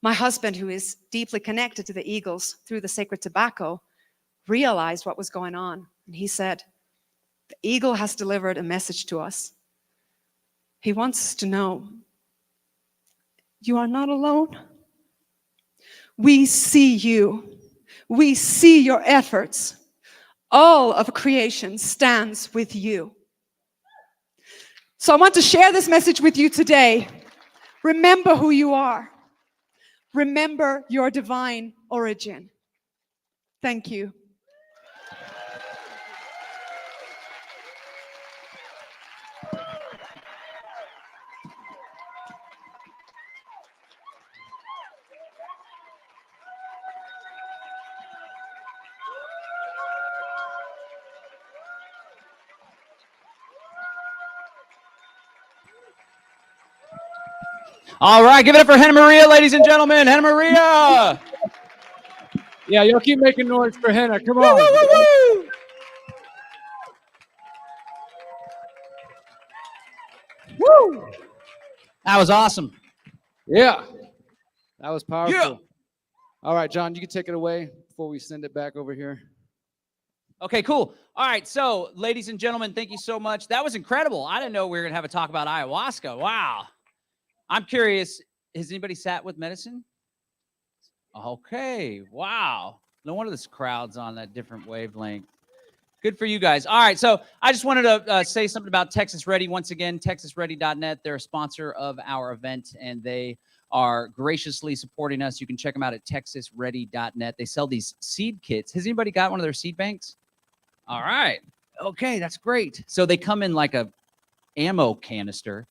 my husband, who is deeply connected to the eagles through the sacred tobacco, realized what was going on. And he said, "The eagle has delivered a message to us. He wants us to know, you are not alone. We see you. We see your efforts. All of creation stands with you." So I want to share this message with you today. Remember who you are. Remember your divine origin. Thank you. All right, give it up for Hannah Maria, ladies and gentlemen. Hannah Maria. Yeah, y'all keep making noise for Hannah. Come Woo, on. woo, woo, woo. Woo. That was awesome. Yeah, that was powerful. Yeah. All right, John, you can take it away before we send it back over here. Okay, cool. All right, so ladies and gentlemen, thank you so much. That was incredible. I didn't know we were going to have a talk about ayahuasca. Wow. I'm curious, has anybody sat with medicine? Okay, wow. No wonder this crowd's on that different wavelength. Good for you guys. All right, so I just wanted to say something about Texas Ready. Once again, texasready.net. They're a sponsor of our event, and they are graciously supporting us. You can check them out at texasready.net. They sell these seed kits. Has anybody got one of their seed banks? All right. Okay, that's great. So they come in like a ammo canister,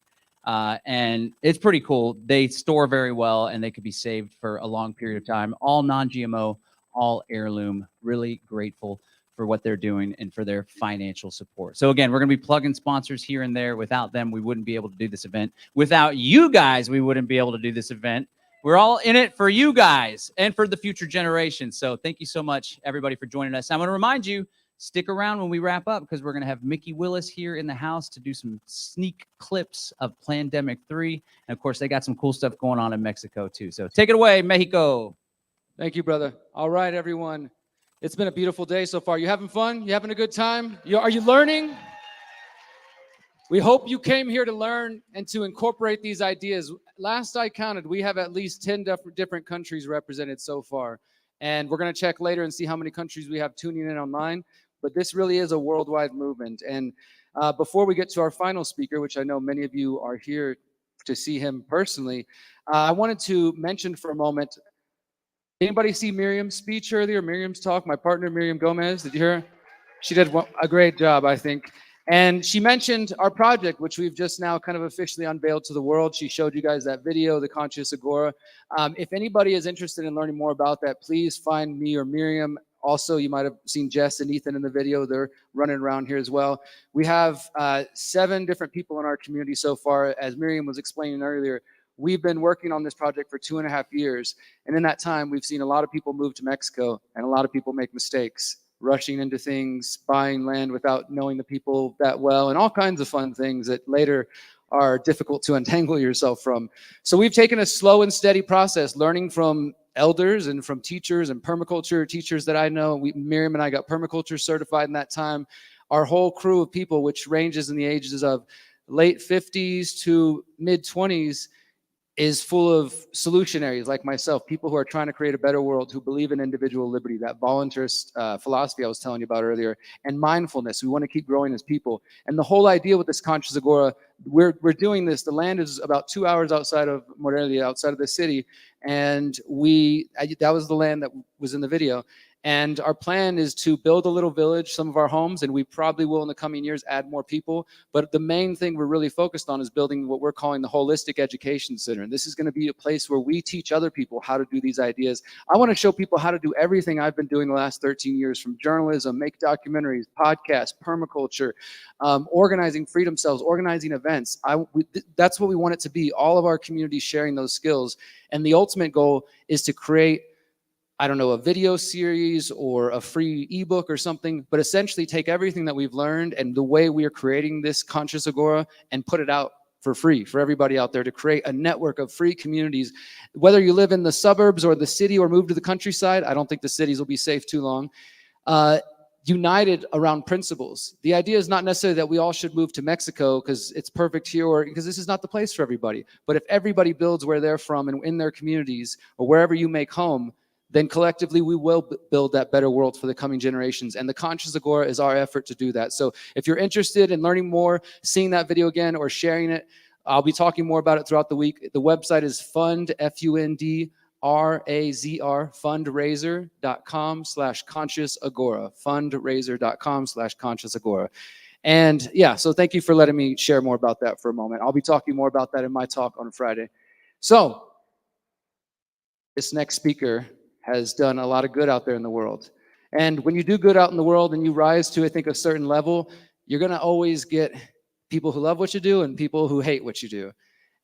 and it's pretty cool. They store very well, and they could be saved for a long period of time. All non-GMO, all heirloom. Really grateful for what they're doing and for their financial support. So again, we're going to be plugging sponsors here and there. Without them, we wouldn't be able to do this event. Without you guys, we wouldn't be able to do this event. We're all in it for you guys and for the future generations. So thank you so much, everybody, for joining us. I'm going to remind you, stick around when we wrap up, because we're going to have Mickey Willis here in the house to do some sneak clips of Plandemic 3. And of course, they got some cool stuff going on in Mexico too. So take it away, Mexico. Thank you, brother. All right, everyone. It's been a beautiful day so far. You having fun? You having a good time? Are you learning? We hope you came here to learn and to incorporate these ideas. Last I counted, we have at least 10 different countries represented so far. And we're going to check later and see how many countries we have tuning in online. But this really is a worldwide movement. And before we get to our final speaker, which I know many of you are here to see him personally, I wanted to mention for a moment, anybody see Miriam's speech earlier? Miriam's talk, my partner, Miriam Gomez, did you hear her? She did a great job, I think. And she mentioned our project, which we've just now kind of officially unveiled to the world. She showed you guys that video, the Conscious Agora. If anybody is interested in learning more about that, please find me or Miriam. Also, you might have seen Jess and Ethan in the video. They're running around here as well. We have 7 different people in our community so far. As Miriam was explaining earlier, we've been working on this project for 2.5 years. And in that time, we've seen a lot of people move to Mexico and a lot of people make mistakes, rushing into things, buying land without knowing the people that well, and all kinds of fun things that later are difficult to untangle yourself from. So we've taken a slow and steady process, learning from elders and from teachers and permaculture teachers that I know. Miriam and I got permaculture certified in that time. Our whole crew of people, which ranges in the ages of late 50s to mid 20s, is full of solutionaries like myself, people who are trying to create a better world, who believe in individual liberty, that voluntarist philosophy I was telling you about earlier, and mindfulness. We want to keep growing as people. And the whole idea with this Conscious Agora, we're doing this. The land is about 2 hours outside of Morelia, outside of the city. And that was the land that was in the video. And our plan is to build a little village, some of our homes, and we probably will in the coming years add more people. But the main thing we're really focused on is building what we're calling the Holistic Education Center. And this is going to be a place where we teach other people how to do these ideas. I want to show people how to do everything I've been doing the last 13 years, from journalism, make documentaries, podcasts, permaculture, organizing freedom cells, organizing events. That's what we want it to be, all of our communities sharing those skills. And the ultimate goal is to create, I don't know, a video series or a free ebook or something, but essentially take everything that we've learned and the way we are creating this Conscious Agora and put it out for free for everybody out there, to create a network of free communities. Whether you live in the suburbs or the city or move to the countryside, I don't think the cities will be safe too long, united around principles. The idea is not necessarily that we all should move to Mexico because it's perfect here, or because this is not the place for everybody. But if everybody builds where they're from and in their communities or wherever you make home, then collectively we will build that better world for the coming generations. And the Conscious Agora is our effort to do that. So if you're interested in learning more, seeing that video again, or sharing it, I'll be talking more about it throughout the week. The website is fundrazer, fundraiser.com/conscious agora, fundraiser.com/conscious agora. And yeah, so thank you for letting me share more about that for a moment. I'll be talking more about that in my talk on Friday. So this next speaker has done a lot of good out there in the world. And when you do good out in the world and you rise to, I think, a certain level, you're going to always get people who love what you do and people who hate what you do.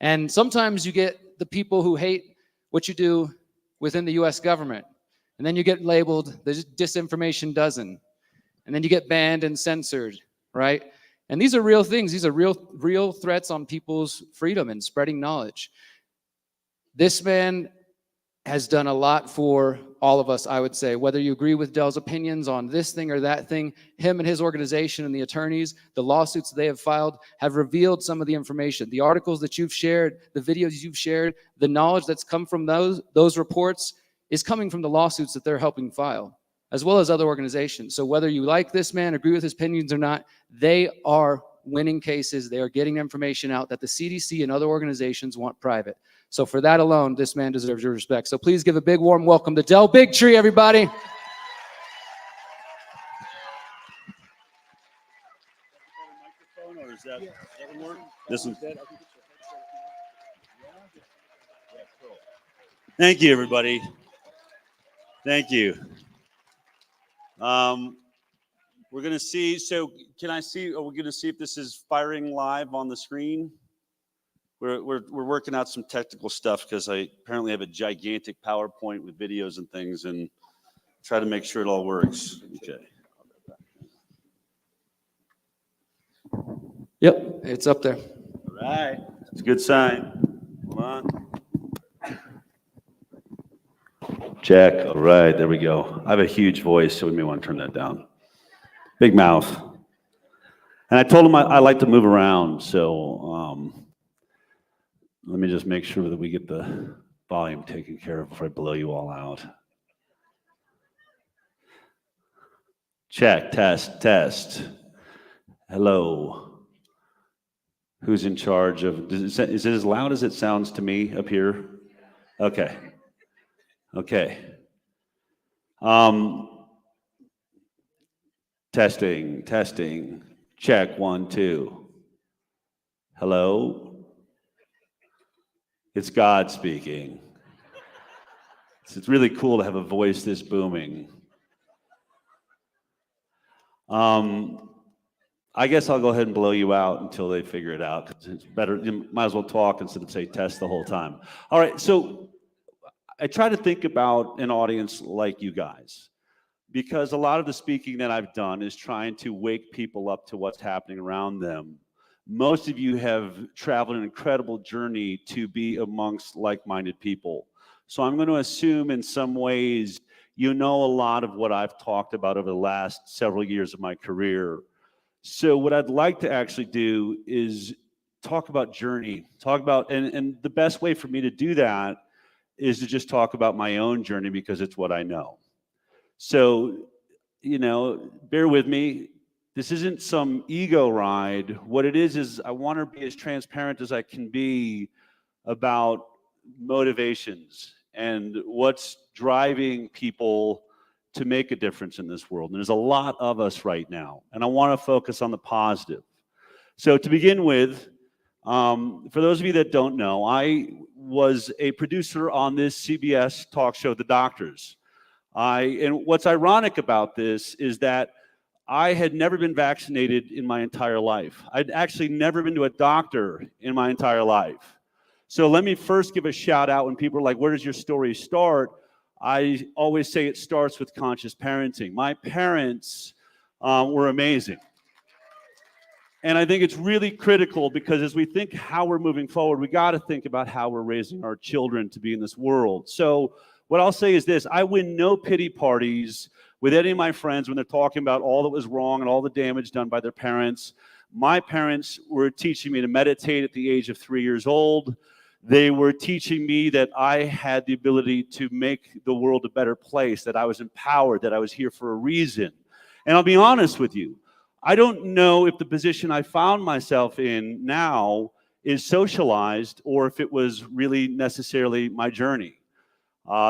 And sometimes you get the people who hate what you do within the US government. And then you get labeled the disinformation dozen. And then you get banned and censored, right? And these are real things. These are real threats on people's freedom and spreading knowledge. This man has done a lot for all of us, I would say. Whether you agree with Dell's opinions on this thing or that thing, him and his organization and the attorneys, the lawsuits they have filed have revealed some of the information. The articles that you've shared, the videos you've shared, the knowledge that's come from those reports is coming from the lawsuits that they're helping file, as well as other organizations. So whether you like this man, agree with his opinions or not, they are winning cases. They are getting information out that the CDC and other organizations want private. So for that alone, this man deserves your respect. So please give a big warm welcome to Del Bigtree, everybody. Thank you, everybody. Thank you. We're going to see, so can I see, are we going to see if this is firing live on the screen? We're working out some technical stuff because I apparently have a gigantic PowerPoint with videos and things, and try to make sure it all works. Okay. Yep, it's up there. All right. It's a good sign. Hold on. Check. All right, there we go. I have a huge voice, so we may want to turn that down. Big mouth. And I told him I like to move around, so let me just make sure that we get the volume taken care of before I blow you all out. Check, test. Hello. Who's in charge of, is it as loud as it sounds to me up here? Okay. Testing. Check, 1, 2. Hello? It's God speaking. It's really cool to have a voice this booming. I guess I'll go ahead and blow you out until they figure it out. It's better, you might as well talk instead of say test the whole time. All right, so I try to think about an audience like you guys, because a lot of the speaking that I've done is trying to wake people up to what's happening around them most of you have traveled an incredible journey to be amongst like-minded people. So I'm going to assume in some ways you know a lot of what I've talked about over the last several years of my career. So what I'd like to actually do is talk about journey, and the best way for me to do that is to just talk about my own journey because it's what I know. So, you know, bear with me. This isn't some ego ride. What it is I want to be as transparent as I can be about motivations and what's driving people to make a difference in this world. And there's a lot of us right now, and I want to focus on the positive. So to begin with, for those of you that don't know, I was a producer on this CBS talk show, The Doctors. And what's ironic about this is that I had never been vaccinated in my entire life. I'd actually never been to a doctor in my entire life. So let me first give a shout out when people are like, where does your story start? I always say it starts with conscious parenting. My parents were amazing. And I think it's really critical because as we think how we're moving forward, we got to think about how we're raising our children to be in this world. So what I'll say is this: I win no pity parties with any of my friends when they're talking about all that was wrong and all the damage done by their parents. My parents were teaching me to meditate at the age of 3 years old. They were teaching me that I had the ability to make the world a better place, that I was empowered, that I was here for a reason. And I'll be honest with you, I don't know if the position I found myself in now is socialized or if it was really necessarily my journey.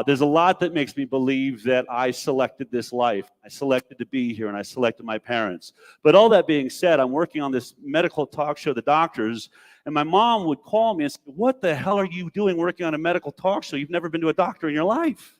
There's a lot that makes me believe that I selected this life. I selected to be here, and I selected my parents. But all that being said, I'm working on this medical talk show, The Doctors, and my mom would call me and say, what the hell are you doing working on a medical talk show? You've never been to a doctor in your life.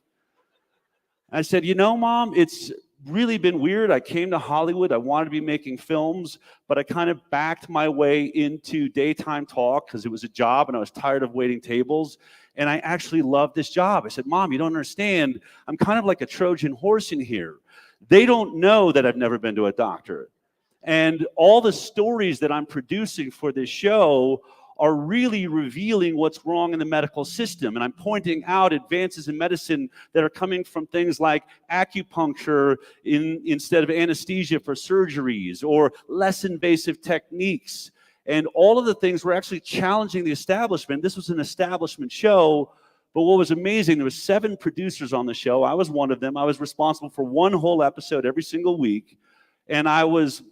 I said, you know, Mom, it's really been weird. I came to Hollywood. I wanted to be making films, but I kind of backed my way into daytime talk because it was a job and I was tired of waiting tables. And I actually loved this job. I said, Mom, you don't understand. I'm kind of like a Trojan horse in here. They don't know that I've never been to a doctor. And all the stories that I'm producing for this show are really revealing what's wrong in the medical system. And I'm pointing out advances in medicine that are coming from things like acupuncture instead of anesthesia for surgeries, or less invasive techniques. And all of the things were actually challenging the establishment. This was an establishment show, but what was amazing, there were 7 producers on the show. I was one of them. I was responsible for one whole episode every single week. And I was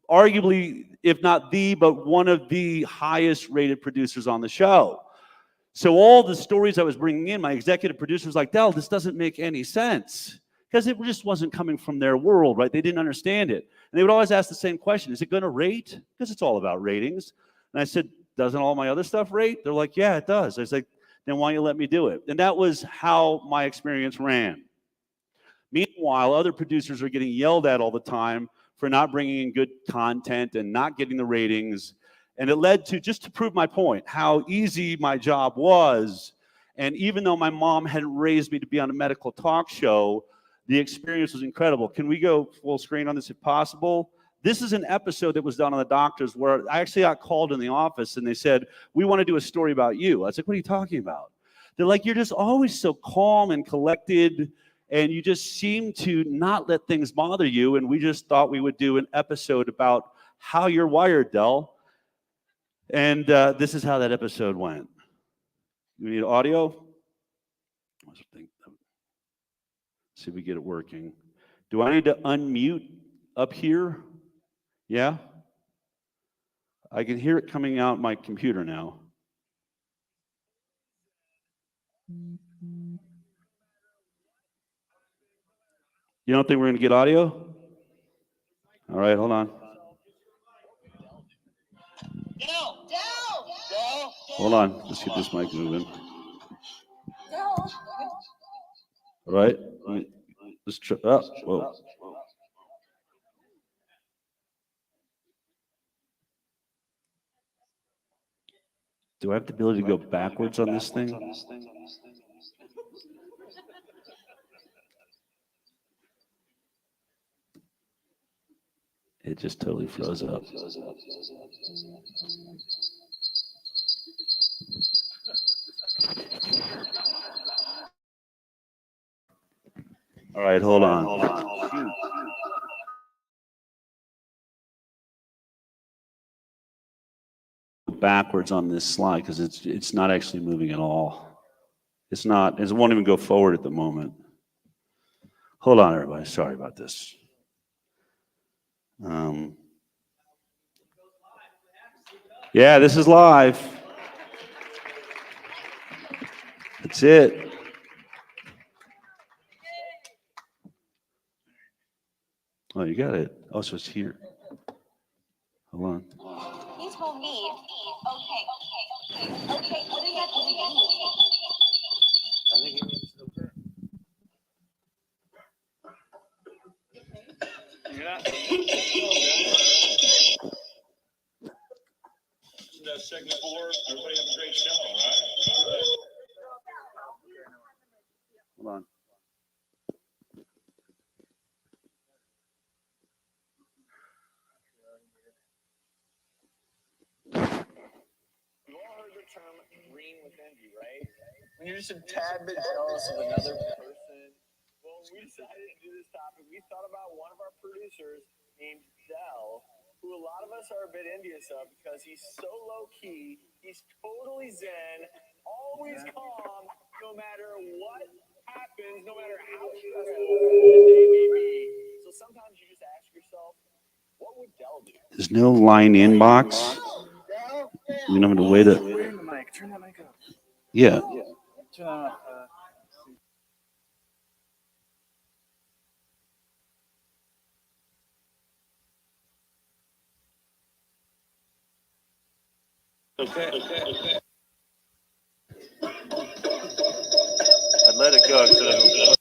arguably, if not the, but one of the highest rated producers on the show. So all the stories I was bringing in, my executive producer was like, Del, this doesn't make any sense. Because it just wasn't coming from their world, right? They didn't understand it. And they would always ask the same question, is it going to rate? Because it's all about ratings. And I said, doesn't all my other stuff rate? They're like, yeah, it does. I was like, then why don't you let me do it? And that was how my experience ran. Meanwhile, other producers are getting yelled at all the time for not bringing in good content and not getting the ratings. And it led to, just to prove my point, how easy my job was. And even though my mom hadn't raised me to be on a medical talk show, the experience was incredible. Can we go full screen on this if possible? This is an episode that was done on The Doctors where I actually got called in the office and they said, we want to do a story about you. I was like, what are you talking about? They're like, you're just always so calm and collected, and you just seem to not let things bother you. And we just thought we would do an episode about how you're wired, Del. And this is how that episode went. You need audio? See if we get it working. Do I need to unmute up here? Yeah? I can hear it coming out my computer now. You don't think we're going to get audio? All right, hold on. Hold on, let's get this mic moving. All right, let's try. Oh, whoa. Do I have the ability to go backwards on this thing? It just totally froze up. All right, hold on. Backwards on this slide because it's not actually moving at all. It's not. It won't even go forward at the moment. Hold on, everybody. Sorry about this. Yeah, this is live. That's it. Oh, you got it. Oh, so it's here. Hold on. He told me, okay, what do you got? I think he means okay. That's segment 4. Everybody have a great show, all right? Hold on. You all heard the term green with envy, right? When you're just a tad bit jealous of another person. Well, when we decided to do this topic, we thought about one of our producers named Dell, who a lot of us are a bit envious of because he's so low-key, he's totally zen, always calm, no matter what happens, no matter how stressful the day may be. So sometimes you just ask yourself, what would Dell do? There's no line in box. You know the way to. Turn the mic. Turn that mic up. Yeah. Turn that up. Okay. I'd let it go because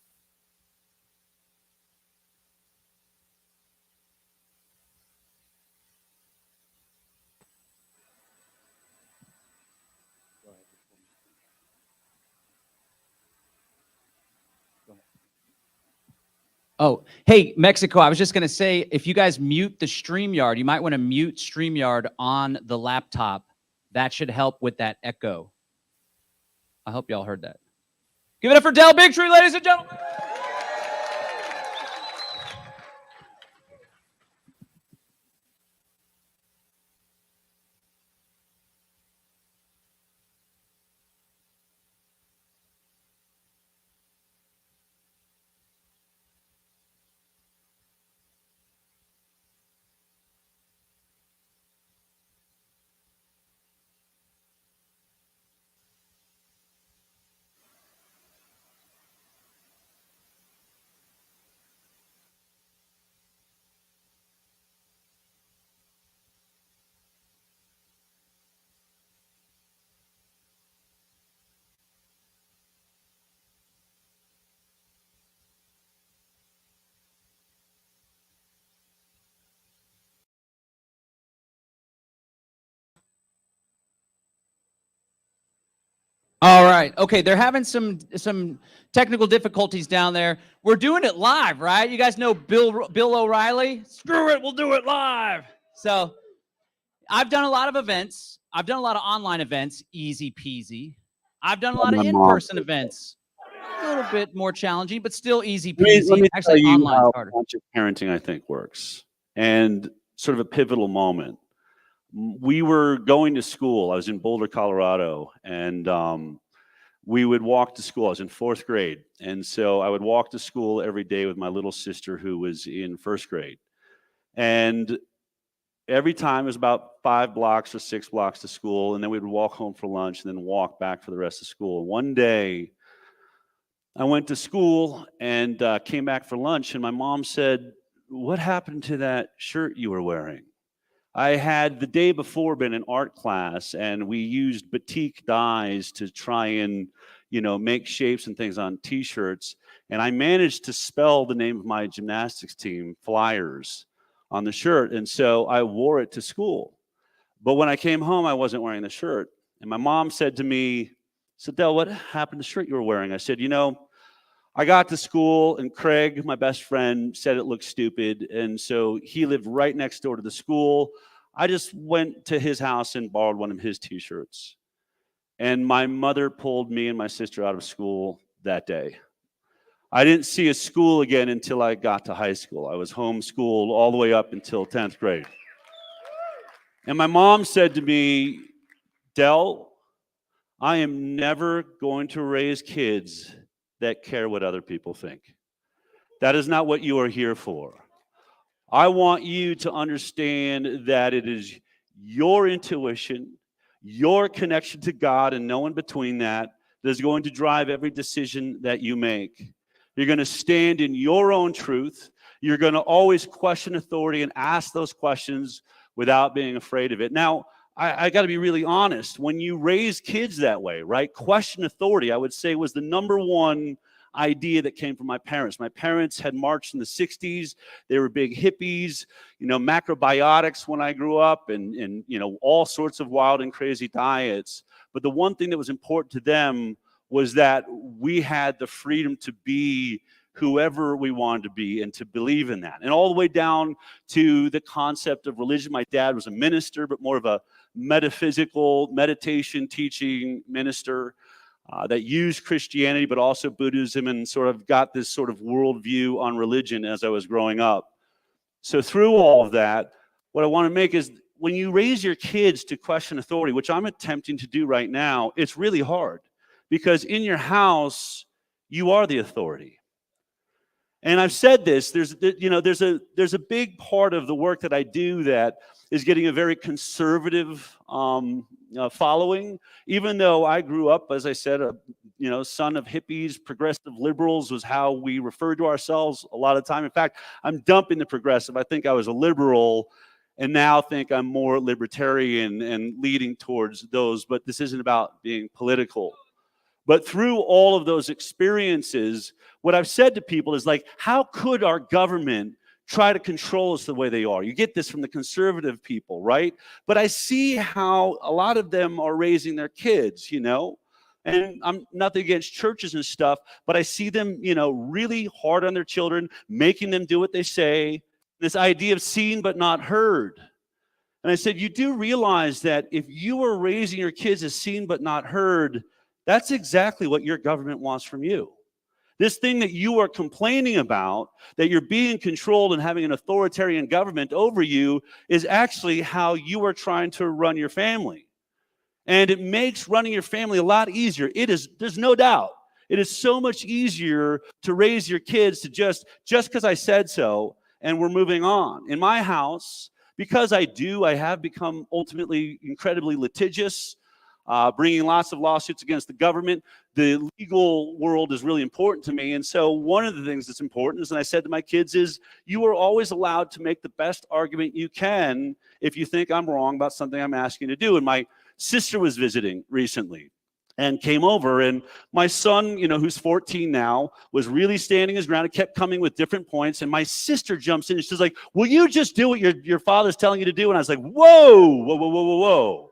Oh, hey, Mexico, I was just going to say, if you guys mute the StreamYard, you might want to mute StreamYard on the laptop. That should help with that echo. I hope y'all heard that. Give it up for Del Bigtree, ladies and gentlemen. All right. Okay, they're having some technical difficulties down there. We're doing it live, right? You guys know Bill O'Reilly? Screw it, we'll do it live. So I've done a lot of events. I've done a lot of online events, easy peasy. I've done a lot of in-person events, a little bit more challenging, but still easy peasy. let me tell Actually, you online how harder. conscious parenting, I think, works. And sort of a pivotal moment. We were going to school. I was in Boulder, Colorado, and we would walk to school. I was in 4th grade. And so I would walk to school every day with my little sister who was in 1st grade. And every time it was about 5 blocks or 6 blocks to school. And then we'd walk home for lunch and then walk back for the rest of school. One day, I went to school and came back for lunch. And my mom said, "What happened to that shirt you were wearing?" I had the day before been in art class and we used batik dyes to try and, make shapes and things on t-shirts. And I managed to spell the name of my gymnastics team, Flyers, on the shirt. And so I wore it to school. But when I came home, I wasn't wearing the shirt. And my mom said to me, "So Del, what happened to the shirt you were wearing?" I said, I got to school, and Craig, my best friend, said it looked stupid, and so he lived right next door to the school. I just went to his house and borrowed one of his t-shirts. And my mother pulled me and my sister out of school that day. I didn't see a school again until I got to high school. I was homeschooled all the way up until 10th grade. And my mom said to me, Del, I am never going to raise kids that care what other people think. That is not what you are here for. I want you to understand that it is your intuition, your connection to God, and no one between that is going to drive every decision that you make. You're going to stand in your own truth. You're going to always question authority and ask those questions without being afraid of it. Now, I got to be really honest. When you raise kids that way, right, question authority, I would say, was the number one idea that came from my parents. My parents had marched in the 60s. They were big hippies, macrobiotics when I grew up, and all sorts of wild and crazy diets. But the one thing that was important to them was that we had the freedom to be whoever we wanted to be and to believe in that. And all the way down to the concept of religion. My dad was a minister, but more of a metaphysical, meditation teaching minister that used Christianity, but also Buddhism, and sort of got this sort of worldview on religion as I was growing up. So through all of that, what I want to make is when you raise your kids to question authority, which I'm attempting to do right now, it's really hard because in your house, you are the authority. And I've said this, there's a big part of the work that I do that is getting a very conservative following. Even though I grew up, as I said, son of hippies, progressive liberals was how we referred to ourselves a lot of time. In fact, I'm dumping the progressive. I think I was a liberal and now think I'm more libertarian and leading towards those. But this isn't about being political. But through all of those experiences, what I've said to people is like, how could our government try to control us the way they are? You get this from the conservative people, right? But I see how a lot of them are raising their kids, and I'm nothing against churches and stuff, but I see them, really hard on their children, making them do what they say, this idea of seen but not heard. And I said, you do realize that if you are raising your kids as seen but not heard, that's exactly what your government wants from you. This thing that you are complaining about, that you're being controlled and having an authoritarian government over you, is actually how you are trying to run your family. And it makes running your family a lot easier. There's no doubt. It is so much easier to raise your kids to just because I said so, and we're moving on. In my house, because I have become ultimately incredibly litigious, bringing lots of lawsuits against the government. The legal world is really important to me. And so one of the things that's important is, and I said to my kids, is you are always allowed to make the best argument you can if you think I'm wrong about something I'm asking you to do. And my sister was visiting recently and came over, and my son, who's 14 now, was really standing his ground and kept coming with different points. And my sister jumps in and she's like, will you just do what your father's telling you to do? And I was like, whoa.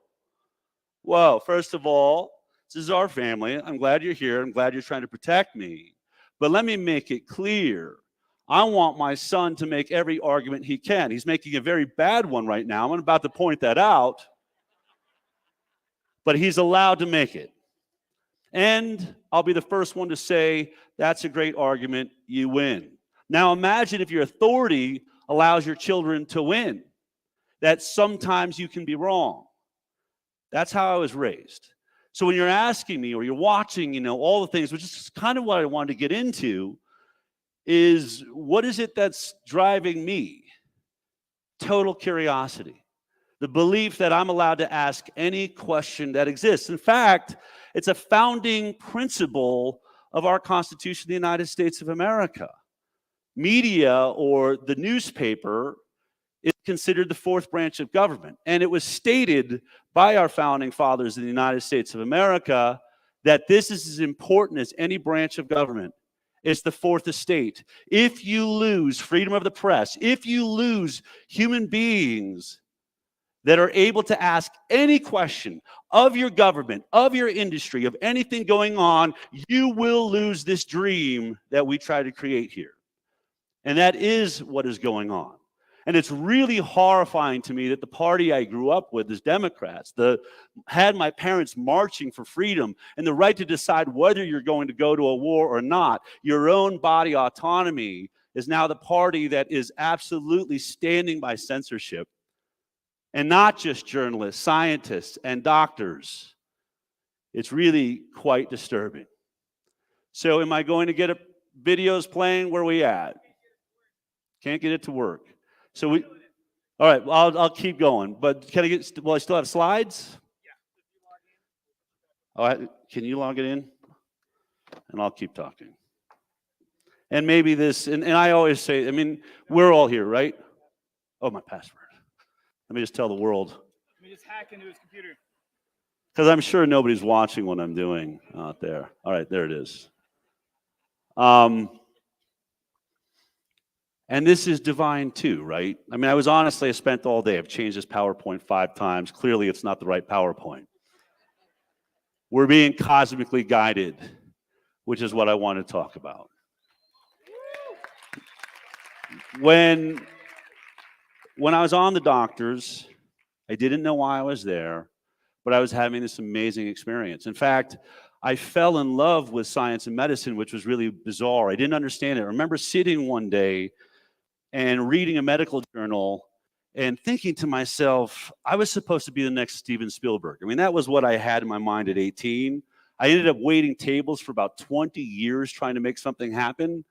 Well, first of all, this is our family. I'm glad you're here. I'm glad you're trying to protect me. But let me make it clear. I want my son to make every argument he can. He's making a very bad one right now. I'm about to point that out. But he's allowed to make it. And I'll be the first one to say, that's a great argument. You win. Now imagine if your authority allows your children to win. That sometimes you can be wrong. That's how I was raised. So when you're asking me or you're watching, all the things, which is kind of what I wanted to get into, is what is it that's driving me? Total curiosity. The belief that I'm allowed to ask any question that exists. In fact, it's a founding principle of our Constitution of the United States of America. Media, or the newspaper, is considered the fourth branch of government. And it was stated by our founding fathers in the United States of America that this is as important as any branch of government. It's the fourth estate. If you lose freedom of the press, if you lose human beings, that are able to ask any question of your government, of your industry, of anything going on, you will lose this dream that we try to create here. And that is what is going on. And it's really horrifying to me that the party I grew up with is Democrats, had my parents marching for freedom and the right to decide whether you're going to go to a war or not. Your own body autonomy is now the party that is absolutely standing by censorship. And not just journalists, scientists, and doctors. It's really quite disturbing. So am I going to get videos playing? Where are we at? Can't get it to work. So all right, well, I'll keep going. But can I get, well, I still have slides? Oh, can you log it in? And I'll keep talking. And maybe this, and I always say, I mean, we're all here, right? Oh, my password. Let me just tell the world. Let me just hack into his computer. Because I'm sure nobody's watching what I'm doing out there. All right, there it is. And this is divine too, right? I mean, I spent all day. I've changed this PowerPoint 5 times. Clearly, it's not the right PowerPoint. We're being cosmically guided, which is what I want to talk about. When I was on the doctors, I didn't know why I was there, but I was having this amazing experience. In fact, I fell in love with science and medicine, which was really bizarre. I didn't understand it. I remember sitting one day and reading a medical journal and thinking to myself, I was supposed to be the next Steven Spielberg. I mean, that was what I had in my mind at 18. I ended up waiting tables for about 20 years trying to make something happen.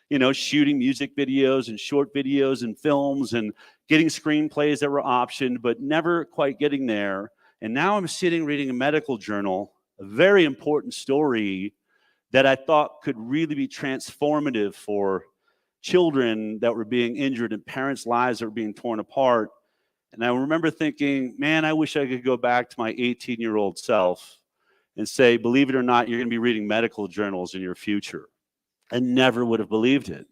You know, shooting music videos and short videos and films and getting screenplays that were optioned, but never quite getting there. And now I'm sitting reading a medical journal, a very important story that I thought could really be transformative for children that were being injured and parents' lives that were being torn apart. And I remember thinking, man, I wish I could go back to my 18-year-old self and say, believe it or not, you're going to be reading medical journals in your future. I never would have believed it,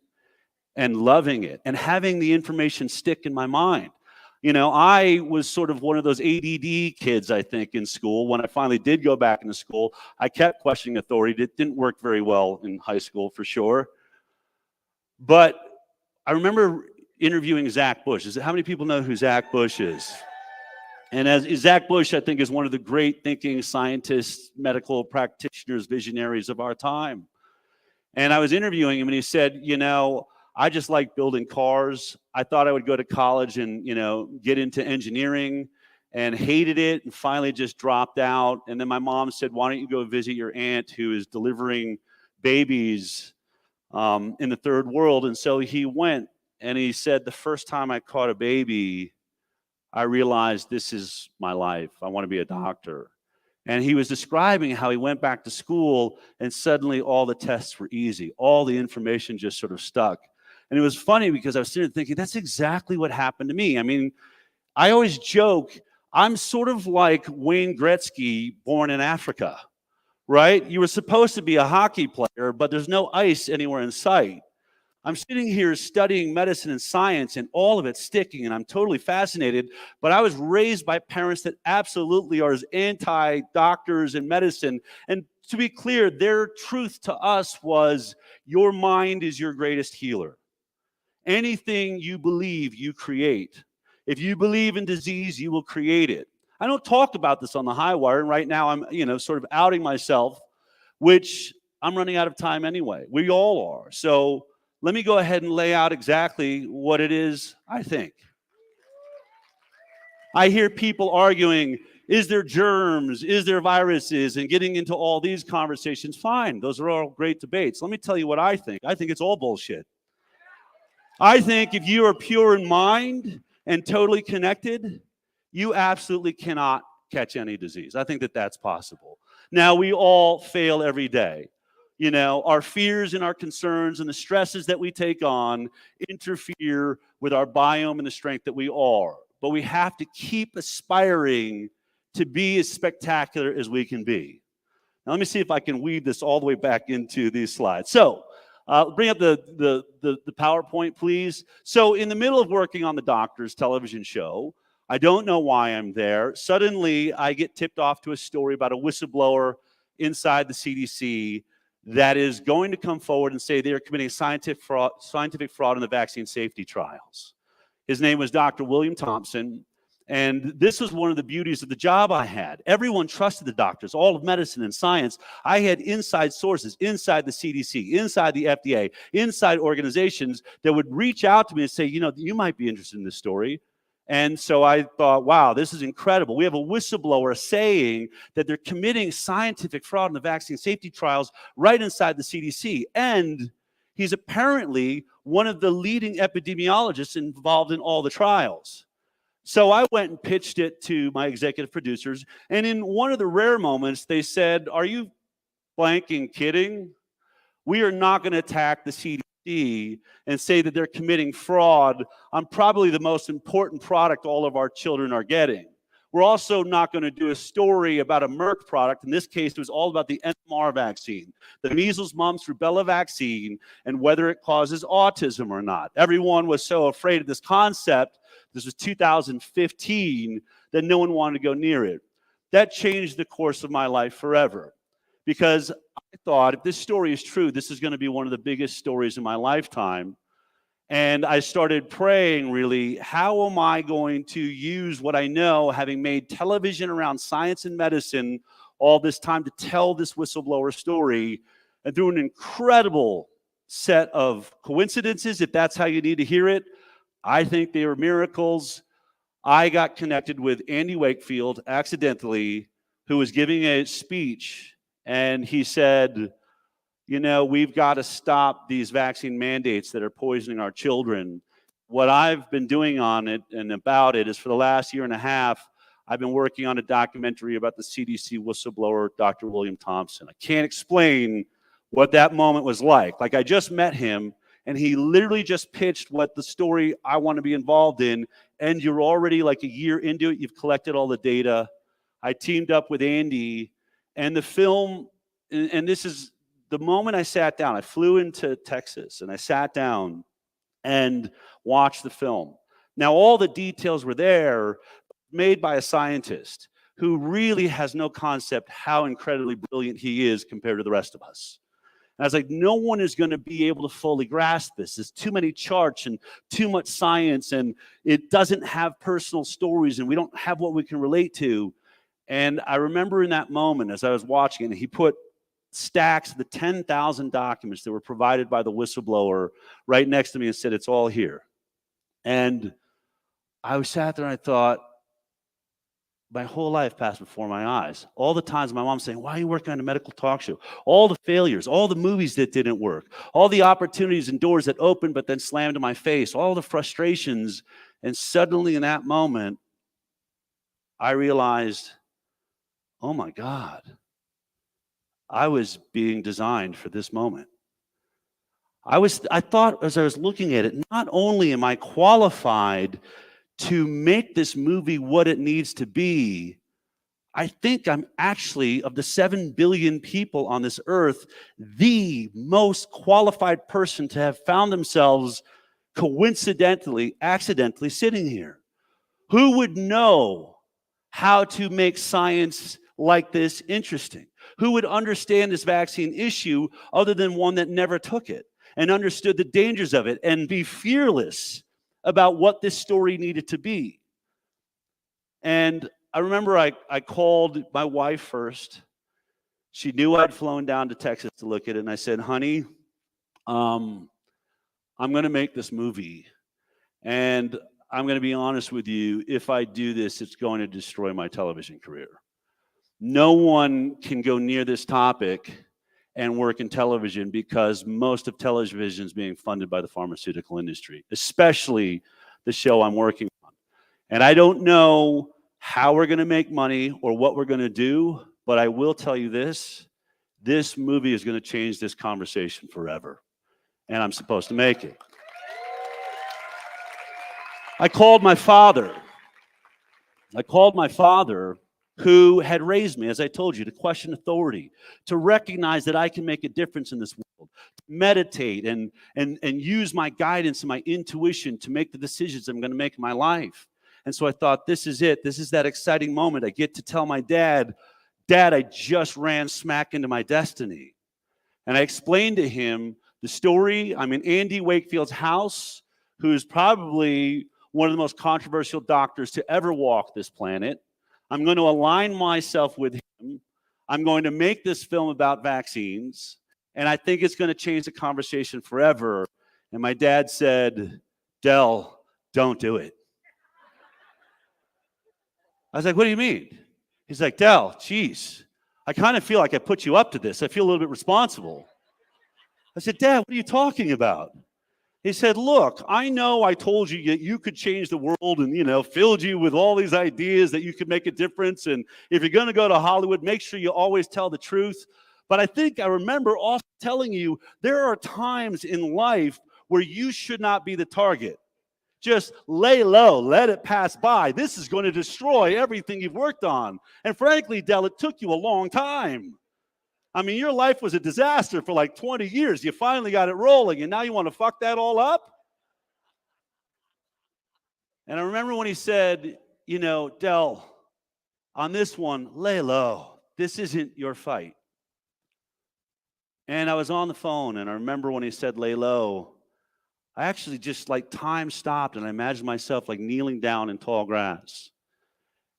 and loving it and having the information stick in my mind. You know, I was sort of one of those ADD kids, I think, in school. When I finally did go back into school, I kept questioning authority. It didn't work very well in high school, for sure. But I remember interviewing Zach Bush. How many people know who Zach Bush is? And as Zach Bush, I think, is one of the great thinking scientists, medical practitioners, visionaries of our time. And I was interviewing him, and he said, you know, I just like building cars. I thought I would go to college and, you know, get into engineering, and hated it, and finally just dropped out. And then my mom said, why don't you go visit your aunt who is delivering babies in the third world? And so he went, and he said, the first time I caught a baby, I realized this is my life. I want to be a doctor. And he was describing how he went back to school and suddenly all the tests were easy. All the information just sort of stuck. And it was funny because I was sitting there thinking, that's exactly what happened to me. I mean, I always joke, I'm sort of like Wayne Gretzky born in Africa, right? You were supposed to be a hockey player, but there's no ice anywhere in sight. I'm sitting here studying medicine and science and all of it sticking, and I'm totally fascinated, but I was raised by parents that absolutely are as anti-doctors and medicine. And to be clear, their truth to us was, your mind is your greatest healer. Anything you believe, you create. If you believe in disease, you will create it. I don't talk about this on the high wire, and right now I'm, you know, sort of outing myself, which I'm running out of time anyway. We all are. So let me go ahead and lay out exactly what it is I think. I hear people arguing, is there germs? Is there viruses? And getting into all these conversations. Fine, those are all great debates. Let me tell you what I think. I think it's all bullshit. I think if you are pure in mind and totally connected, you absolutely cannot catch any disease. I think that that's possible. Now, we all fail every day. You know, our fears and our concerns and the stresses that we take on interfere with our biome and the strength that we are. But we have to keep aspiring to be as spectacular as we can be. Now, let me see if I can weave this all the way back into these slides. So, bring up the PowerPoint, please. So, in the middle of working on the Doctors television show, I don't know why I'm there. Suddenly, I get tipped off to a story about a whistleblower inside the CDC that is going to come forward and say they are committing scientific fraud in the vaccine safety trials. His name was Dr. William Thompson, and this was one of the beauties of the job I had. Everyone trusted the doctors, all of medicine and science. I had inside sources inside the CDC, inside the FDA, inside organizations that would reach out to me and say, you know, you might be interested in this story. And so I thought, wow, this is incredible. We have a whistleblower saying that they're committing scientific fraud in the vaccine safety trials right inside the CDC. And he's apparently one of the leading epidemiologists involved in all the trials. So I went and pitched it to my executive producers. And in one of the rare moments, they said, are you blanking kidding? We are not going to attack the CDC and say that they're committing fraud on probably the most important product all of our children are getting. We're also not going to do a story about a Merck product. In this case, it was all about the MMR vaccine, the measles, mumps, rubella vaccine, and whether it causes autism or not. Everyone was so afraid of this concept, this was 2015, that no one wanted to go near it. That changed the course of my life forever, because I thought if this story is true, this is going to be one of the biggest stories in my lifetime. And I started praying, really, how am I going to use what I know, having made television around science and medicine all this time, to tell this whistleblower story? And through an incredible set of coincidences, if that's how you need to hear it, I think they were miracles. I got connected with Andy Wakefield accidentally, who was giving a speech, and he said, you know, we've got to stop these vaccine mandates that are poisoning our children. What I've been doing on it and about it is, for the last year and a half, I've been working on a documentary about the CDC whistleblower, Dr. William Thompson. I can't explain what that moment was like. Like, I just met him, and he literally just pitched what the story I want to be involved in, and you're already like a year into it. You've collected all the data. I teamed up with Andy, and the film, and this is the moment I sat down. I flew into Texas, and I sat down and watched the film. Now, all the details were there, made by a scientist who really has no concept how incredibly brilliant he is compared to the rest of us. And I was like, no one is going to be able to fully grasp this. There's too many charts and too much science, and it doesn't have personal stories, and we don't have what we can relate to. And I remember in that moment, as I was watching it, he put stacks of the 10,000 documents that were provided by the whistleblower right next to me and said, it's all here. And I sat there and I thought, my whole life passed before my eyes. All the times my mom saying, why are you working on a medical talk show? All the failures, all the movies that didn't work, all the opportunities and doors that opened but then slammed in my face, all the frustrations. And suddenly in that moment, I realized, oh my God, I was being designed for this moment. I thought, as I was looking at it, not only am I qualified to make this movie what it needs to be, I think I'm actually, of the 7 billion people on this earth, the most qualified person to have found themselves coincidentally, accidentally sitting here. Who would know how to make science like this interesting? Who would understand this vaccine issue other than one that never took it and understood the dangers of it and be fearless about what this story needed to be? And I remember I called my wife first. She knew I'd flown down to Texas to look at it, and I said, honey, I'm going to make this movie, and I'm going to be honest with you, if I do this, it's going to destroy my television career. No one can go near this topic and work in television because most of television is being funded by the pharmaceutical industry, especially the show I'm working on. And I don't know how we're going to make money or what we're going to do, but I will tell you this movie is going to change this conversation forever. And I'm supposed to make it. I called my father, who had raised me, as I told you, to question authority, to recognize that I can make a difference in this world, to meditate and use my guidance and my intuition to make the decisions I'm going to make in my life. And so I thought, this is it. This is that exciting moment. I get to tell my dad, Dad, I just ran smack into my destiny. And I explained to him the story. I'm in Andy Wakefield's house, who's probably one of the most controversial doctors to ever walk this planet. I'm going to align myself with him. I'm going to make this film about vaccines. And I think it's going to change the conversation forever. And my dad said, Del, don't do it. I was like, what do you mean? He's like, Del, geez, I kind of feel like I put you up to this. I feel a little bit responsible. I said, Dad, what are you talking about? He said, look, I know I told you that you could change the world and, filled you with all these ideas that you could make a difference. And if you're going to go to Hollywood, make sure you always tell the truth. But I think I remember also telling you there are times in life where you should not be the target. Just lay low, let it pass by. This is going to destroy everything you've worked on. And frankly, Del, it took you a long time. I mean, your life was a disaster for like 20 years. You finally got it rolling, and now you want to fuck that all up? And I remember when he said, Del, on this one, lay low. This isn't your fight. And I was on the phone, and I remember when he said lay low, I actually just time stopped, and I imagined myself kneeling down in tall grass.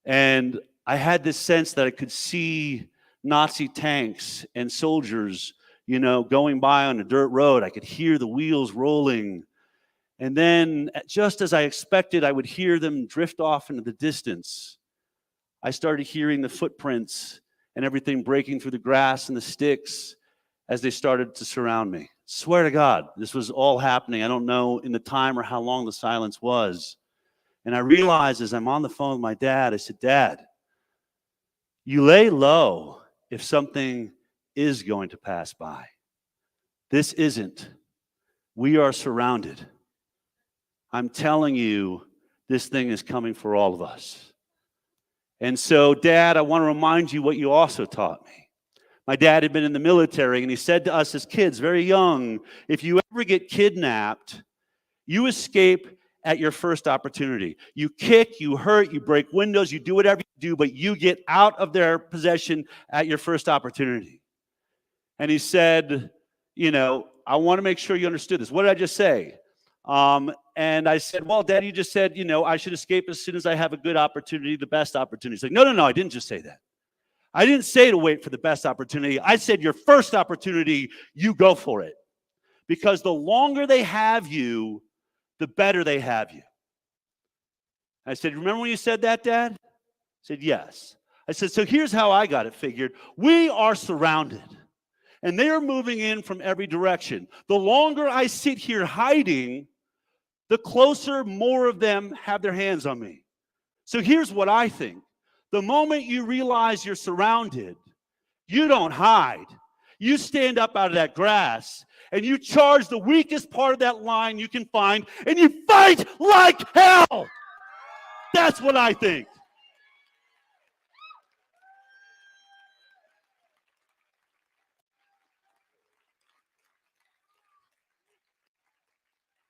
And I had this sense that I could see Nazi tanks and soldiers, going by on a dirt road. I could hear the wheels rolling. And then, just as I expected, I would hear them drift off into the distance. I started hearing the footprints and everything breaking through the grass and the sticks as they started to surround me. Swear to God, this was all happening. I don't know in the time or how long the silence was. And I realized as I'm on the phone with my dad, I said, Dad, you lay low if something is going to pass by. This isn't. We are surrounded. I'm telling you, this thing is coming for all of us. And so, Dad, I want to remind you what you also taught me. My dad had been in the military, and he said to us as kids, very young, if you ever get kidnapped, you escape at your first opportunity. You kick, you hurt, you break windows, you do whatever you do, but you get out of their possession at your first opportunity. And he said, I want to make sure you understood this. What did I just say? And I said, well, Dad, you just said, I should escape as soon as I have a good opportunity, the best opportunity. He's like, no, I didn't just say that. I didn't say to wait for the best opportunity. I said your first opportunity, you go for it. Because the longer they have you, the better they have you. I said, remember when you said that, Dad? I said, yes. I said, so here's how I got it figured. We are surrounded, and they are moving in from every direction. The longer I sit here hiding, the closer more of them have their hands on me. So here's what I think. The moment you realize you're surrounded, you don't hide. You stand up out of that grass and you charge the weakest part of that line you can find and you fight like hell. That's what I think.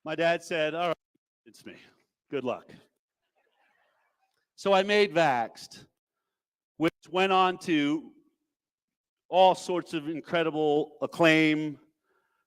My dad said, all right, it's me. Good luck. So I made Vaxxed, which went on to all sorts of incredible acclaim.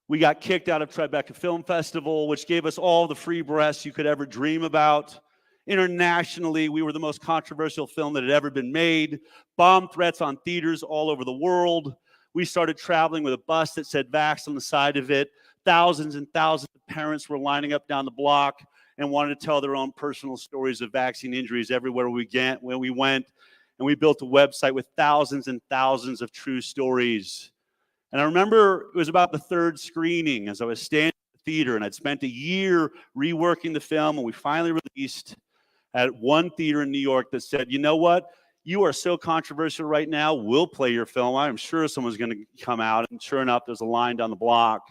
We got kicked out of Tribeca Film Festival, which gave us all the free press you could ever dream about. Internationally, we were the most controversial film that had ever been made. Bomb threats on theaters all over the world. We started traveling with a bus that said Vax on the side of it. Thousands and thousands of parents were lining up down the block and wanted to tell their own personal stories of vaccine injuries everywhere we went. And we built a website with thousands and thousands of true stories. And I remember it was about the third screening as I was standing in the theater, and I'd spent a year reworking the film, and we finally released at one theater in New York that said, you know what? You are so controversial right now. We'll play your film. I'm sure someone's going to come out. And sure enough, there's a line down the block.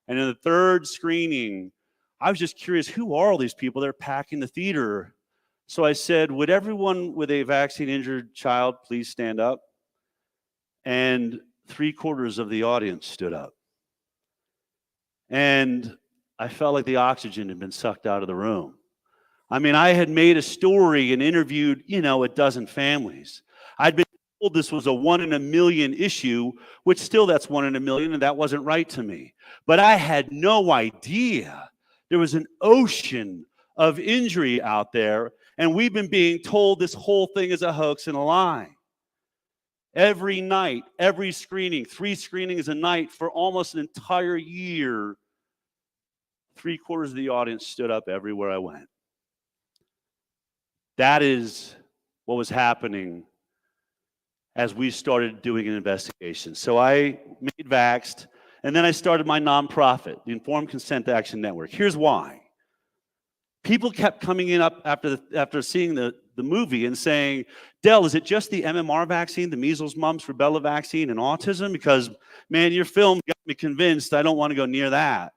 And in the third screening, I was just curious, who are all these people that are packing the theater? So I said, would everyone with a vaccine-injured child please stand up? And 3/4 of the audience stood up. And I felt like the oxygen had been sucked out of the room. I mean, I had made a story and interviewed, a dozen families. I'd been told this was a 1 in a million issue, which still that's 1 in a million, and that wasn't right to me. But I had no idea there was an ocean of injury out there, and we've been being told this whole thing is a hoax and a lie. Every night, every screening, 3 screenings a night for almost an entire year, 3/4 of the audience stood up everywhere I went. That is what was happening as we started doing an investigation. So I made Vaxxed, and then I started my nonprofit, the Informed Consent Action Network. Here's why. People kept coming in up after seeing the movie and saying, Del, is it just the MMR vaccine, the measles, mumps, rubella vaccine, and autism? Because, man, your film got me convinced I don't want to go near that.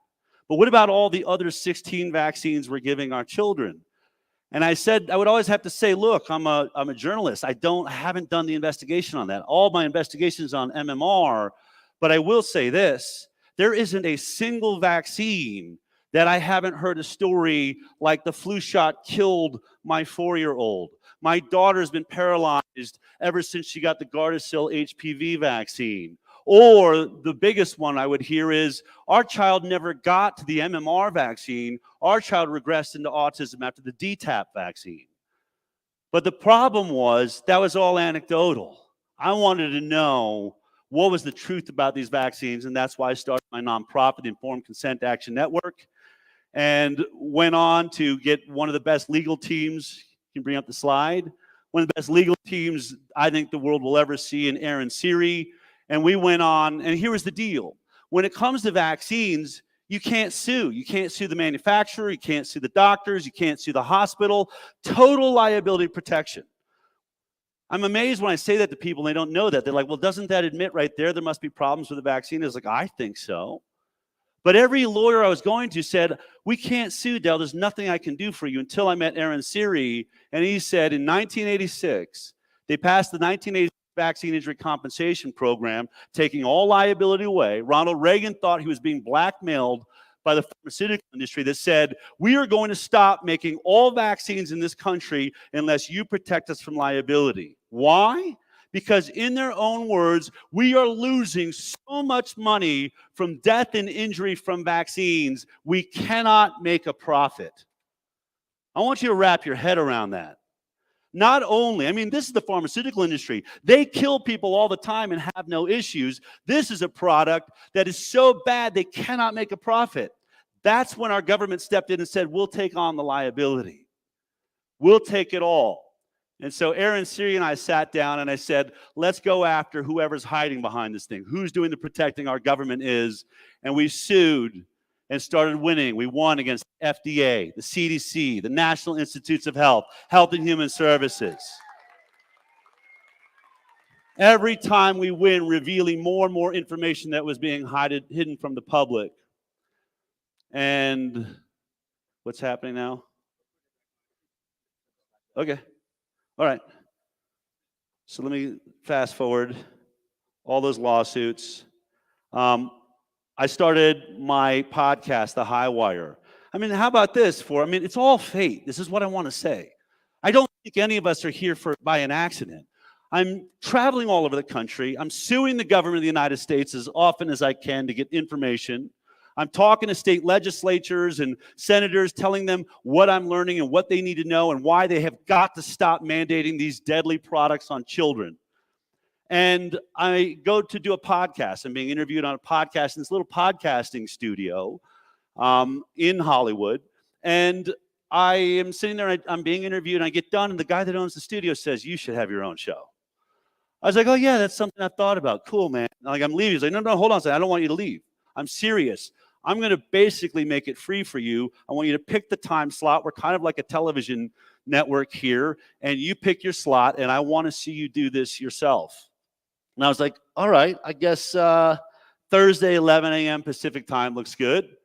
But what about all the other 16 vaccines we're giving our children? And I said, I would always have to say, look, I'm a journalist. I haven't done the investigation on that. All my investigation is on MMR. But I will say this, there isn't a single vaccine that I haven't heard a story like the flu shot killed my 4-year-old. My daughter's been paralyzed ever since she got the Gardasil HPV vaccine. Or the biggest one I would hear is, our child never got to the MMR vaccine. Our child regressed into autism after the DTaP vaccine. But the problem was, that was all anecdotal. I wanted to know what was the truth about these vaccines, and that's why I started my nonprofit, Informed Consent Action Network, and went on to get one of the best legal teams. You can bring up the slide. One of the best legal teams I think the world will ever see in Aaron Siri. And we went on, and here was the deal. When it comes to vaccines, you can't sue. You can't sue the manufacturer. You can't sue the doctors. You can't sue the hospital. Total liability protection. I'm amazed when I say that to people and they don't know that. They're like, well, doesn't that admit right there must be problems with the vaccine? It's like, I think so. But every lawyer I was going to said, we can't sue, Del. There's nothing I can do for you, until I met Aaron Siri. And he said in 1986, they passed the 1986 Vaccine Injury Compensation Program, taking all liability away. Ronald Reagan thought he was being blackmailed by the pharmaceutical industry that said, we are going to stop making all vaccines in this country unless you protect us from liability. Why? Because in their own words, we are losing so much money from death and injury from vaccines, we cannot make a profit. I want you to wrap your head around that. Not only, I mean, this is the pharmaceutical industry. They kill people all the time and have no issues. This is a product that is so bad they cannot make a profit. That's when our government stepped in and said, we'll take on the liability. We'll take it all. And so Aaron Siri and I sat down and I said, let's go after whoever's hiding behind this thing. Who's doing the protecting our government is. And we sued and started winning. We won against FDA, the CDC, the National Institutes of Health, Health and Human Services. Every time we win, revealing more and more information that was being hidden from the public. And what's happening now? Okay. All right. So let me fast forward all those lawsuits. I started my podcast, The High Wire. I mean, how about this? It's all fate. This is what I want to say. I don't think any of us are here by an accident. I'm traveling all over the country. I'm suing the government of the United States as often as I can to get information. I'm talking to state legislatures and senators, telling them what I'm learning and what they need to know and why they have got to stop mandating these deadly products on children. And I go to do a podcast. I'm being interviewed on a podcast in this little podcasting studio in Hollywood. And I am sitting there, I'm being interviewed, and I get done, and the guy that owns the studio says, you should have your own show. I was like, oh, yeah, that's something I've thought about. Cool, man. Like, I'm leaving. He's like, no, hold on a second. I don't want you to leave. I'm serious. I'm going to basically make it free for you. I want you to pick the time slot. We're kind of like a television network here, and you pick your slot, and I want to see you do this yourself. And I was like, all right, I guess Thursday, 11 a.m. Pacific time looks good.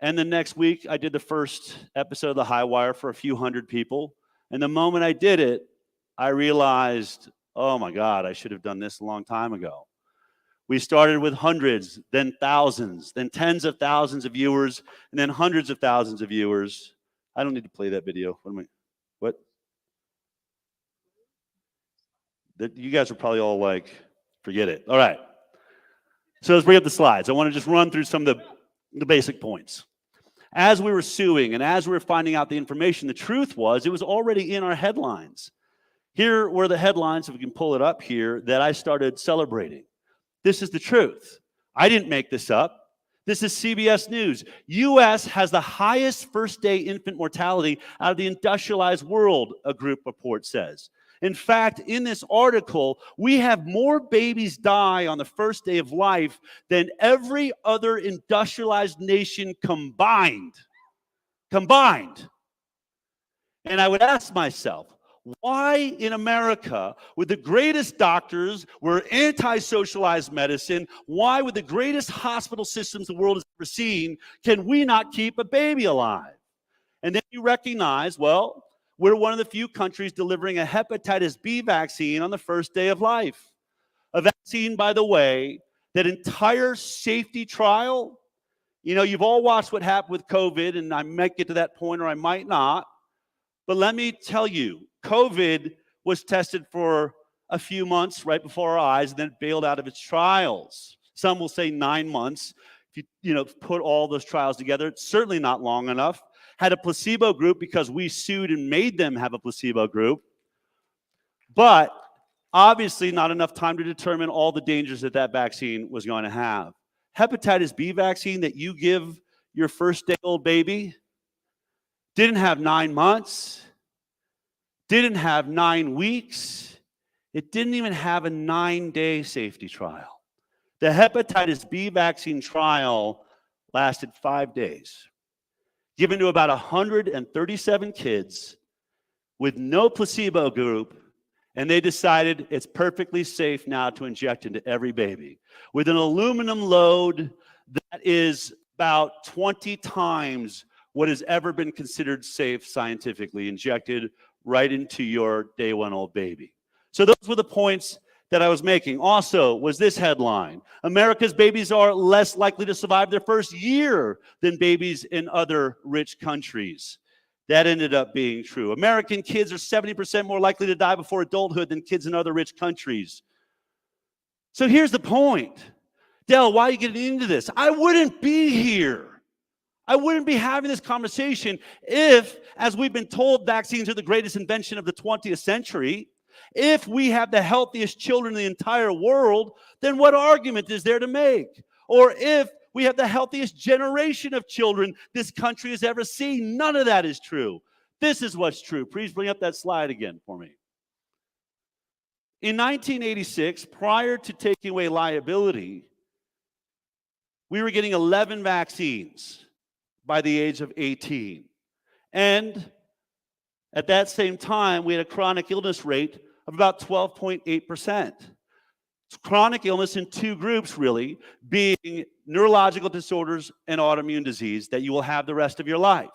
And the next week, I did the first episode of The High Wire for a few hundred people. And the moment I did it, I realized, oh my God, I should have done this a long time ago. We started with hundreds, then thousands, then tens of thousands of viewers, and then hundreds of thousands of viewers. I don't need to play that video. What? You guys are probably all like, forget it. All right. So let's bring up the slides. I want to just run through some of the basic points. As we were suing and as we were finding out the information, the truth was it was already in our headlines. Here were the headlines, if we can pull it up here, that I started celebrating. This is the truth. I didn't make this up. This is CBS News. U.S. has the highest first-day infant mortality out of the industrialized world, a group report says. In fact, in this article, we have more babies die on the first day of life than every other industrialized nation combined. Combined. And I would ask myself, why in America, with the greatest doctors, we're anti-socialized medicine, why with the greatest hospital systems the world has ever seen, can we not keep a baby alive? And then you recognize, well, we're one of the few countries delivering a hepatitis B vaccine on the first day of life. A vaccine, by the way, that entire safety trial, you know, you've all watched what happened with COVID, and I might get to that point or I might not. But let me tell you, COVID was tested for a few months right before our eyes and then bailed out of its trials. Some will say 9 months. If you put all those trials together, it's certainly not long enough. Had a placebo group because we sued and made them have a placebo group. But obviously not enough time to determine all the dangers that that vaccine was going to have. Hepatitis B vaccine that you give your first-day-old baby didn't have 9 months, didn't have 9 weeks. It didn't even have a 9-day safety trial. The hepatitis B vaccine trial lasted 5 days, given to about 137 kids with no placebo group, and they decided it's perfectly safe now to inject into every baby with an aluminum load that is about 20 times what has ever been considered safe scientifically, injected right into your day-one-old baby. So those were the points that I was making. Also, was this headline: America's babies are less likely to survive their first year than babies in other rich countries. That ended up being true. American kids are 70% more likely to die before adulthood than kids in other rich countries. So here's the point. Dell, why are you getting into this? I wouldn't be here. I wouldn't be having this conversation if, as we've been told, vaccines are the greatest invention of the 20th century. If we have the healthiest children in the entire world, then what argument is there to make? Or if we have the healthiest generation of children this country has ever seen, none of that is true. This is what's true. Please bring up that slide again for me. In 1986, prior to taking away liability, we were getting 11 vaccines by the age of 18. And at that same time, we had a chronic illness rate of about 12.8%. Chronic illness in two groups, really, being neurological disorders and autoimmune disease that you will have the rest of your life.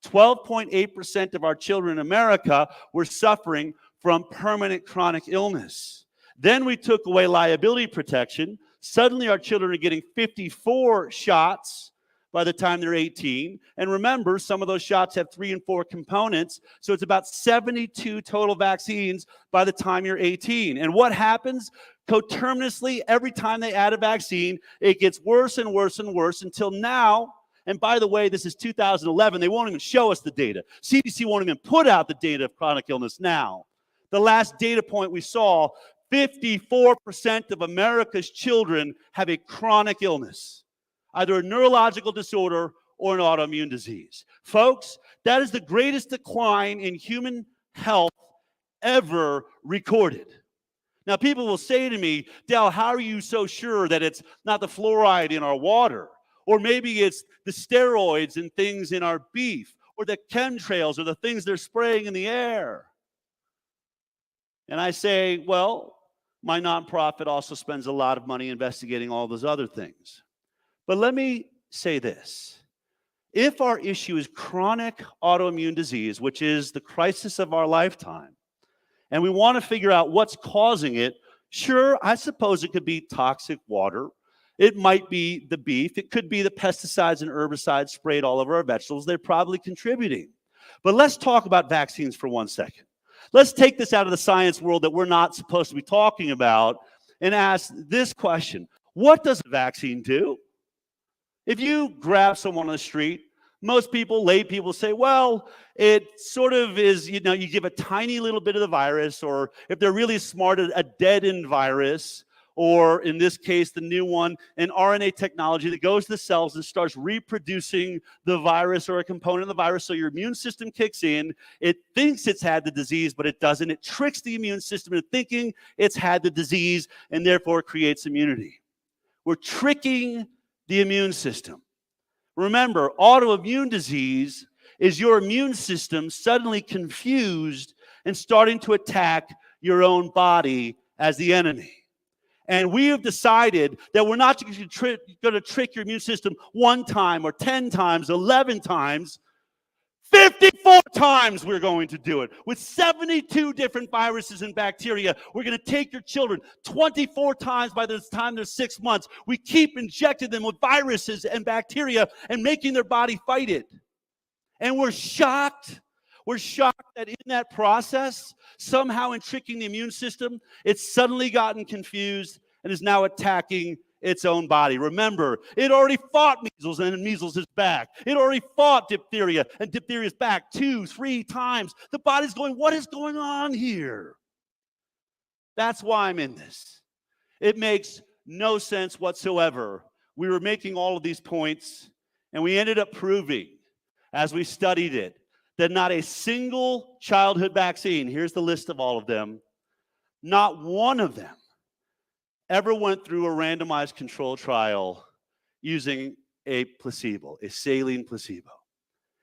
12.8% of our children in America were suffering from permanent chronic illness. Then we took away liability protection. Suddenly our children are getting 54 shots by the time they're 18. And remember, some of those shots have 3 and 4 components. So it's about 72 total vaccines by the time you're 18. And what happens? Coterminously, every time they add a vaccine, it gets worse and worse and worse until now. And by the way, this is 2011. They won't even show us the data. CDC won't even put out the data of chronic illness now. The last data point we saw, 54% of America's children have a chronic illness, either a neurological disorder or an autoimmune disease. Folks, that is the greatest decline in human health ever recorded. Now, people will say to me, Dal, how are you so sure that it's not the fluoride in our water? Or maybe it's the steroids and things in our beef, or the chemtrails, or the things they're spraying in the air. And I say, well, my nonprofit also spends a lot of money investigating all those other things. But let me say this. If our issue is chronic autoimmune disease, which is the crisis of our lifetime, and we want to figure out what's causing it, sure, I suppose it could be toxic water. It might be the beef. It could be the pesticides and herbicides sprayed all over our vegetables. They're probably contributing. But let's talk about vaccines for 1 second. Let's take this out of the science world that we're not supposed to be talking about and ask this question. What does a vaccine do? If you grab someone on the street, most people, lay people say, well, it sort of is, you give a tiny little bit of the virus, or if they're really smart, a deadened virus, or in this case, the new one, an RNA technology that goes to the cells and starts reproducing the virus or a component of the virus. So your immune system kicks in. It thinks it's had the disease, but it doesn't. It tricks the immune system into thinking it's had the disease and therefore creates immunity. We're tricking the immune system. Remember, autoimmune disease is your immune system suddenly confused and starting to attack your own body as the enemy. And we have decided that we're not going to trick your immune system 1 time or 10 times, 11 times. 54 times we're going to do it. With 72 different viruses and bacteria, we're going to take your children 24 times by the time they're 6 months. We keep injecting them with viruses and bacteria and making their body fight it. And we're shocked. We're shocked that in that process, somehow in tricking the immune system, it's suddenly gotten confused and is now attacking its own body. Remember, it already fought measles and measles is back. It already fought diphtheria and diphtheria is back 2, 3 times. The body's going, what is going on here? That's why I'm in this. It makes no sense whatsoever. We were making all of these points and we ended up proving, as we studied it, that not a single childhood vaccine, here's the list of all of them, not one of them ever went through a randomized control trial using a placebo, a saline placebo.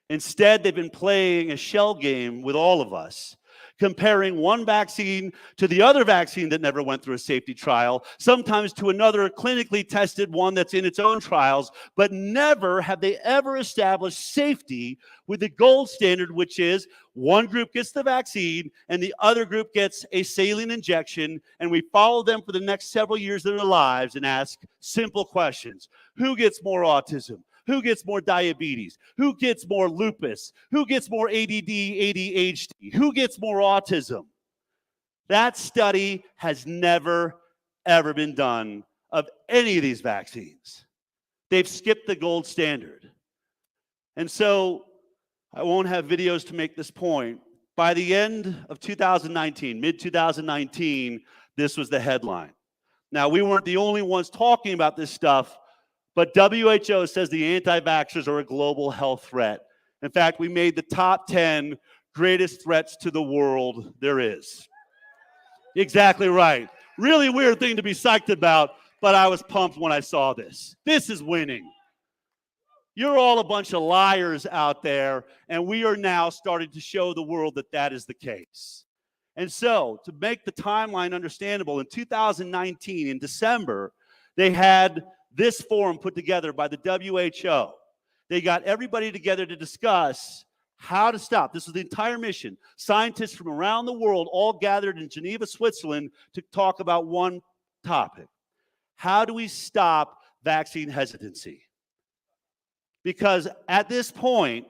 Instead, they've been playing a shell game with all of us, comparing one vaccine to the other vaccine that never went through a safety trial, sometimes to another clinically tested one that's in its own trials, but never have they ever established safety with the gold standard, which is one group gets the vaccine and the other group gets a saline injection, and we follow them for the next several years of their lives and ask simple questions. Who gets more autism? Who gets more diabetes? Who gets more lupus? Who gets more ADD, ADHD? Who gets more autism? That study has never, ever been done of any of these vaccines. They've skipped the gold standard. And so I won't have videos to make this point. By the end of 2019, mid-2019, this was the headline. Now, we weren't the only ones talking about this stuff, but WHO says the anti-vaxxers are a global health threat. In fact, we made the top 10 greatest threats to the world there is. Exactly right. Really weird thing to be psyched about, but I was pumped when I saw this. This is winning. You're all a bunch of liars out there, and we are now starting to show the world that that is the case. And so, to make the timeline understandable, in 2019, in December, they had this forum put together by the WHO. They got everybody together to discuss how to stop. This was the entire mission. Scientists from around the world all gathered in Geneva, Switzerland to talk about one topic. How do we stop vaccine hesitancy? Because at this point,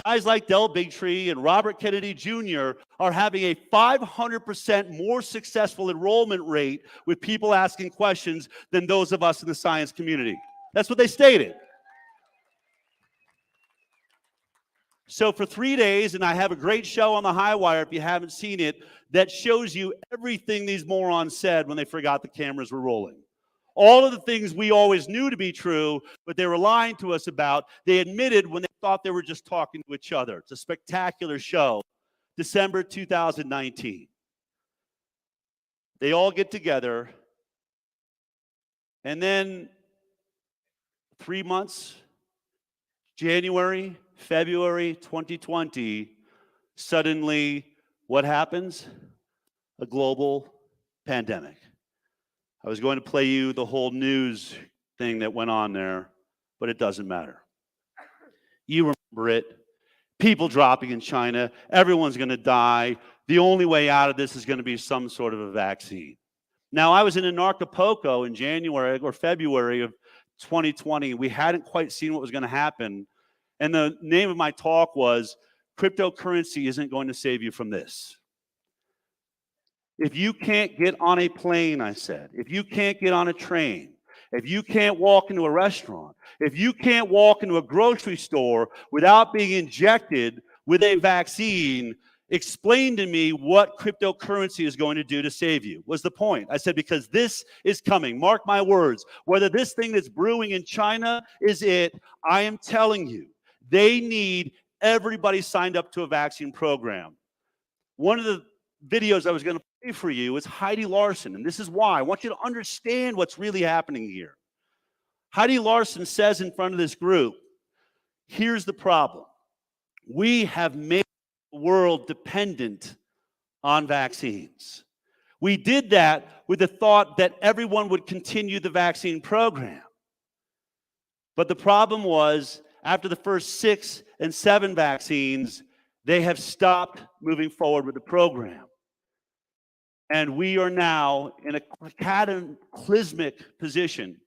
guys like Del Bigtree and Robert Kennedy Jr. are having a 500% more successful enrollment rate with people asking questions than those of us in the science community. That's what they stated. So for 3 days, and I have a great show on the High Wire if you haven't seen it, that shows you everything these morons said when they forgot the cameras were rolling. All of the things we always knew to be true, but they were lying to us about, they admitted when they thought they were just talking to each other. It's a spectacular show. December 2019. They all get together, and then 3 months, January, February 2020, suddenly what happens? A global pandemic. I was going to play you the whole news thing that went on there, but it doesn't matter. You remember it. People dropping in China. Everyone's going to die. The only way out of this is going to be some sort of a vaccine. Now, I was in Acapulco in January or February of 2020. We hadn't quite seen what was going to happen. And the name of my talk was Cryptocurrency isn't going to save you from this. If you can't get on a plane, I said, if you can't get on a train, if you can't walk into a restaurant, if you can't walk into a grocery store without being injected with a vaccine, explain to me what cryptocurrency is going to do to save you, was the point. I said, because this is coming. Mark my words. Whether this thing that's brewing in China is it, I am telling you, they need everybody signed up to a vaccine program. One of the videos I was going to play for you is Heidi Larson, and this is why. I want you to understand what's really happening here. Heidi Larson says in front of this group, here's the problem. We have made the world dependent on vaccines. We did that with the thought that everyone would continue the vaccine program. But the problem was, after the first 6 and 7 vaccines, they have stopped moving forward with the program. And we are now in a cataclysmic position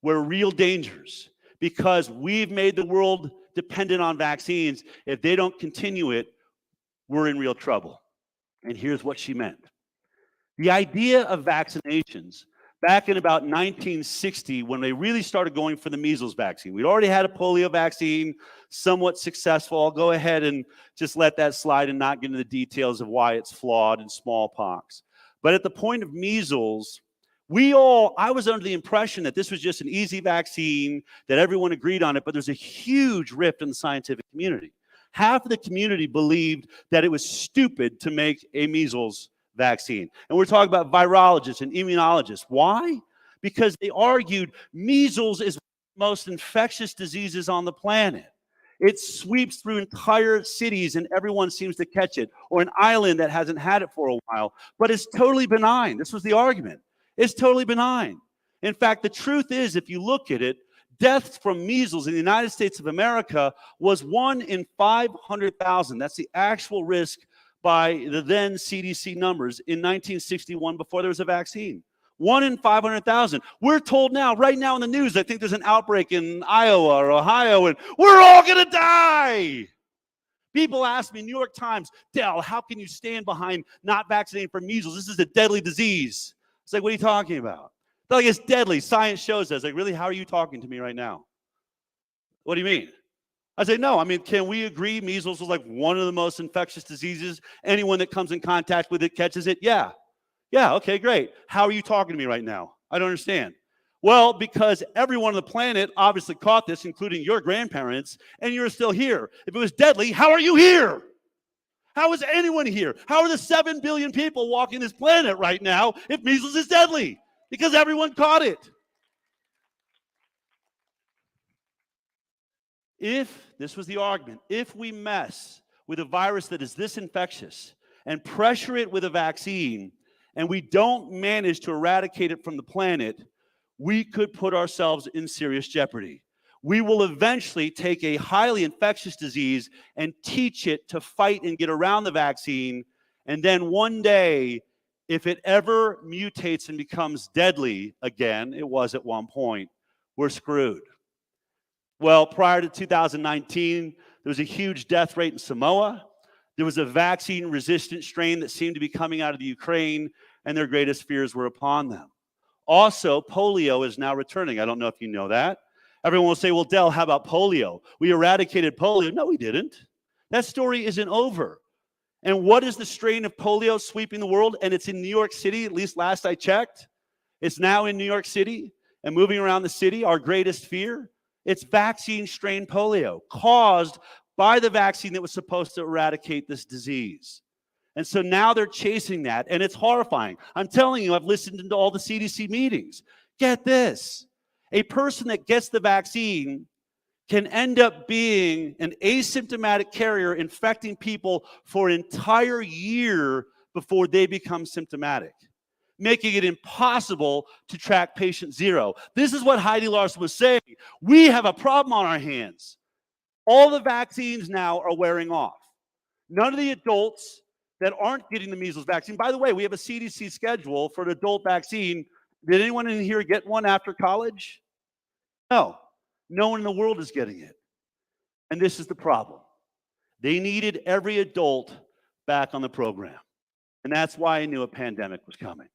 where real dangers, because we've made the world dependent on vaccines. If they don't continue it, we're in real trouble. And here's what she meant. The idea of vaccinations back in about 1960, when they really started going for the measles vaccine. We'd already had a polio vaccine, somewhat successful. I'll go ahead and just let that slide and not get into the details of why it's flawed, and smallpox. But at the point of measles, I was under the impression that this was just an easy vaccine, that everyone agreed on it, but there's a huge rift in the scientific community. Half of the community believed that it was stupid to make a measles vaccine. And we're talking about virologists and immunologists. Why? Because they argued measles is one of the most infectious diseases on the planet. It sweeps through entire cities and everyone seems to catch it, or an island that hasn't had it for a while, but it's totally benign. This was the argument. It's totally benign. In fact, the truth is, if you look at it, deaths from measles in the United States of America was 1 in 500,000. That's the actual risk by the then CDC numbers in 1961, before there was a vaccine. 1 in 500,000. We're told now, right now in the news, I think there's an outbreak in Iowa or Ohio, and we're all going to die. People ask me, New York Times, Del, how can you stand behind not vaccinating for measles? This is a deadly disease. It's like, what are you talking about? They're like, it's deadly. Science shows us. Like, really, how are you talking to me right now? What do you mean? I say, no, I mean, can we agree measles was like one of the most infectious diseases? Anyone that comes in contact with it catches it? Yeah. Yeah, okay, great. How are you talking to me right now? I don't understand. Well, because everyone on the planet obviously caught this, including your grandparents, and you're still here. If it was deadly, how are you here? How is anyone here? How are the 7 billion people walking this planet right now if measles is deadly? Because everyone caught it. If, this was the argument, if we mess with a virus that is this infectious and pressure it with a vaccine, and we don't manage to eradicate it from the planet, we could put ourselves in serious jeopardy. We will eventually take a highly infectious disease and teach it to fight and get around the vaccine, and then one day, if it ever mutates and becomes deadly again, it was at one point, we're screwed. Well, prior to 2019, there was a huge death rate in Samoa. There was a vaccine-resistant strain that seemed to be coming out of the Ukraine, and their greatest fears were upon them. Also, polio is now returning. I don't know if you know that. Everyone will say, well, Del, how about polio? We eradicated polio. No, we didn't. That story isn't over. And what is the strain of polio sweeping the world? And it's in New York City, at least last I checked. It's now in New York City and moving around the city. Our greatest fear, it's vaccine-strain polio caused by the vaccine that was supposed to eradicate this disease. And so now they're chasing that, and it's horrifying. I'm telling you, I've listened to all the CDC meetings. Get this. A person that gets the vaccine can end up being an asymptomatic carrier, infecting people for an entire year before they become symptomatic, making it impossible to track patient zero. This is what Heidi Larson was saying. We have a problem on our hands. All the vaccines now are wearing off. None of the adults that aren't getting the measles vaccine. By the way, we have a CDC schedule for an adult vaccine. Did anyone in here get one after college? No. No one in the world is getting it. And this is the problem. They needed every adult back on the program. And that's why I knew a pandemic was coming.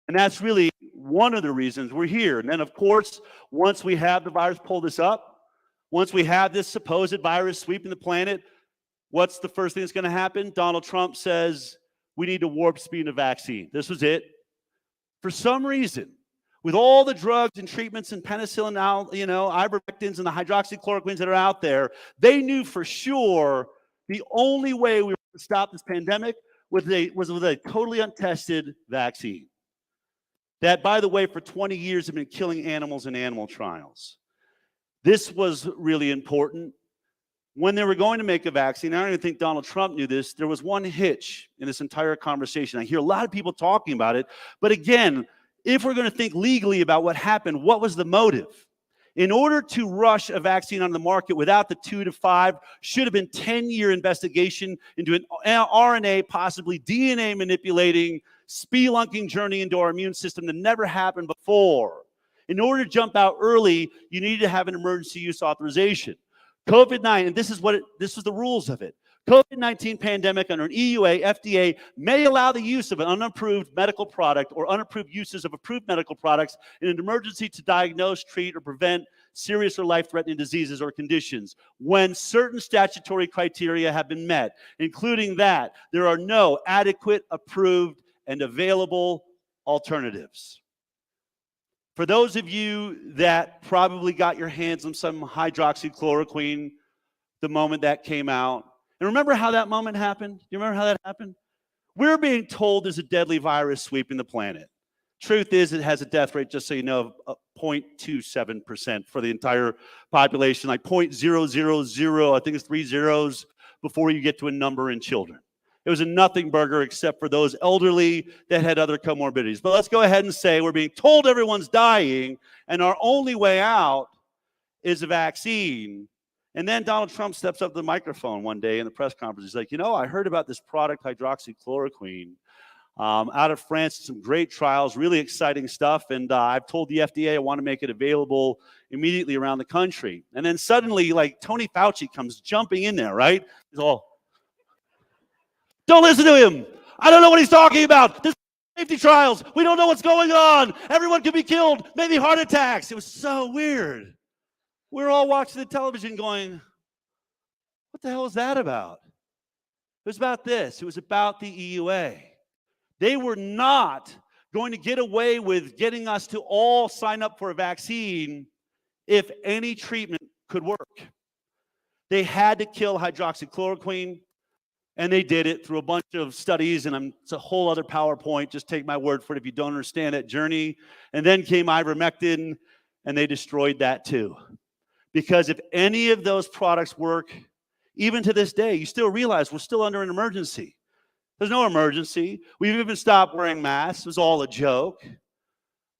And that's really one of the reasons we're here. And then, of course, once we have the virus pull this up, once we have this supposed virus sweeping the planet, what's the first thing that's going to happen? Donald Trump says we need to warp speed a vaccine. This was it. For some reason, with all the drugs and treatments and penicillin now, ivermectins and the hydroxychloroquines that are out there, they knew for sure the only way we were going to stop this pandemic was with a totally untested vaccine. That, by the way, for 20 years have been killing animals in animal trials. This was really important. When they were going to make a vaccine, I don't even think Donald Trump knew this, there was one hitch in this entire conversation. I hear a lot of people talking about it, but again, if we're going to think legally about what happened, what was the motive? In order to rush a vaccine on the market without the 2 to 5, should have been 10-year investigation into an RNA, possibly DNA manipulating, spelunking journey into our immune system that never happened before. In order to jump out early, you needed to have an emergency use authorization. COVID-19, and this was the rules of it. COVID-19 pandemic under an EUA, FDA may allow the use of an unapproved medical product or unapproved uses of approved medical products in an emergency to diagnose, treat, or prevent serious or life-threatening diseases or conditions when certain statutory criteria have been met, including that there are no adequate, approved, and available alternatives. For those of you that probably got your hands on some hydroxychloroquine the moment that came out, and remember how that moment happened? Do you remember how that happened? We're being told there's a deadly virus sweeping the planet. Truth is, it has a death rate, just so you know, of 0.27% for the entire population, like 0.000, I think it's 3 zeros before you get to a number in children. It was a nothing burger except for those elderly that had other comorbidities. But let's go ahead and say we're being told everyone's dying, and our only way out is a vaccine. And then Donald Trump steps up to the microphone one day in the press conference. He's like, I heard about this product, hydroxychloroquine, out of France, some great trials, really exciting stuff. And I've told the FDA I want to make it available immediately around the country. And then suddenly, like, Tony Fauci comes jumping in there, right? He's all, don't listen to him. I don't know what he's talking about. This safety trials. We don't know what's going on. Everyone could be killed, maybe heart attacks. It was so weird. We're all watching the television going, what the hell is that about? It was about this. It was about the EUA. They were not going to get away with getting us to all sign up for a vaccine if any treatment could work. They had to kill hydroxychloroquine, and they did it through a bunch of studies, and it's a whole other PowerPoint. Just take my word for it if you don't understand that journey. And then came ivermectin, and they destroyed that too. Because if any of those products work, even to this day, you still realize we're still under an emergency. There's no emergency. We've even stopped wearing masks. It was all a joke.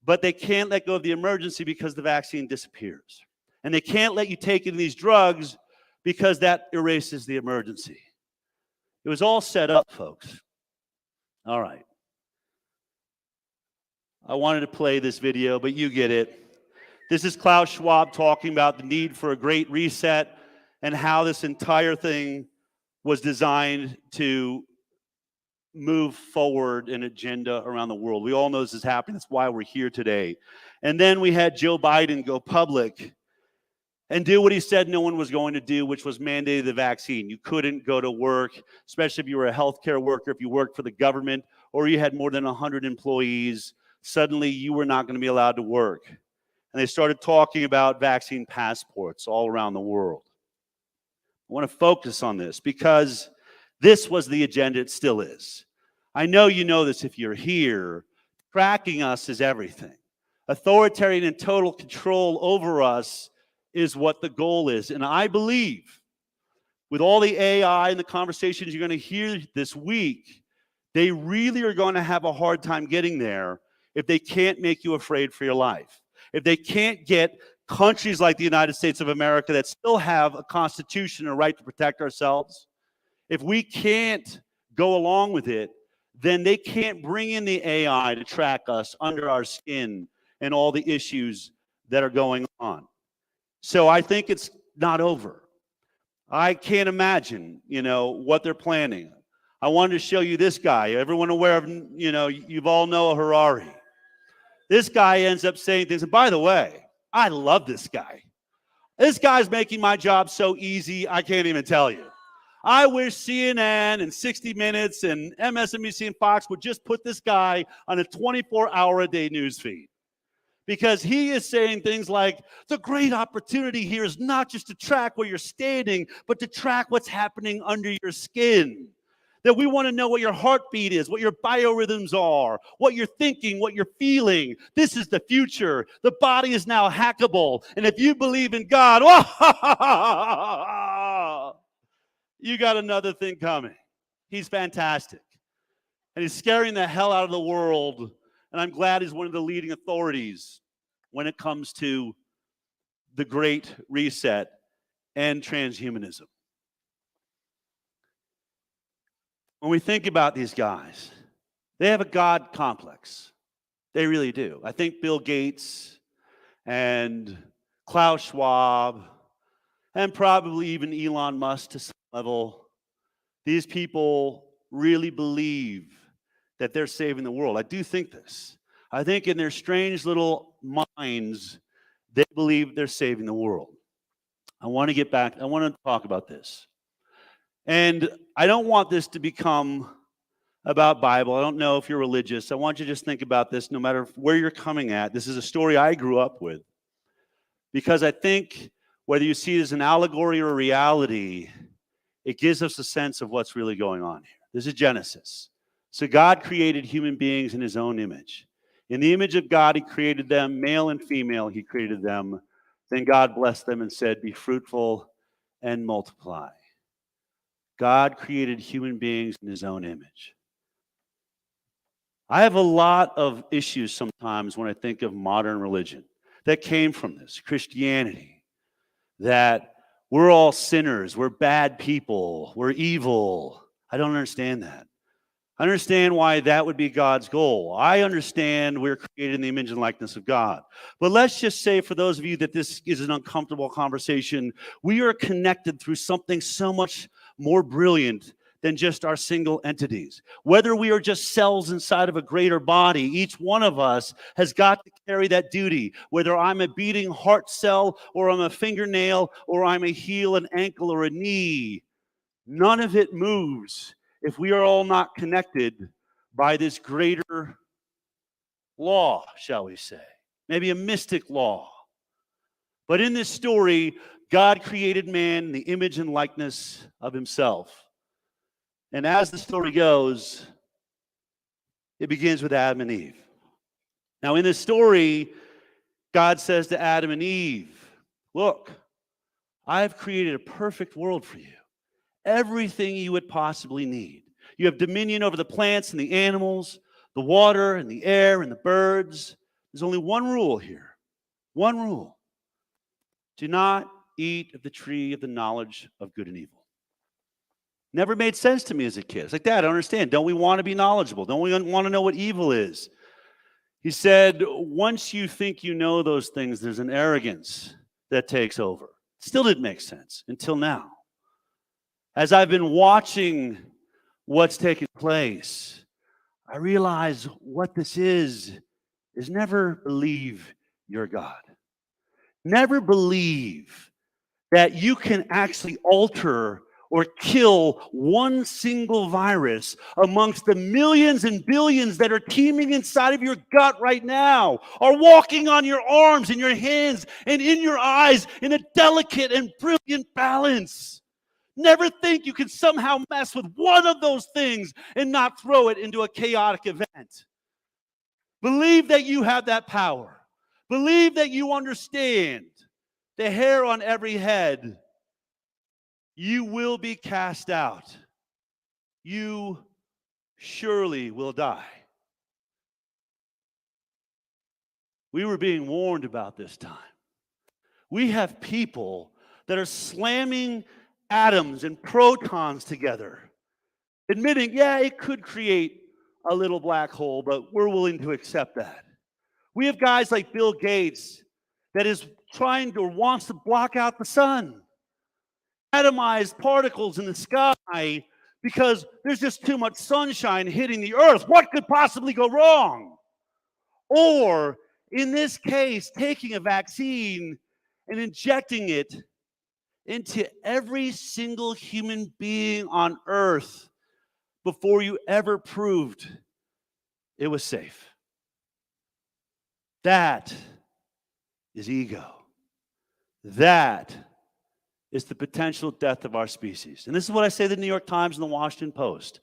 But they can't let go of the emergency because the vaccine disappears. And they can't let you take in these drugs because that erases the emergency. It was all set up, folks. All right. I wanted to play this video, but you get it. This is Klaus Schwab talking about the need for a great reset and how this entire thing was designed to move forward an agenda around the world. We all know this is happening. That's why we're here today. And then we had Joe Biden go public and do what he said no one was going to do, which was mandate the vaccine. You couldn't go to work, especially if you were a healthcare worker, if you worked for the government, or you had more than 100 employees. Suddenly, you were not going to be allowed to work. And they started talking about vaccine passports all around the world. I want to focus on this because this was the agenda. It still is. I know you know this if you're here. Tracking us is everything. Authoritarian and total control over us is what the goal is. And I believe with all the AI and the conversations you're going to hear this week, they really are going to have a hard time getting there if they can't make you afraid for your life. If they can't get countries like the United States of America that still have a constitution and a right to protect ourselves, if we can't go along with it, then they can't bring in the AI to track us under our skin and all the issues that are going on. So I think it's not over. I can't imagine, what they're planning. I wanted to show you this guy. Everyone aware of, you've all know Harari. This guy ends up saying things. And by the way, I love this guy. This guy's making my job so easy, I can't even tell you. I wish CNN and 60 Minutes and MSNBC and Fox would just put this guy on a 24-hour-a-day news feed. Because he is saying things like, the great opportunity here is not just to track where you're standing, but to track what's happening under your skin. That we want to know what your heartbeat is, what your biorhythms are, what you're thinking, what you're feeling. This is the future. The body is now hackable. And if you believe in God, you got another thing coming. He's fantastic. And he's scaring the hell out of the world. And I'm glad he's one of the leading authorities when it comes to the Great Reset and transhumanism. When we think about these guys, they have a God complex. They really do. I think Bill Gates and Klaus Schwab and probably even Elon Musk to some level, these people really believe that they're saving the world. I do think this. I think in their strange little minds, they believe they're saving the world. I want to get back. I want to talk about this. And I don't want this to become about Bible. I don't know if you're religious. I want you to just think about this no matter where you're coming at. This is a story I grew up with. Because I think whether you see it as an allegory or a reality, it gives us a sense of what's really going on here. This is Genesis. So God created human beings in his own image. In the image of God, he created them, male and female, he created them. Then God blessed them and said, be fruitful and multiply. God created human beings in his own image. I have a lot of issues sometimes when I think of modern religion that came from this, Christianity, that we're all sinners, we're bad people, we're evil. I don't understand that. I understand why that would be God's goal. I understand we're created in the image and likeness of God. But let's just say for those of you that this is an uncomfortable conversation, we are connected through something so much more brilliant than just our single entities. Whether we are just cells inside of a greater body, each one of us has got to carry that duty. Whether I'm a beating heart cell, or I'm a fingernail, or I'm a heel, an ankle, or a knee, none of it moves if we are all not connected by this greater law, shall we say. Maybe a mystic law. But in this story, God created man in the image and likeness of himself. And as the story goes, it begins with Adam and Eve. Now, in this story, God says to Adam and Eve, look, I've created a perfect world for you. Everything you would possibly need. You have dominion over the plants and the animals, the water and the air and the birds. There's only one rule here. One rule. Do not eat of the tree of the knowledge of good and evil. Never made sense to me as a kid. It's like, Dad, I don't understand. Don't we want to be knowledgeable? Don't we want to know what evil is? He said, once you think you know those things, there's an arrogance that takes over. Still didn't make sense until now. As I've been watching what's taking place, I realize what this is never believe you're God. Never believe that you can actually alter or kill one single virus amongst the millions and billions that are teeming inside of your gut right now, are walking on your arms and your hands and in your eyes in a delicate and brilliant balance. Never think you can somehow mess with one of those things and not throw it into a chaotic event. Believe that you have that power. Believe that you understand the hair on every head. You will be cast out. You surely will die. We were being warned about this time. We have people that are slamming atoms and protons together, admitting, yeah, it could create a little black hole, but we're willing to accept that. We have guys like Bill Gates that is trying to or wants to block out the sun. atomized particles in the sky because there's just too much sunshine hitting the earth. What could possibly go wrong? Or, in this case, taking a vaccine and injecting it into every single human being on earth before you ever proved it was safe. That is ego. That is the potential death of our species. And this is what I say to the New York Times and the Washington Post.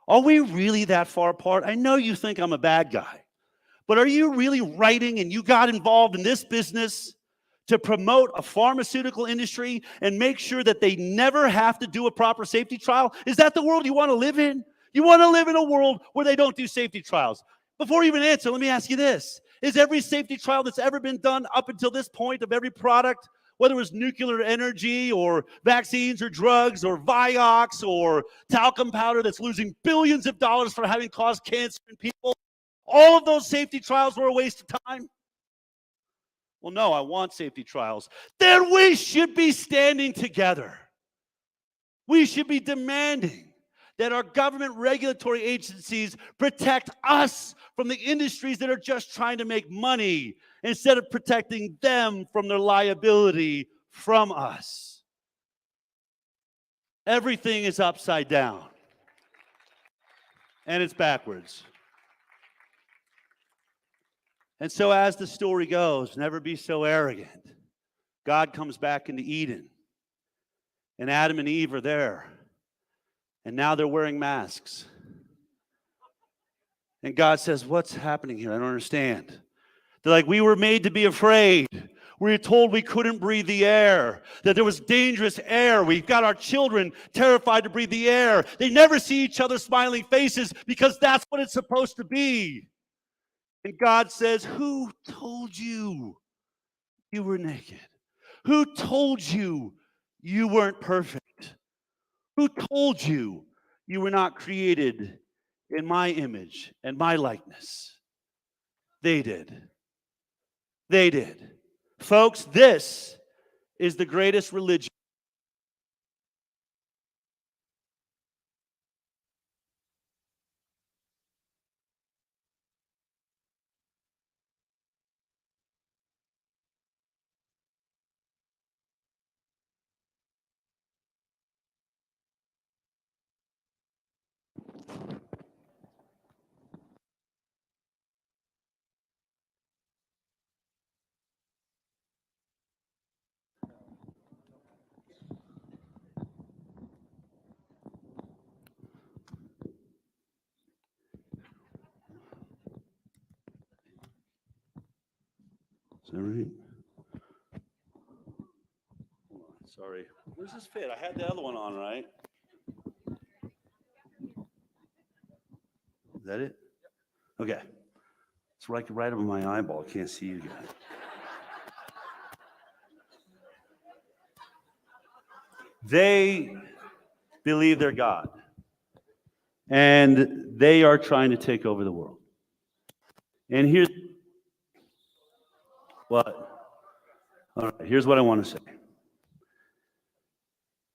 Are we really that far apart? I know you think I'm a bad guy, but are you really writing and you got involved in this business to promote a pharmaceutical industry and make sure that they never have to do a proper safety trial? Is that the world you want to live in? You want to live in a world where they don't do safety trials? Before you even answer, let me ask you this. Is every safety trial that's ever been done up until this point of every product, whether it was nuclear energy or vaccines or drugs or Vioxx or talcum powder that's losing billions of dollars for having caused cancer in people, all of those safety trials were a waste of time? Well, no, I want safety trials. Then we should be standing together. We should be demanding that our government regulatory agencies protect us from the industries that are just trying to make money instead of protecting them from their liability from us. Everything is upside down. And it's backwards. And so as the story goes, never be so arrogant. God comes back into Eden. And Adam and Eve are there. And now they're wearing masks. And God says, what's happening here? I don't understand. They're like, we were made to be afraid. We were told we couldn't breathe the air, that there was dangerous air. We've got our children terrified to breathe the air. They never see each other's smiling faces because that's what it's supposed to be. And God says, who told you you were naked? Who told you you weren't perfect? Who told you you were not created in my image and my likeness? They did. They did. Folks, this is the greatest religion. Is that right? Hold on, sorry. Where's this fit? I had the other one on, right? Is that it? Okay. It's right over my eyeball. I can't see you guys. They believe they're God. And they are trying to take over the world. And here's here's what I want to say.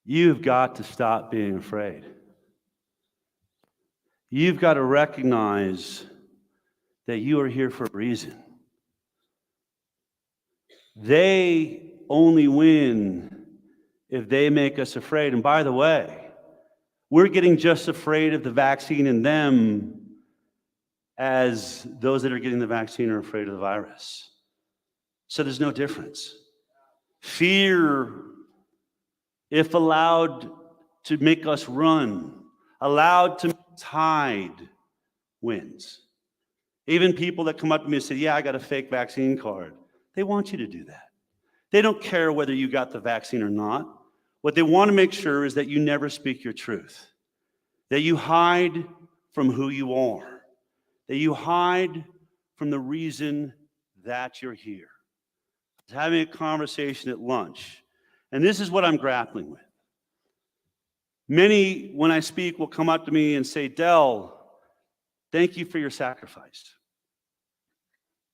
You've got to stop being afraid. You've got to recognize that you are here for a reason. They only win if they make us afraid. And by the way, we're getting just afraid of the vaccine in them as those that are getting the vaccine are afraid of the virus. So there's no difference. Fear, if allowed to make us run, allowed to make us hide, wins. Even people that come up to me and say, yeah, I got a fake vaccine card. They want you to do that. They don't care whether you got the vaccine or not. What they want to make sure is that you never speak your truth, that you hide from who you are, that you hide from the reason that you're here. I was having a conversation at lunch, and this is what I'm grappling with. Many, when I speak, will come up to me and say, Del, thank you for your sacrifice.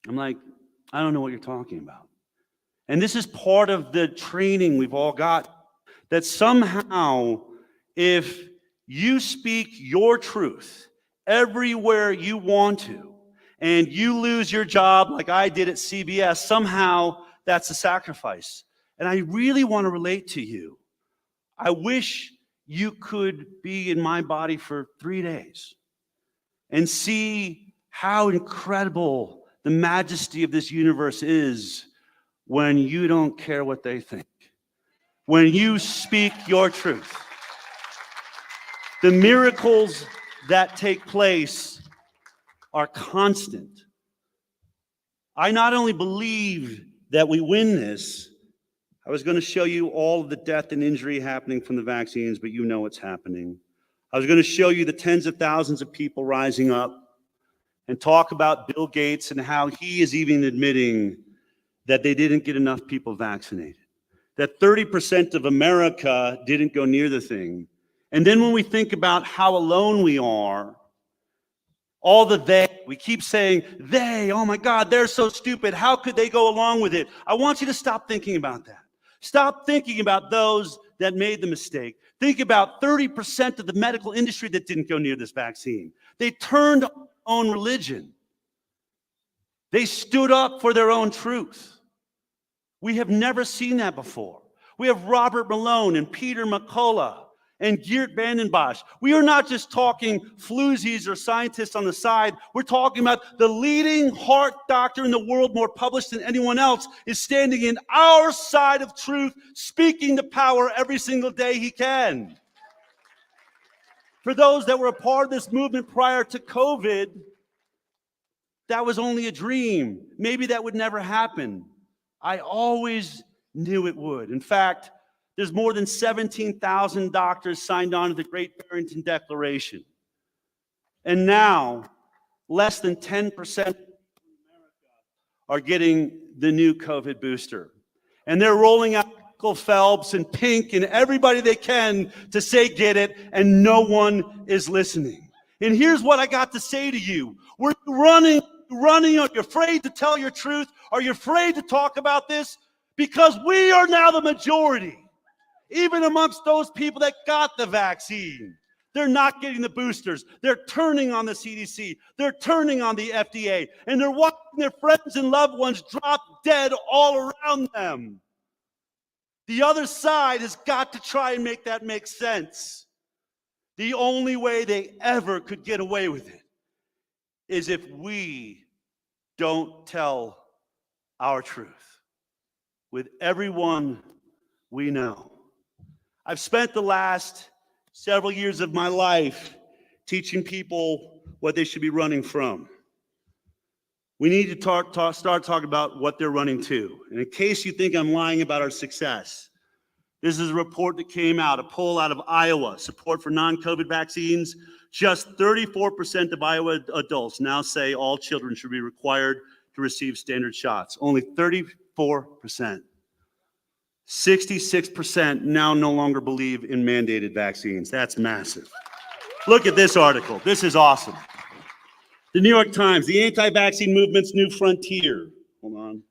I'm like, I don't know what you're talking about. And this is part of the training we've all got that somehow if you speak your truth everywhere you want to, and you lose your job like I did at CBS, somehow that's a sacrifice. And I really want to relate to you. I wish you could be in my body for 3 days and see how incredible the majesty of this universe is when you don't care what they think, when you speak your truth. The miracles that take place are constant. I not only believe that we win this, I was going to show you all of the death and injury happening from the vaccines, but you know it's happening. I was going to show you the tens of thousands of people rising up and talk about Bill Gates and how he is even admitting that they didn't get enough people vaccinated, that 30% of America didn't go near the thing. And then when we think about how alone we are, all the they, we keep saying, they, oh my God, they're so stupid. How could they go along with it? I want you to stop thinking about that. Stop thinking about those that made the mistake. Think about 30% of the medical industry that didn't go near this vaccine. They turned on their own religion. They stood up for their own truth. We have never seen that before. We have Robert Malone and Peter McCullough and Geert Vandenbosch. We are not just talking floozies or scientists on the side. We're talking about the leading heart doctor in the world, more published than anyone else, is standing in our side of truth, speaking the power every single day he can. For those that were a part of this movement prior to COVID, that was only a dream. Maybe that would never happen. I always knew it would. In fact, there's more than 17,000 doctors signed on to the Great Barrington Declaration. And now, less than 10% of America are getting the new COVID booster. And they're rolling out Michael Phelps and Pink and everybody they can to say get it, and no one is listening. And here's what I got to say to you. We're running. Are you afraid to tell your truth? Are you afraid to talk about this? Because we are now the majority. Even amongst those people that got the vaccine, they're not getting the boosters. They're turning on the CDC. They're turning on the FDA. And they're watching their friends and loved ones drop dead all around them. The other side has got to try and make that make sense. The only way they ever could get away with it is if we don't tell our truth with everyone we know. I've spent the last several years of my life teaching people what they should be running from. We need to start talking about what they're running to. And in case you think I'm lying about our success, this is a report that came out, a poll out of Iowa, support for non-COVID vaccines. Just 34% of Iowa adults now say all children should be required to receive standard shots. Only 34%. 66% now no longer believe in mandated vaccines. That's massive. Look at this article. This is awesome. The New York Times, the anti-vaccine movement's new frontier. Hold on.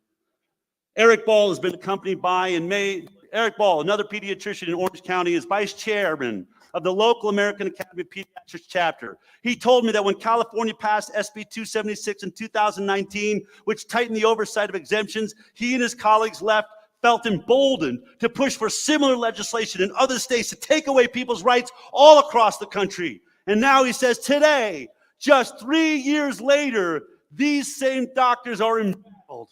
Eric Ball has been accompanied by Eric Ball, another pediatrician in Orange County, is vice chairman of the local American Academy of Pediatrics chapter. He told me that when California passed SB 276 in 2019, which tightened the oversight of exemptions, he and his colleagues felt emboldened to push for similar legislation in other states to take away people's rights all across the country. And now he says today, just 3 years later, these same doctors are embattled.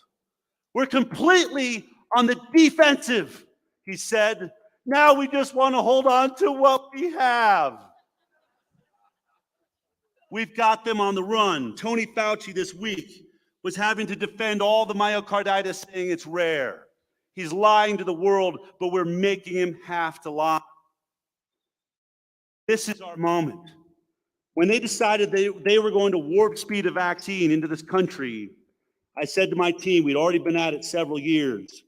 We're completely on the defensive, he said. Now we just want to hold on to what we have. We've got them on the run. Tony Fauci this week was having to defend all the myocarditis, saying it's rare. He's lying to the world, but we're making him have to lie. This is our moment. When they decided they were going to warp speed a vaccine into this country, I said to my team, we'd already been at it several years.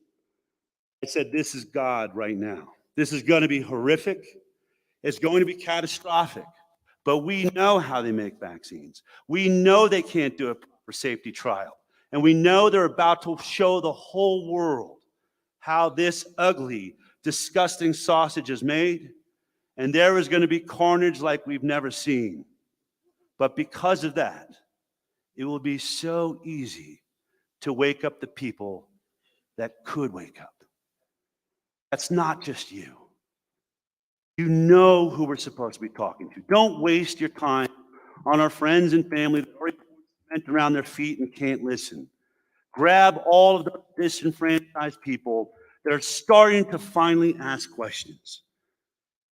I said, this is God right now. This is going to be horrific. It's going to be catastrophic. But we know how they make vaccines. We know they can't do a proper safety trial. And we know they're about to show the whole world how this ugly, disgusting sausage is made, and there is going to be carnage like we've never seen. But because of that, it will be so easy to wake up the people that could wake up. That's not just you. You know who we're supposed to be talking to. Don't waste your time on our friends and family that are already bent around their feet and can't listen. Grab all of the disenfranchised people that are starting to finally ask questions.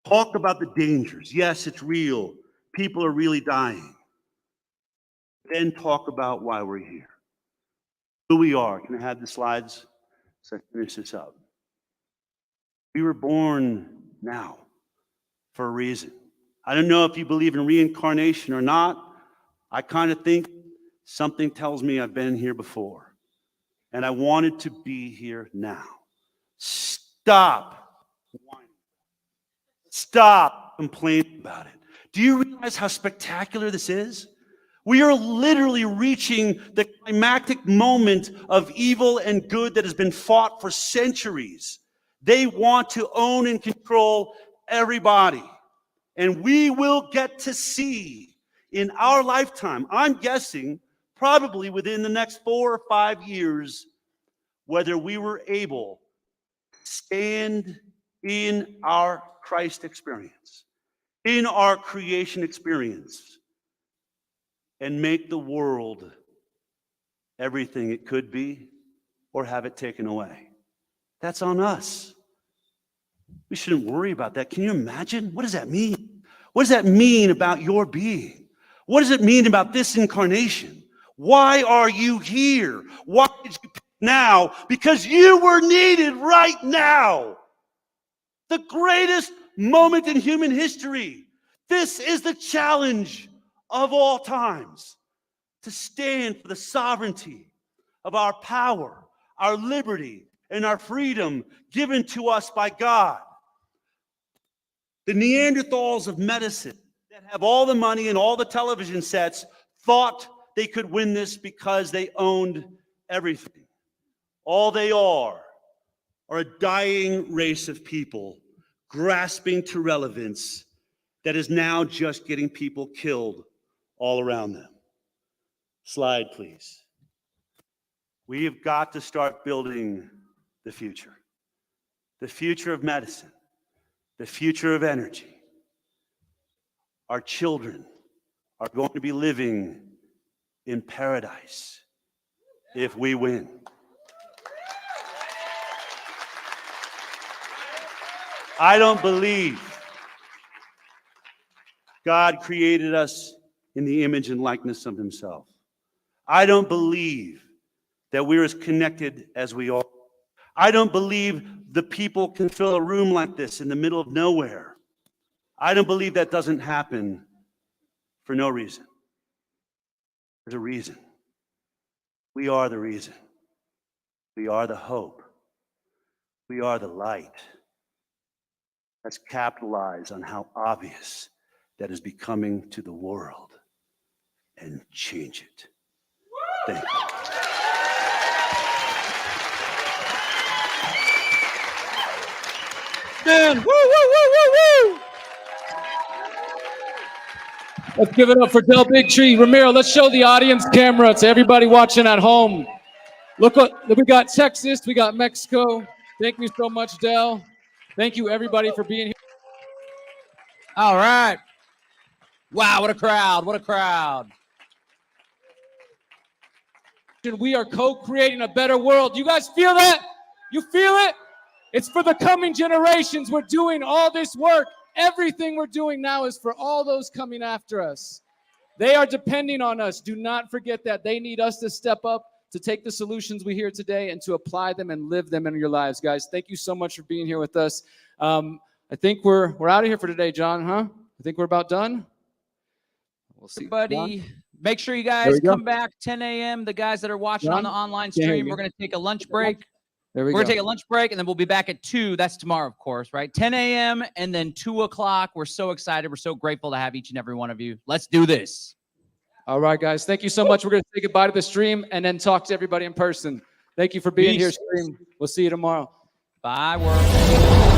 Talk about the dangers. Yes, it's real. People are really dying. Then talk about why we're here. Who we are. Can I have the slides so I finish this up? We were born now for a reason. I don't know if you believe in reincarnation or not. I kind of think something tells me I've been here before. And I wanted to be here now. Stop whining. Stop complaining about it. Do you realize how spectacular this is? We are literally reaching the climactic moment of evil and good that has been fought for centuries. They want to own and control everybody. And we will get to see in our lifetime, I'm guessing probably within the next 4 or 5 years, whether we were able to stand in our Christ experience, in our creation experience, and make the world everything it could be or have it taken away. That's on us. We shouldn't worry about that. Can you imagine? What does that mean? What does that mean about your being? What does it mean about this incarnation? Why are you here? Why did you pick now? Because you were needed right now. The greatest moment in human history. This is the challenge of all times, to stand for the sovereignty of our power, our liberty, and our freedom given to us by God. The Neanderthals of medicine that have all the money and all the television sets thought they could win this because they owned everything. All they are a dying race of people grasping to relevance that is now just getting people killed all around them. Slide, please. We have got to start building the future of medicine, the future of energy. Our children are going to be living in paradise if we win. I don't believe God created us in the image and likeness of himself. I don't believe that we're as connected as we are. I don't believe the people can fill a room like this in the middle of nowhere. I don't believe that doesn't happen for no reason. There's a reason. We are the reason. We are the hope. We are the light. Let's capitalize on how obvious that is becoming to the world and change it. Thank you. Man, woo, woo, woo, woo, woo. Let's give it up for Del Bigtree. Ramiro, let's show the audience camera to everybody watching at home. Look what we got: Texas, we got Mexico. Thank you so much, Del. Thank you, everybody, for being here. All right. Wow, what a crowd. What a crowd. We are co-creating a better world. You guys feel that? You feel it? It's for the coming generations. We're doing all this work. Everything we're doing now is for all those coming after us. They are depending on us. Do not forget that. They need us to step up, to take the solutions we hear today and to apply them and live them in your lives, guys. Thank you so much for being here with us. I think we're out of here for today, John, huh? I think we're about done. We'll see. Everybody, make sure you guys come back 10 a.m. The guys that are watching on the online stream, we're going to take a lunch break. There We're going to take a lunch break, and then we'll be back at 2. That's tomorrow, of course, right? 10 a.m. and then 2 o'clock. We're so excited. We're so grateful to have each and every one of you. Let's do this. All right, guys. Thank you so much. We're going to say goodbye to the stream and then talk to everybody in person. Thank you for being here, stream. We'll see you tomorrow. Bye, world.